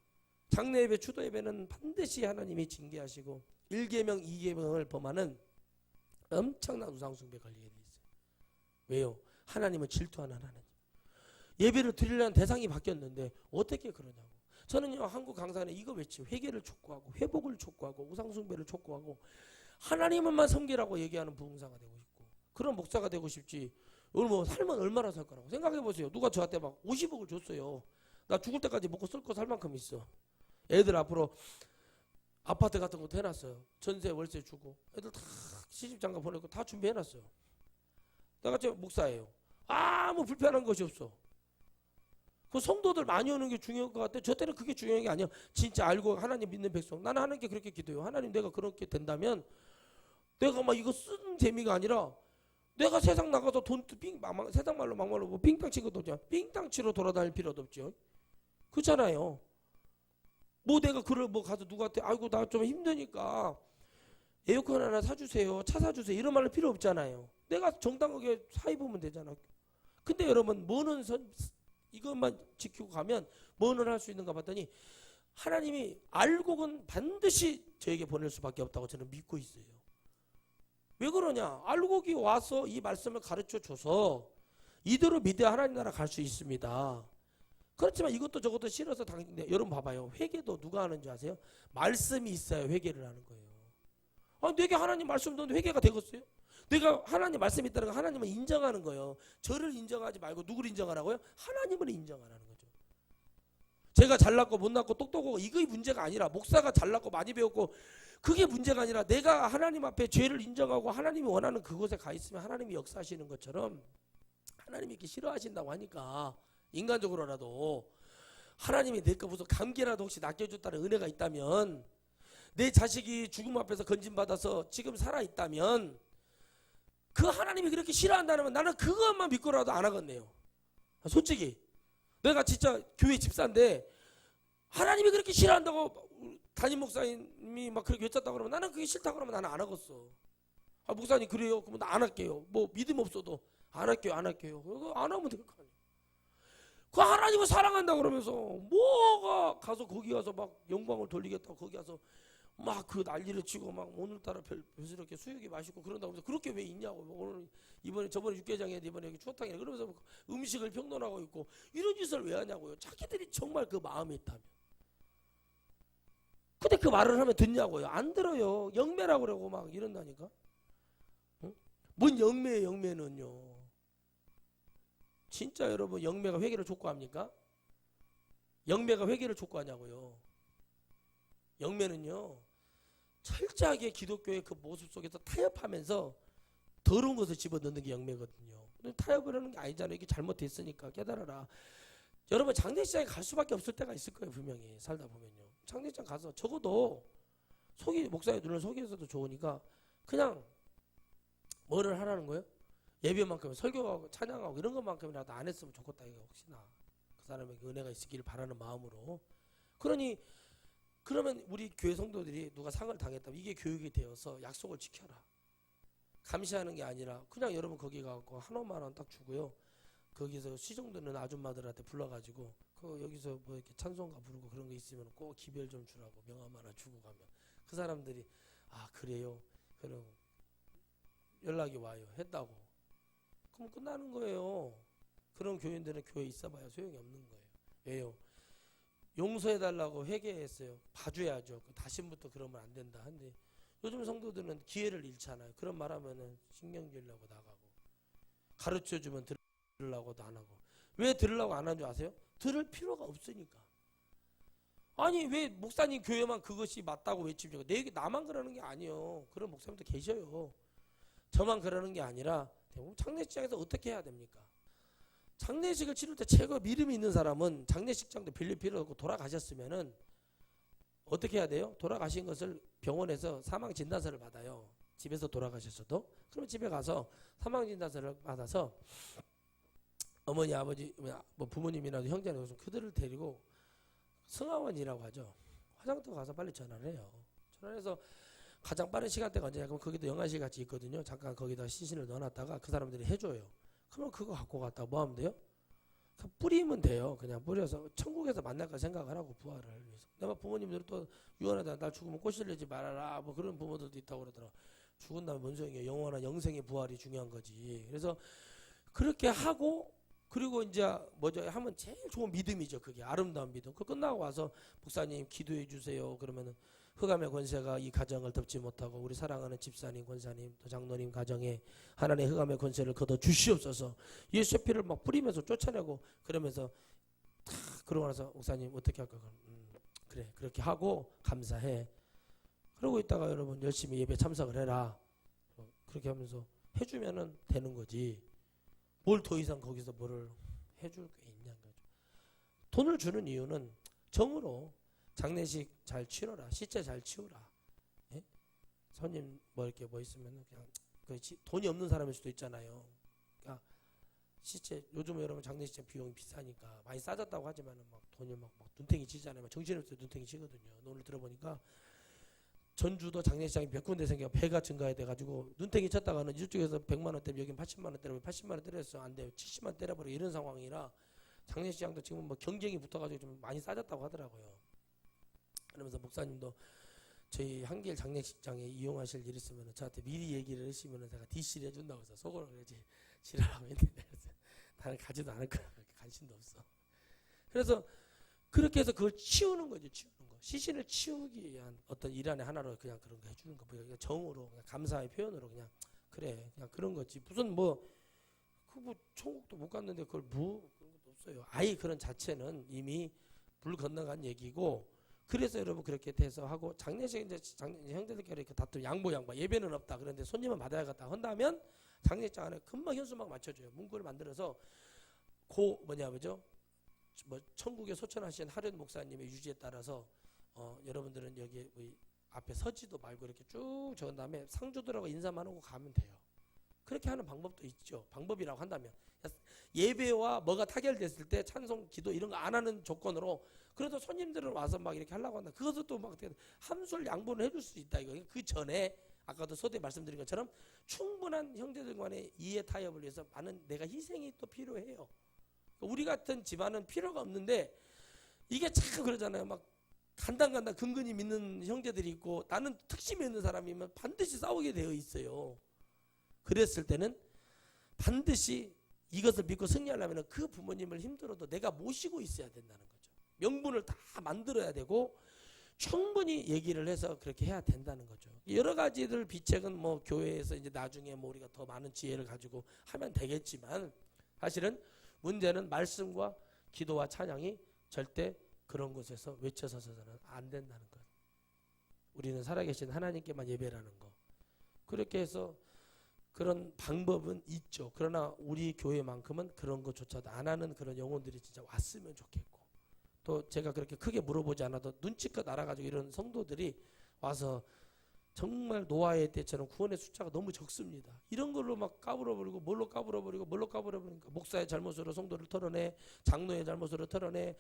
장례 예배, 추도 예배는 반드시 하나님이 징계하시고 1계명, 2계명을 범하는 엄청난 우상 숭배 걸리게 돼 있어요. 왜요? 하나님은 질투하는 하나님. 예배를 드리려는 대상이 바뀌었는데 어떻게 그러냐고. 저는요, 한국 강산에 이거 외치고 회개를 촉구하고 회복을 촉구하고 우상 숭배를 촉구하고 하나님만 섬기라고 얘기하는 부흥사가 되고 싶고 그런 목사가 되고 싶지. 오늘 뭐 살면 얼마나 살 거라고 생각해 보세요. 누가 저한테 막 50억을 줬어요. 나 죽을 때까지 먹고 쓸 거 살 만큼 있어. 애들 앞으로 아파트 같은 것도 해놨어요. 전세 월세 주고 애들 다 시집장가 보내고 다 준비해놨어요. 내가 지금 목사예요. 아무 불편한 것이 없어. 그 성도들 많이 오는 게 중요한 것 같아. 저 때는 그게 중요한 게 아니야. 진짜 알고 하나님 믿는 백성. 나는 하나님께 그렇게 기도해요. 하나님, 내가 그렇게 된다면 내가 막 이거 쓴 재미가 아니라 내가 세상 나가서 돈 세상 말로 막말로 뭐 빙땅 친 것도 없잖아. 빙땅 치러 돌아다닐 필요도 없죠. 그렇잖아요. 뭐 내가 그걸 뭐 가서 누구한테 아이고 나 좀 힘드니까 에어컨 하나 사주세요, 차 사주세요 이런 말로 필요 없잖아요. 내가 정당하게 사 입으면 되잖아. 근데 여러분 뭐는 이것만 지키고 가면 뭐는 할 수 있는가 봤더니 하나님이 알고는 반드시 저에게 보낼 수밖에 없다고 저는 믿고 있어요. 왜 그러냐? 알곡이 와서 이 말씀을 가르쳐 줘서 이대로 믿어야 하나님 나라 갈 수 있습니다. 그렇지만 이것도 저것도 싫어서 여러분 봐봐요. 회개도 누가 하는 줄 아세요? 말씀이 있어야 회개를 하는 거예요. 아, 내게 하나님 말씀 듣는데 회개가 되겠어요? 내가 하나님 말씀이 있다는 거 하나님은 인정하는 거예요. 저를 인정하지 말고 누구를 인정하라고요? 하나님을 인정하라는 거죠. 제가 잘났고 못났고 똑똑하고 이게 문제가 아니라 목사가 잘났고 많이 배웠고 그게 문제가 아니라 내가 하나님 앞에 죄를 인정하고 하나님이 원하는 그곳에 가 있으면 하나님이 역사하시는 것처럼 하나님이 이렇게 싫어하신다고 하니까 인간적으로라도 하나님이 내거 무슨 감기라도 혹시 낚여줬다는 은혜가 있다면 내 자식이 죽음 앞에서 건진받아서 지금 살아있다면 그 하나님이 그렇게 싫어한다면 나는 그것만 믿고라도 안 하겠네요. 솔직히 내가 진짜 교회 집사인데 하나님이 그렇게 싫어한다고 담임 목사님이 막 그렇게 외쳤다고 그러면 나는 그게 싫다고 그러면 나는 안 하겠어. 아, 목사님 그래요? 그러면 나 안 할게요. 뭐 믿음 없어도 안 할게요. 안 할게요. 그거 안 하면 될 거 아니에요. 그 하나님을 사랑한다 그러면서 뭐가 가서 거기 가서 막 영광을 돌리겠다고 거기 가서 막 그 난리를 치고 막 오늘따라 별스럽게 수육이 맛있고 그런다고 해서 그렇게 왜 있냐고. 오늘 이번에 저번에 육개장에 이번에 여기 추어탕이네 그러면서 음식을 평론하고 있고 이런 짓을 왜 하냐고요. 자기들이 정말 그 마음이 있다면. 근데 그 말을 하면 듣냐고요. 안 들어요. 영매라고 그러고 막 이런다니까. 응? 뭔 영매예요. 영매는요. 진짜 여러분 영매가 회개를 촉구합니까? 영매가 회개를 촉구하냐고요. 영매는요. 철저하게 기독교의 그 모습 속에서 타협하면서 더러운 것을 집어넣는 게 영매거든요. 근데 타협을 하는 게 아니잖아요. 이게 잘못됐으니까 깨달아라. 여러분 장례식장에 갈 수밖에 없을 때가 있을 거예요. 분명히 살다 보면요. 장례식장 가서 적어도 목사의 눈을 속여서도 좋으니까 그냥 뭐를 하라는 거예요? 예배만큼 설교하고 찬양하고 이런 것만큼이라도 안 했으면 좋겠다. 이거 혹시나 그 사람에게 은혜가 있기를 바라는 마음으로. 그러면 우리 교회 성도들이 누가 상을 당했다면 이게 교육이 되어서 약속을 지켜라. 감시하는 게 아니라 그냥 여러분 거기 가고 한 5만 원 딱 주고요. 거기서 시종 듣는 아줌마들한테 불러가지고 여기서 뭐 이렇게 찬송가 부르고 그런 거 있으면 꼭 기별 좀 주라고 명함 하나 주고 가면 그 사람들이 아 그래요. 그럼 연락이 와요. 했다고. 그럼 끝나는 거예요. 그런 교인들은 교회에 있어봐야 소용이 없는 거예요. 왜요? 용서해달라고 회개했어요. 봐줘야죠. 다시부터 그러면 안 된다. 근데 요즘 성도들은 기회를 잃잖아요. 그런 말 하면은 신경질나고 나가고 가르쳐주면 들으려고도 안 하고. 왜 들으려고 안 하는 줄 아세요? 들을 필요가 없으니까. 아니 왜 목사님 교회만 그것이 맞다고 외칩니까? 나만 그러는 게 아니에요. 그런 목사님도 계셔요. 저만 그러는 게 아니라 장례식장에서 어떻게 해야 됩니까? 장례식을 치를 때 최고 믿음이 있는 사람은 장례식장도 빌릴 필요 없고 돌아가셨으면은 어떻게 해야 돼요? 돌아가신 것을 병원에서 사망 진단서를 받아요. 집에서 돌아가셨어도 그러면 집에 가서 사망진단서를 받아서 어머니 아버지 뭐 부모님이라도 형제나 그들을 데리고 승하원이라고 하죠. 화장터 가서 빨리 전화를 해요. 전화를 해서 가장 빠른 시간대가 언제냐 그럼 거기도 영화실 같이 있거든요. 잠깐 거기다 시신을 넣어놨다가 그 사람들이 해줘요. 그러면 그거 갖고 갔다가 뭐 하면 돼요? 뿌리면 돼요. 그냥 뿌려서 천국에서 만날까 생각을 하고 부활을 위해서. 내가 부모님들은 또 유언하다 날 죽으면 꼬실려지 말아라 뭐 그런 부모들도 있다고 그러더라. 죽은 다음에 뭔 소용이에요. 영원한 영생의 부활이 중요한 거지. 그래서 그렇게 하고 그리고 이제 뭐죠 하면 제일 좋은 믿음이죠. 그게 아름다운 믿음. 그 끝나고 와서 목사님 기도해 주세요. 그러면은 흑암의 권세가 이 가정을 덮지 못하고 우리 사랑하는 집사님, 권사님, 또 장로님 가정에 하나님의 흑암의 권세를 걷어 주시옵소서. 예수의 피를 막 뿌리면서 쫓아내고 그러면서 다 그러고 나서 목사님 어떻게 할까? 그래 그렇게 하고 감사해. 그러고 있다가 여러분 열심히 예배 참석을 해라. 그렇게 하면서 해주면은 되는 거지. 뭘 더 이상 거기서 뭐를 해줄 게 있냐는 거죠. 돈을 주는 이유는 정으로 장례식 잘 치러라. 시체 잘 치우라. 예? 손님 뭐 이렇게 뭐 있으면 그냥 돈이 없는 사람일 수도 있잖아요. 그러니까 시체 요즘 여러분 장례식 비용이 비싸니까 많이 싸졌다고 하지만은 막 돈이 막 눈탱이 치잖아요. 정신없이 눈탱이 치거든요. 오늘 들어보니까 전주도 장례식장이 몇 군데 생겨 배가 증가해 돼가지고 눈탱이 쳤다가는 이쪽에서 100만 원 때리면 여긴 80만 원 때리면 80만 원 때렸어 안 돼요. 70만 원 때려버리고 이런 상황이라 장례식장도 지금 뭐 경쟁이 붙어가지고 좀 많이 싸졌다고 하더라고요. 그러면서 목사님도 저희 한길 장례식장에 이용하실 일 있으면 저한테 미리 얘기를 하시면 제가 DC를 해준다고 해서 속으로 그러지 지랄하고 있는데 나는 가지도 않을 거야. 그렇게 관심도 없어. 그래서 그렇게 해서 그걸 치우는 거죠. 치우는 거. 시신을 치우기 위한 어떤 일환의 하나로 그냥 그런 거 해주는 거. 그냥 정으로 그냥 감사의 표현으로 그냥 그래 그냥 그런 거지. 무슨 뭐 천국도 못 갔는데 그걸 뭐 그런 것도 없어요. 아예 그런 자체는 이미 불 건너간 얘기고. 그래서 여러분 그렇게 돼서 하고 장례식 이제 형제들끼리 이렇게 다투 양보 예배는 없다. 그런데 손님은 받아야겠다. 한다면 장례식장 안에 금방 현수막 맞춰줘요. 문구를 만들어서 뭐죠? 뭐 천국에 소천하신 하련 목사님의 유지에 따라서 여러분들은 여기 앞에 서지도 말고 이렇게 쭉 적은 다음에 상주들하고 인사만 하고 가면 돼요. 그렇게 하는 방법도 있죠. 방법이라고 한다면 예배와 뭐가 타결됐을 때 찬송, 기도 이런 거 안 하는 조건으로 그래도 손님들은 와서 막 이렇게 하려고 한다. 그것도 또 막 한술 양보를 해줄 수 있다 이거. 그 전에 아까도 서두에 말씀드린 것처럼 충분한 형제들 간의 이해 타협을 위해서 많은 내가 희생이 또 필요해요. 우리 같은 집안은 필요가 없는데 이게 참 그러잖아요. 막 간당간당 근근히 믿는 형제들이 있고 나는 특심이 있는 사람이면 반드시 싸우게 되어 있어요. 그랬을 때는 반드시 이것을 믿고 승리하려면 그 부모님을 힘들어도 내가 모시고 있어야 된다는 거죠. 명분을 다 만들어야 되고 충분히 얘기를 해서 그렇게 해야 된다는 거죠. 여러 가지들 비책은 뭐 교회에서 이제 나중에 뭐 우리가 더 많은 지혜를 가지고 하면 되겠지만 사실은 문제는 말씀과 기도와 찬양이 절대 그런 곳에서 외쳐서서는 안 된다는 것. 우리는 살아계신 하나님께만 예배라는 거. 그렇게 해서 그런 방법은 있죠. 그러나 우리 교회만큼은 그런 것조차도 안 하는 그런 영혼들이 진짜 왔으면 좋겠고 또 제가 그렇게 크게 물어보지 않아도 눈치껏 알아가지고 이런 성도들이 와서 정말 노아의 때처럼 구원의 숫자가 너무 적습니다. 이런 걸로 막 까불어버리고 뭘로 까불어버리니까 목사의 잘못으로 성도를 털어내, 장로의 잘못으로 털어내,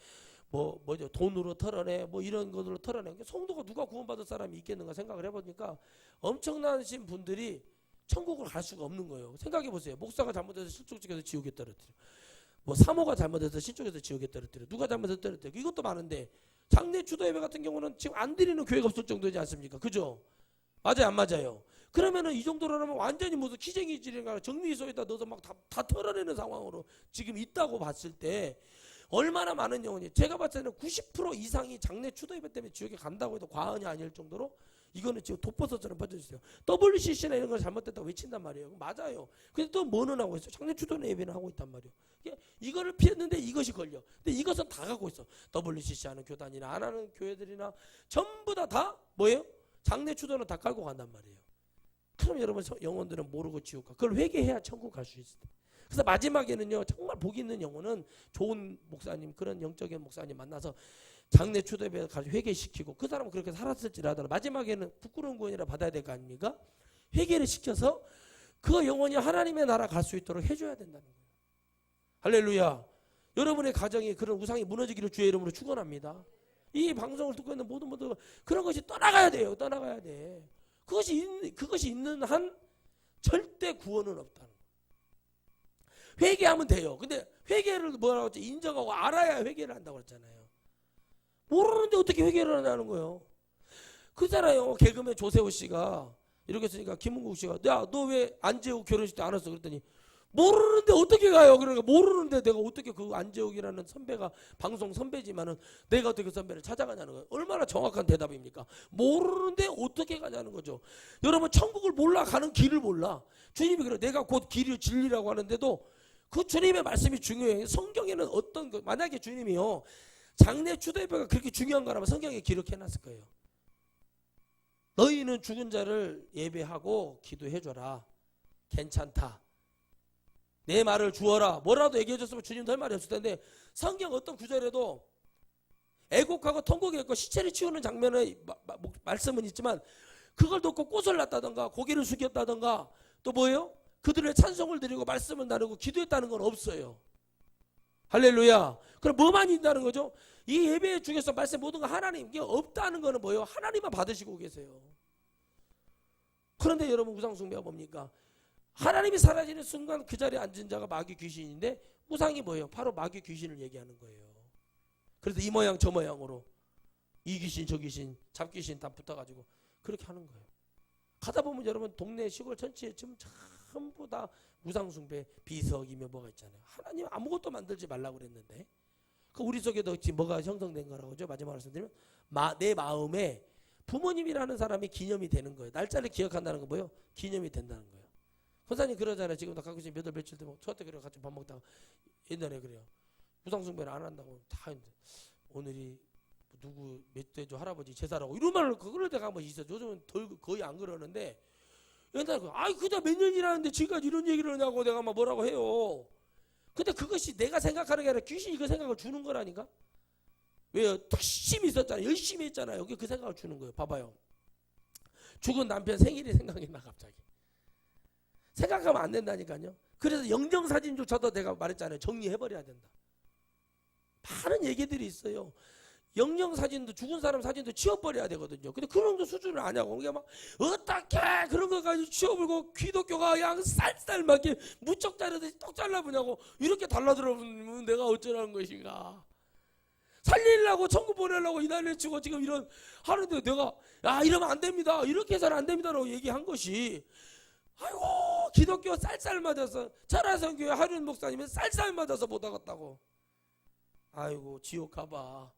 뭐죠 돈으로 털어내, 뭐 이런 것으로 털어내. 성도가 누가 구원받을 사람이 있겠는가 생각을 해보니까 엄청나신 분들이 천국을 갈 수가 없는 거예요. 생각해 보세요. 목사가 잘못해서 실족지에서 지옥에 떨어뜨려. 뭐 사모가 잘못해서 실족에서 지옥에 떨어뜨려. 누가 잘못해서 떨어뜨려. 이것도 많은데 장례 주도 예배 같은 경우는 지금 안 드리는 교회가 없을 정도지 않습니까? 그죠? 맞아요, 안 맞아요? 그러면은 이 정도라면 완전히 무슨 기쟁이질인가 정미소에다 넣어서 막 다 털어내는 상황으로 지금 있다고 봤을 때 얼마나 많은 영혼이 제가 봤을 때는 90% 이상이 장례 추도 예배 때문에 지옥에 간다고 해도 과언이 아닐 정도로 이거는 지금 독버섯처럼 퍼져있어요. WCC나 이런 거 잘못됐다고 외친단 말이에요. 맞아요. 근데 또 뭐는 하고 있어? 장례 추도 예배는 하고 있단 말이에요. 이거를 피했는데 이것이 걸려. 근데 이것은 다 갖고 있어. WCC 하는 교단이나 안 하는 교회들이나 전부 다 뭐예요? 장례 추도는 다 깔고 간단 말이에요. 그럼 여러분 영혼들은 모르고 지옥 가. 그걸 회개해야 천국 갈 수 있어요. 그래서 마지막에는요 정말 복 있는 영혼은 좋은 목사님 그런 영적인 목사님 만나서 장례 추도에 가서 회개시키고 그 사람은 그렇게 살았을지라도 마지막에는 부끄러운 구원이라 받아야 될 거 아닙니까? 회개를 시켜서 그 영혼이 하나님의 나라 갈 수 있도록 해줘야 된다는 거예요. 할렐루야. 여러분의 가정이 그런 우상이 무너지기를 주의 이름으로 축원합니다. 이 방송을 듣고 있는 모든 분들 그런 것이 떠나가야 돼요. 떠나가야 돼. 그것이 있는 한 절대 구원은 없다는 거예요. 회개하면 돼요. 근데 회개를 뭐라고 했지? 인정하고 알아야 회개를 한다고 그랬잖아요. 모르는데 어떻게 회개를 하냐는 거예요. 그잖아요. 개그맨 조세호 씨가 이렇게 했으니까 김은국 씨가 야, 너 왜 안재욱 결혼식 때 안 왔어? 그랬더니 모르는데 어떻게 가요? 그러니까 모르는데 내가 어떻게 그 안재욱이라는 선배가 방송 선배지만은 내가 어떻게 선배를 찾아가냐는 거예요. 얼마나 정확한 대답입니까? 모르는데 어떻게 가냐는 거죠. 여러분 천국을 몰라 가는 길을 몰라. 주님이 그래 내가 곧 길이 진리라고 하는데도 그 주님의 말씀이 중요해요. 성경에는 어떤 거 만약에 주님이요 장래 추대배가 그렇게 중요한 거라면 성경에 기록해놨을 거예요. 너희는 죽은 자를 예배하고 기도해줘라. 괜찮다. 내 말을 주어라. 뭐라도 얘기해줬으면 주님도 할 말이 없을 텐데 성경 어떤 구절에도 애곡하고 통곡했고 시체를 치우는 장면의 말씀은 있지만 그걸 듣고 꽃을 놨다던가 고개를 숙였다던가 또 뭐예요? 그들의 찬송을 드리고 말씀을 나누고 기도했다는 건 없어요. 할렐루야. 그럼 뭐만 있다는 거죠? 이 예배 중에서 말씀 모든 거 하나님 이게 없다는 거는 뭐예요? 하나님만 받으시고 계세요. 그런데 여러분 우상 숭배가 뭡니까? 하나님이 사라지는 순간 그 자리에 앉은 자가 마귀 귀신인데 우상이 뭐예요? 바로 마귀 귀신을 얘기하는 거예요. 그래서 이 모양 저 모양으로 이 귀신 저 귀신 잡귀신 다 붙어가지고 그렇게 하는 거예요. 가다 보면 여러분 동네 시골 전체에 지금 전부 다 우상 숭배 비석이며 뭐가 있잖아요. 하나님 아무것도 만들지 말라고 그랬는데 그 우리 속에도 지금 뭐가 형성된 거라고 하죠. 마지막으로 말씀드리면 내 마음에 부모님이라는 사람이 기념이 되는 거예요. 날짜를 기억한다는 건 뭐예요? 기념이 된다는 거예요. 권사님 그러잖아요. 지금도 가끔씩 몇 월 며칠 되면 저한테 그래요. 같이 밥 먹다가 옛날에 그래요. 우상숭배를 안 한다고 다 했는데 오늘이 누구 몇 대조 할아버지 제사라고 이런 말을 그걸 때가 한번 있어요. 요즘은 거의 안 그러는데 옛날에 아이 그다 몇 년이라는데 지금까지 이런 얘기를 하냐고 내가 막 뭐라고 해요. 근데 그것이 내가 생각하는 게 아니라 귀신이 그 생각을 주는 거라니까. 왜요? 열심히 있었잖아요. 열심히 했잖아요. 그 생각을 주는 거예요. 봐봐요. 죽은 남편 생일이 생각이 나 갑자기. 생각하면 안 된다니까요. 그래서 영정사진조차도 내가 말했잖아요. 정리해버려야 된다. 많은 얘기들이 있어요. 영정사진도 죽은 사람 사진도 치워버려야 되거든요. 근데 그런 거 수준을 아냐고. 그게 막 어떻게 그런 거까지 치워버리고 기독교가 그냥 쌀쌀맞게 무척 자르듯이 똑 잘라보냐고 이렇게 달라들어보면 내가 어쩌라는 것인가. 살리려고 천국 보내려고 이날을 치고 지금 이런 하는데 내가 야 이러면 안 됩니다. 이렇게 해서는 안 됩니다라고 얘기한 것이 아이고 기독교 쌀쌀 맞아서 차라성교회 하륜 목사님은 쌀쌀 맞아서 못 하겠다고. 아이고 지옥 가봐.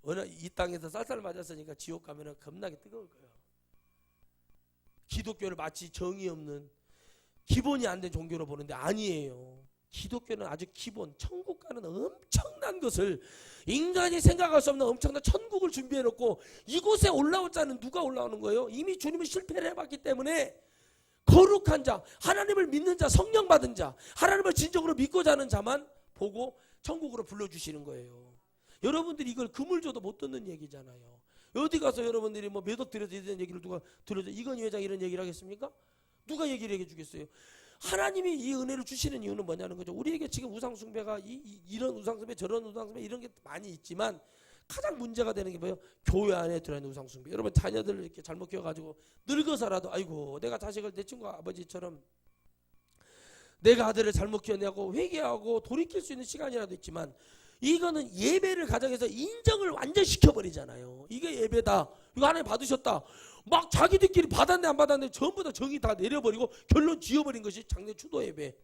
어느 이 땅에서 쌀쌀 맞았으니까 지옥 가면은 겁나게 뜨거울 거예요. 기독교를 마치 정의 없는 기본이 안 된 종교로 보는데 아니에요. 기독교는 아주 기본, 천국 가는 엄청난 것을 인간이 생각할 수 없는 엄청난 천국을 준비해놓고 이곳에 올라올 자는 누가 올라오는 거예요? 이미 주님은 실패를 해봤기 때문에 거룩한 자, 하나님을 믿는 자, 성령 받은 자, 하나님을 진정으로 믿고 자는 자만 보고 천국으로 불러주시는 거예요. 여러분들이 이걸 금을 줘도 못 듣는 얘기잖아요. 어디 가서 여러분들이 뭐 몇 억 들여서 이런 얘기를 누가 들어줘? 이건희 회장 이런 얘기를 하겠습니까? 누가 얘기를 해 주겠어요? 하나님이 이 은혜를 주시는 이유는 뭐냐는 거죠. 우리에게 지금 우상숭배가 이런 우상숭배 저런 우상숭배 이런 게 많이 있지만 가장 문제가 되는 게 뭐예요? 교회 안에 들어있는 우상숭배. 여러분 자녀들을 이렇게 잘못 키워가지고 늙어서라도 아이고 내가 자식을 내 친구 아버지처럼 내가 아들을 잘못 키워내고 회개하고 돌이킬 수 있는 시간이라도 있지만 이거는 예배를 가정에서 인정을 완전 시켜버리잖아요. 이게 예배다. 이거 하나님 받으셨다. 막 자기들끼리 받았네 안 받았네 전부 다 정의 다 내려버리고 결론 지어버린 것이 장례 추도 예배.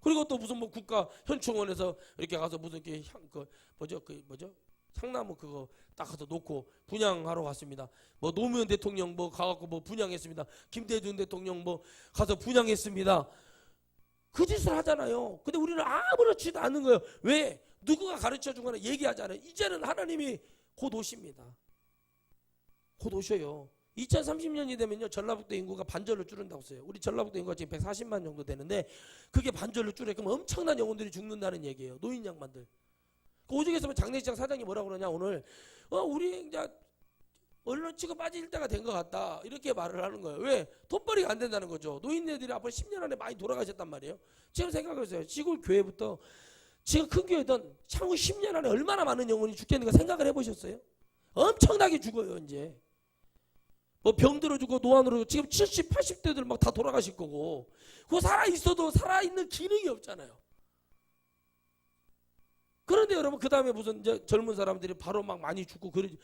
그리고 또 무슨 뭐 국가 현충원에서 이렇게 가서 무슨 이렇게 향나무 그거 딱 가서 놓고 분양하러 갔습니다. 뭐 노무현 대통령 뭐 가갖고 뭐 분양했습니다. 김대중 대통령 뭐 가서 분양했습니다. 그 짓을 하잖아요. 근데 우리는 아무렇지도 않은 거예요. 왜? 누구가 가르쳐 주거나 얘기하잖아요. 이제는 하나님이 곧 오십니다. 곧 오셔요. 2030년이 되면요 전라북도 인구가 반절로 줄은다고 써요. 우리 전라북도 인구가 지금 140만 정도 되는데 그게 반절로 줄어. 그럼 엄청난 영혼들이 죽는다는 얘기예요. 노인 양반들. 그 오죽했으면 장례식장 사장이 뭐라고 그러냐 오늘 우리 이제 언론 치고 빠질 때가 된 것 같다. 이렇게 말을 하는 거예요. 왜? 돈벌이가 안 된다는 거죠. 노인네들이 앞으로 10년 안에 많이 돌아가셨단 말이에요. 지금 생각해보세요. 시골 교회부터 지금 큰 교회든 향후 10년 안에 얼마나 많은 영혼이 죽겠는가 생각을 해보셨어요? 엄청나게 죽어요. 이제 뭐 병들어 죽고 노안으로 죽고 지금 70, 80대들 막 다 돌아가실 거고 그거 살아있어도 살아있는 기능이 없잖아요. 그런데 여러분 그 다음에 무슨 이제 젊은 사람들이 바로 막 많이 죽고 그러지.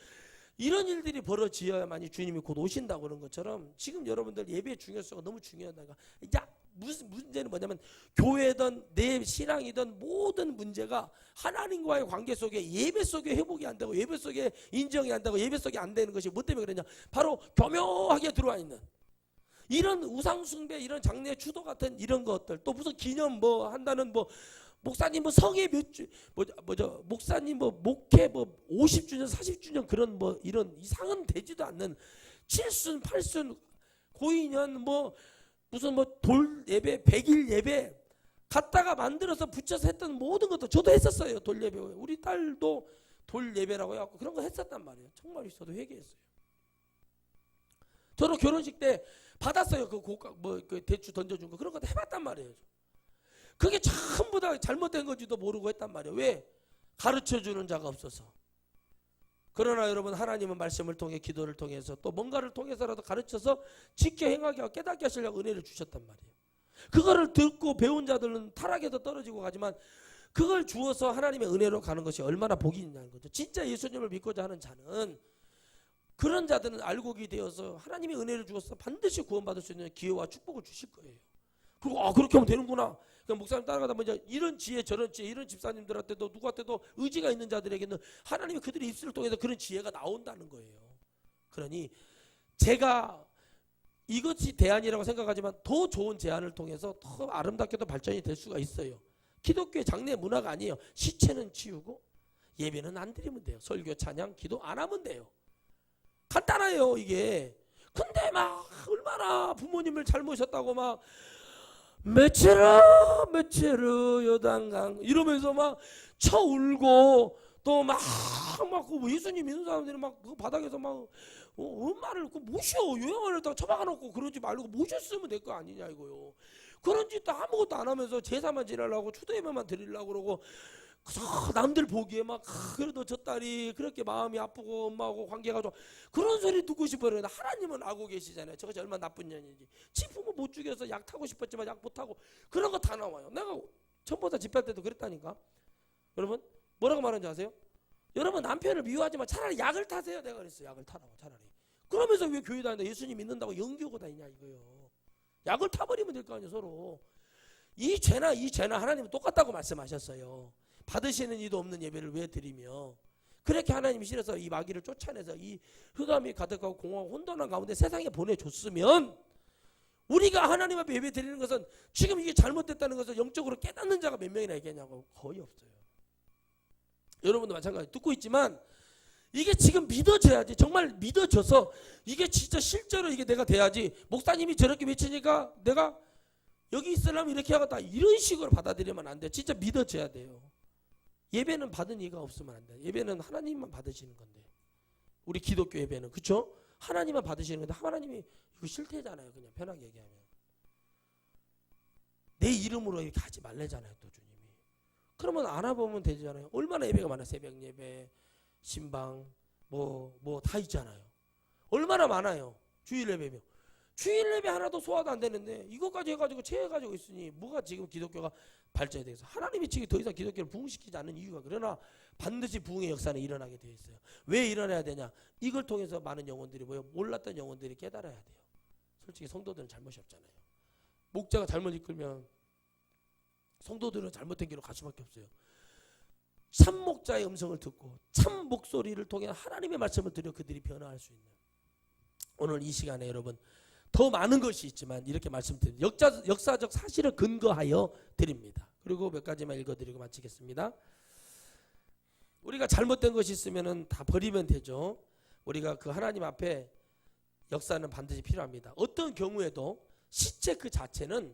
이런 일들이 벌어지어야만이 주님이 곧 오신다고 그런 것처럼 지금 여러분들 예배의 중요성이 너무 중요하다니까. 이제 무슨 문제는 뭐냐면 교회든 내 신앙이든 모든 문제가 하나님과의 관계 속에 예배 속에 회복이 안 되고 예배 속에 인정이 안 되고 예배 속에 안 되는 것이 뭐 때문에 그러냐. 바로 교묘하게 들어와 있는 이런 우상숭배 이런 장례 추도 같은 이런 것들 또 무슨 기념 뭐 한다는 뭐 목사님 뭐 성회 몇 주 뭐죠 목사님 뭐 목회 뭐 50주년 40주년 그런 뭐 이런 이상은 되지도 않는 7순 8순 고인연 뭐 무슨 뭐 돌 예배 100일 예배 갖다가 만들어서 붙여서 했던 모든 것도 저도 했었어요. 돌 예배 우리 딸도 돌 예배라고 해갖고 그런 거 했었단 말이에요. 정말 저도 회개했어요. 저도 결혼식 때 받았어요. 그 고가 뭐 그 대추 던져준 거 그런 거 해봤단 말이에요. 그게 전부 다 잘못된 건지도 모르고 했단 말이에요. 왜? 가르쳐주는 자가 없어서. 그러나 여러분 하나님은 말씀을 통해 기도를 통해서 또 뭔가를 통해서라도 가르쳐서 지켜 행하게 하고 깨닫게 하시려고 은혜를 주셨단 말이에요. 그거를 듣고 배운 자들은 타락에도 떨어지고 가지만 그걸 주어서 하나님의 은혜로 가는 것이 얼마나 복이 있냐는 거죠. 진짜 예수님을 믿고자 하는 자는 그런 자들은 알곡이 되어서 하나님의 은혜를 주어서 반드시 구원받을 수 있는 기회와 축복을 주실 거예요. 그리고 그렇게 하면 되는구나. 그냥 목사님 따라가다 보면 이런 지혜 저런 지혜 이런 집사님들한테도 누구한테도 의지가 있는 자들에게는 하나님이 그들의 입술을 통해서 그런 지혜가 나온다는 거예요. 그러니 제가 이것이 대안이라고 생각하지만 더 좋은 제안을 통해서 더 아름답게도 발전이 될 수가 있어요. 기독교의 장례 문화가 아니에요. 시체는 치우고 예배는 안 드리면 돼요. 설교 찬양 기도 안 하면 돼요. 간단해요 이게. 근데 막 얼마나 부모님을 잘 모셨다고 막 메체르 요단강 이러면서 막 쳐울고 또 막 그 예수님 믿는 사람들이 막 그 바닥에서 막 엄마를 그 모셔 요양원을 다 처박아놓고 그러지 말고 모셨으면 될 거 아니냐 이거요. 그런 짓도 아무것도 안 하면서 제사만 지내려고 추도예배만 드리려고 그러고 남들 보기에 막 그래도 저 딸이 그렇게 마음이 아프고 엄마하고 관계가 좋아 그런 소리 듣고 싶어요. 하나님은 알고 계시잖아요. 저것이 얼마나 나쁜 년인지. 지 부모 못 죽여서 약 타고 싶었지만 약 못 타고 그런 거 다 나와요. 내가 전보다 집회할 때도 그랬다니까. 여러분 뭐라고 말하는지 아세요? 여러분 남편을 미워하지만 차라리 약을 타세요. 내가 그랬어요. 약을 타라고 차라리. 그러면서 왜 교회 다닌다 예수님 믿는다고 연기하고 다니냐 이거요. 약을 타버리면 될 거 아니에요. 서로. 이 죄나 하나님은 똑같다고 말씀하셨어요. 받으시는 이도 없는 예배를 왜 드리며 그렇게 하나님이 싫어서 이 마귀를 쫓아내서 이 흑암이 가득하고 공허하고 혼돈한 가운데 세상에 보내줬으면 우리가 하나님 앞에 예배 드리는 것은 지금 이게 잘못됐다는 것을 영적으로 깨닫는 자가 몇 명이나 있겠냐고. 거의 없어요. 여러분도 마찬가지 듣고 있지만 이게 지금 믿어져야지. 정말 믿어져서 이게 진짜 실제로 이게 내가 돼야지. 목사님이 저렇게 외치니까 내가 여기 있으려면 이렇게 하겠다 이런 식으로 받아들이면 안 돼. 진짜 믿어져야 돼요. 예배는 받은 이가 없으면 안 돼. 예배는 하나님만 받으시는 건데. 우리 기독교 예배는 그렇죠? 하나님만 받으시는 건데 하나님이 이거 실태잖아요. 그냥 편하게 얘기하면. 내 이름으로 이렇게 하지 말래잖아요. 또 주님이. 그러면 알아보면 되잖아요. 얼마나 예배가 많아요. 새벽 예배, 신방 뭐 다 있잖아요. 얼마나 많아요. 주일 예배며. 주일 예배 하나도 소화도 안 되는데 이것까지 해가지고 채해가지고 있으니 뭐가 지금 기독교가 발전이 되겠어. 하나님이 지금 더 이상 기독교를 부흥시키지 않는 이유가 그러나 반드시 부흥의 역사는 일어나게 되어 있어요. 왜 일어나야 되냐. 이걸 통해서 많은 영혼들이 몰랐던 영혼들이 깨달아야 돼요. 솔직히 성도들은 잘못이 없잖아요. 목자가 잘못 이끌면 성도들은 잘못된 길로 갈 수밖에 없어요. 참 목자의 음성을 듣고 참 목소리를 통해 하나님의 말씀을 들여 그들이 변화할 수 있는 오늘 이 시간에 여러분 더 많은 것이 있지만 이렇게 말씀드립니다. 역사적 사실을 근거하여 드립니다. 그리고 몇 가지만 읽어드리고 마치겠습니다. 우리가 잘못된 것이 있으면 다 버리면 되죠. 우리가 그 하나님 앞에 역사는 반드시 필요합니다. 어떤 경우에도 시체 그 자체는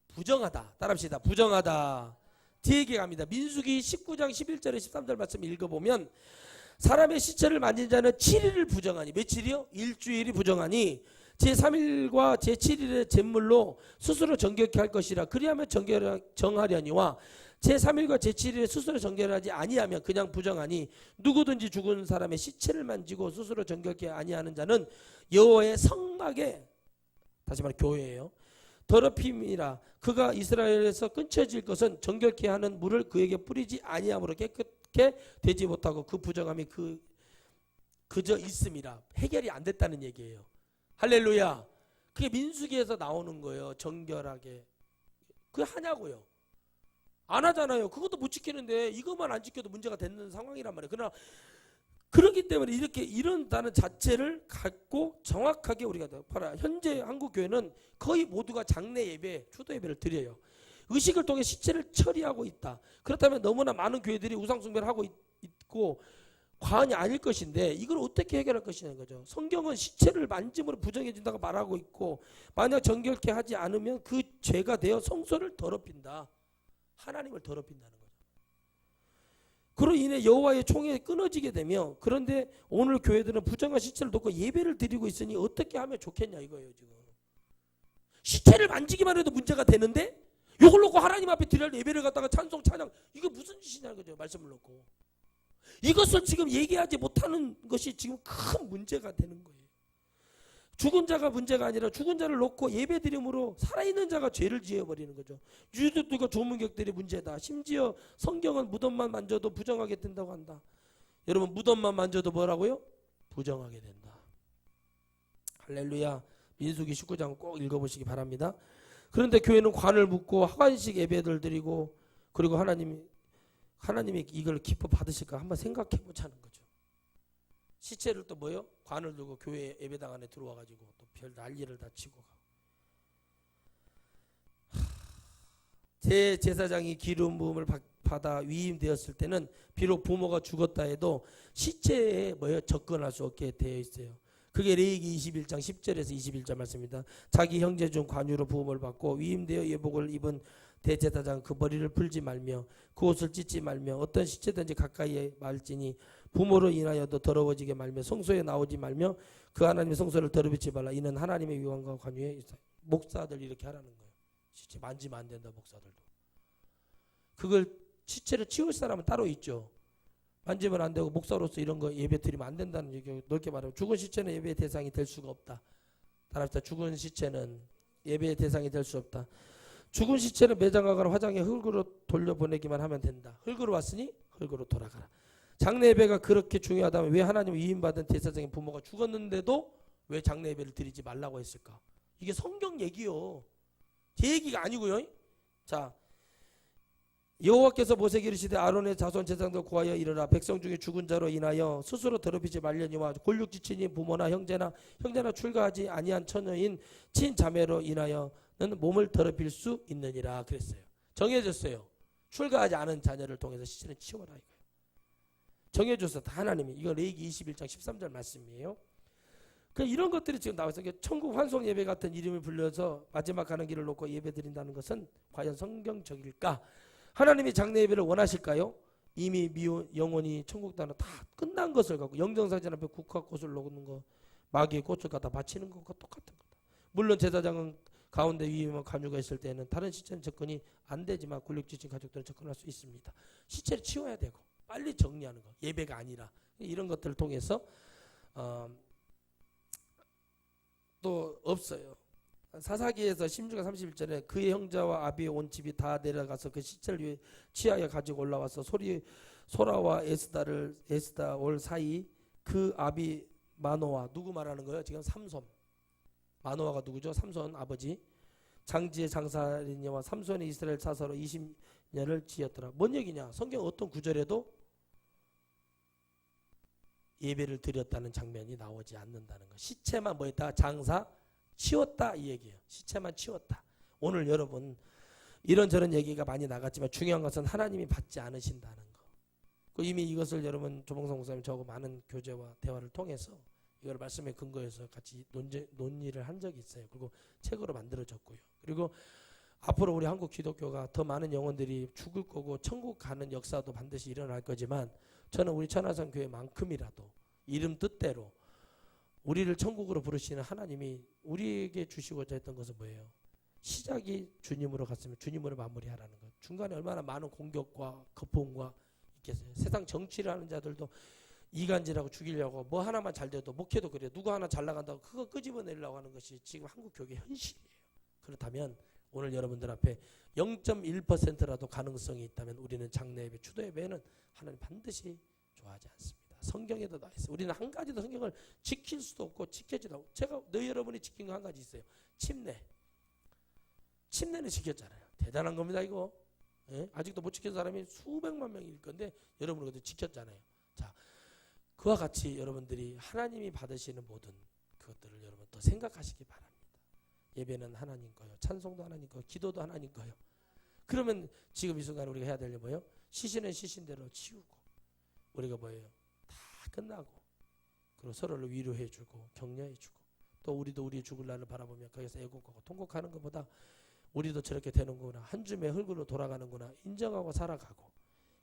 부정하다. 따라합시다. 부정하다. 뒤에 갑니다. 민수기 19장 11절에 13절 말씀 읽어보면 사람의 시체를 만진 자는 7일을 부정하니, 며칠이요? 일주일이 부정하니 제3일과 제7일의 제물로 스스로 정결케 할 것이라. 그리하면 정하려니와 제3일과 제7일에 스스로 정결하지 아니하면 그냥 부정하니, 누구든지 죽은 사람의 시체를 만지고 스스로 정결케 아니하는 자는 여호와의 성막에, 다시 말해 교회예요, 더럽힘이라. 그가 이스라엘에서 끊쳐질 것은 정결케 하는 물을 그에게 뿌리지 아니함으로 깨끗게 되지 못하고 그 부정함이 그저 있음이라. 해결이 안 됐다는 얘기예요. 할렐루야. 그게 민수기에서 나오는 거예요. 정결하게. 그게 하냐고요? 안 하잖아요. 그것도 못 지키는데 이것만 안 지켜도 문제가 되는 상황이란 말이에요. 그러나 그렇기 때문에 이렇게 이런다는 자체를 갖고 정확하게 우리가 봐라. 현재 한국 교회는 거의 모두가 장례 예배, 추도 예배를 드려요. 의식을 통해 시체를 처리하고 있다. 그렇다면 너무나 많은 교회들이 우상 숭배를 하고 있고 과언이 아닐 것인데, 이걸 어떻게 해결할 것이냐는 거죠. 성경은 시체를 만짐으로 부정해진다고 말하고 있고, 만약 정결케 하지 않으면 그 죄가 되어 성소를 더럽힌다. 하나님을 더럽힌다는 거죠. 그로 인해 여호와의 총에 끊어지게 되며, 그런데 오늘 교회들은 부정한 시체를 놓고 예배를 드리고 있으니 어떻게 하면 좋겠냐 이거예요. 지금 시체를 만지기만 해도 문제가 되는데 이걸 놓고 하나님 앞에 드릴 예배를 갖다가 찬송 찬양, 이거 무슨 짓이냐는 거죠. 말씀을 놓고 이것을 지금 얘기하지 못하는 것이 지금 큰 문제가 되는 거예요. 죽은 자가 문제가 아니라 죽은 자를 놓고 예배드림으로 살아있는 자가 죄를 지어버리는 거죠. 유대들과 조문객들이 문제다. 심지어 성경은 무덤만 만져도 부정하게 된다고 한다. 여러분, 무덤만 만져도 뭐라고요? 부정하게 된다. 할렐루야. 민수기 19장 꼭 읽어보시기 바랍니다. 그런데 교회는 관을 묻고 하관식 예배를 드리고, 그리고 하나님이 이걸 기뻐 받으실까 한번 생각해 보자는 거죠. 시체를 또 뭐요? 관을 들고 교회 예배당 안에 들어와가지고 또 별 난리를 다 치고 가고. 제사장이 기름 부음을 받아 위임되었을 때는 비록 부모가 죽었다 해도 시체에 뭐요? 접근할 수 없게 되어 있어요. 그게 레위기 21장 10절에서 21절 말씀입니다. 자기 형제 중 관유로 부음을 받고 위임되어 예복을 입은 대제사장 그 머리를 풀지 말며 그 옷을 찢지 말며 어떤 시체든지 가까이에 말지니 부모로 인하여도 더러워지게 말며 성소에 나오지 말며 그 하나님의 성소를 더럽히지 말라. 이는 하나님의 위원과 관유에 있어요. 목사들 이렇게 하라는 거예요. 시체 만지면 안 된다. 목사들도. 그걸 시체를 치울 사람은 따로 있죠. 만지면 안 되고 목사로서 이런 거 예배 드리면 안 된다는 얘기 넓게 말하면, 죽은 시체는 예배의 대상이 될 수가 없다. 따라합시다. 죽은 시체는 예배의 대상이 될 수 없다. 죽은 시체는 매장하거나 화장에 흙으로 돌려보내기만 하면 된다. 흙으로 왔으니 흙으로 돌아가라. 장례 예배가 그렇게 중요하다면 왜 하나님 위임받은 제사장인 부모가 죽었는데도 왜 장례 예배를 드리지 말라고 했을까? 이게 성경 얘기요. 제 얘기가 아니고요. 자, 여호와께서 모세에게 이르시되 아론의 자손 제사장들 구하여 이르라. 백성 중에 죽은 자로 인하여 스스로 더럽히지 말려니와 골육지친인 부모나 형제나 출가하지 아니한 처녀인 친자매로 인하여는 몸을 더럽힐 수 있느니라 그랬어요. 정해졌어요. 출가하지 않은 자녀를 통해서 시체는 치워라 이거예요. 정해줬어. 하나님이. 이거 레위기 21장 13절 말씀이에요. 이런 것들이 지금 나와서 천국 환송 예배 같은 이름을 불려서 마지막 가는 길을 놓고 예배 드린다는 것은 과연 성경적일까? 하나님이 장례 예배를 원하실까요? 이미 영원히 천국 나라 다 끝난 것을 갖고 영정사진 앞에 국화꽃을 놓는 거, 마귀의 꽃을 갖다 바치는 것과 똑같은 거다. 물론 제사장은 가운데 위임과 관유가 있을 때는 다른 시체는 접근이 안 되지만 굴욕지친 가족들은 접근할 수 있습니다. 시체를 치워야 되고 빨리 정리하는 거, 예배가 아니라 이런 것들을 통해서 또 없어요. 사사기에서 16장 31절에 그의 형제와 아비의 온 집이 다 내려가서 그 시체를 취하여 가지고 올라와서 소라와 에스다 올 사이 그 아비 마노아, 누구 말하는 거예요? 지금 삼손. 마노아가 누구죠? 삼손 아버지. 장지의 장사리니와 삼손이 이스라엘 사사로 20년을 지었더라. 뭔 얘기냐? 성경 어떤 구절에도 예배를 드렸다는 장면이 나오지 않는다는 거. 시체만 뭐했다? 장사 치웠다 이 얘기예요. 시체만 치웠다. 오늘 여러분 이런저런 얘기가 많이 나갔지만 중요한 것은 하나님이 받지 않으신다는 거. 이미 이것을 여러분 조봉성 목사님 저하고 많은 교제와 대화를 통해서 이걸 말씀에 근거해서 같이 논의를 한 적이 있어요. 그리고 책으로 만들어졌고요. 그리고 앞으로 우리 한국 기독교가 더 많은 영혼들이 죽을 거고 천국 가는 역사도 반드시 일어날 거지만 저는 우리 천하성 교회만큼이라도 이름 뜻대로 우리를 천국으로 부르시는 하나님이 우리에게 주시고자 했던 것은 뭐예요? 시작이 주님으로 갔으면 주님으로 마무리하라는 것. 중간에 얼마나 많은 공격과 거품과 있겠어요. 세상 정치를 하는 자들도 이간질하고 죽이려고 뭐 하나만 잘 돼도 목회도 그래요. 누구 하나 잘 나간다고 그거 끄집어내려고 하는 것이 지금 한국 교회 현실이에요. 그렇다면 오늘 여러분들 앞에 0.1%라도 가능성이 있다면 우리는 장래 예배, 추도 예배는 하나님 반드시 좋아하지 않습니다. 성경에도 나와 있어요. 우리는 한 가지도 성경을 지킬 수도 없고 지켜지도 않고 제가 너희 여러분이 지킨 거 한 가지 있어요. 침례는 지켰잖아요. 대단한 겁니다 이거. 예? 아직도 못 지킨 사람이 수백만 명일 건데 여러분은 그것도 지켰잖아요. 자, 그와 같이 여러분들이 하나님이 받으시는 모든 그것들을 여러분 또 생각하시기 바랍니다. 예배는 하나님 거요. 찬송도 하나님 거요. 기도도 하나님 거요. 그러면 지금 이 순간 우리가 해야 될 게 뭐예요? 시신은 시신대로 치우고 우리가 뭐예요? 다 끝나고 그리고 서로를 위로해주고 격려해주고 또 우리도 우리 죽을 날을 바라보며 거기서 애곡하고 통곡하는 것보다 우리도 저렇게 되는구나. 한 줌의 흙으로 돌아가는구나. 인정하고 살아가고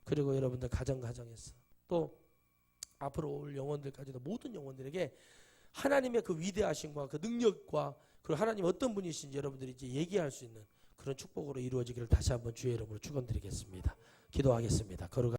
그리고 여러분들 가정에서 또 앞으로 올 영혼들까지도 모든 영혼들에게 하나님의 그 위대하심과 그 능력과 그리고 하나님 어떤 분이신지 여러분들이 이제 얘기할 수 있는 그런 축복으로 이루어지기를 다시 한번 주의 이름으로 축원드리겠습니다. 기도하겠습니다. 거룩한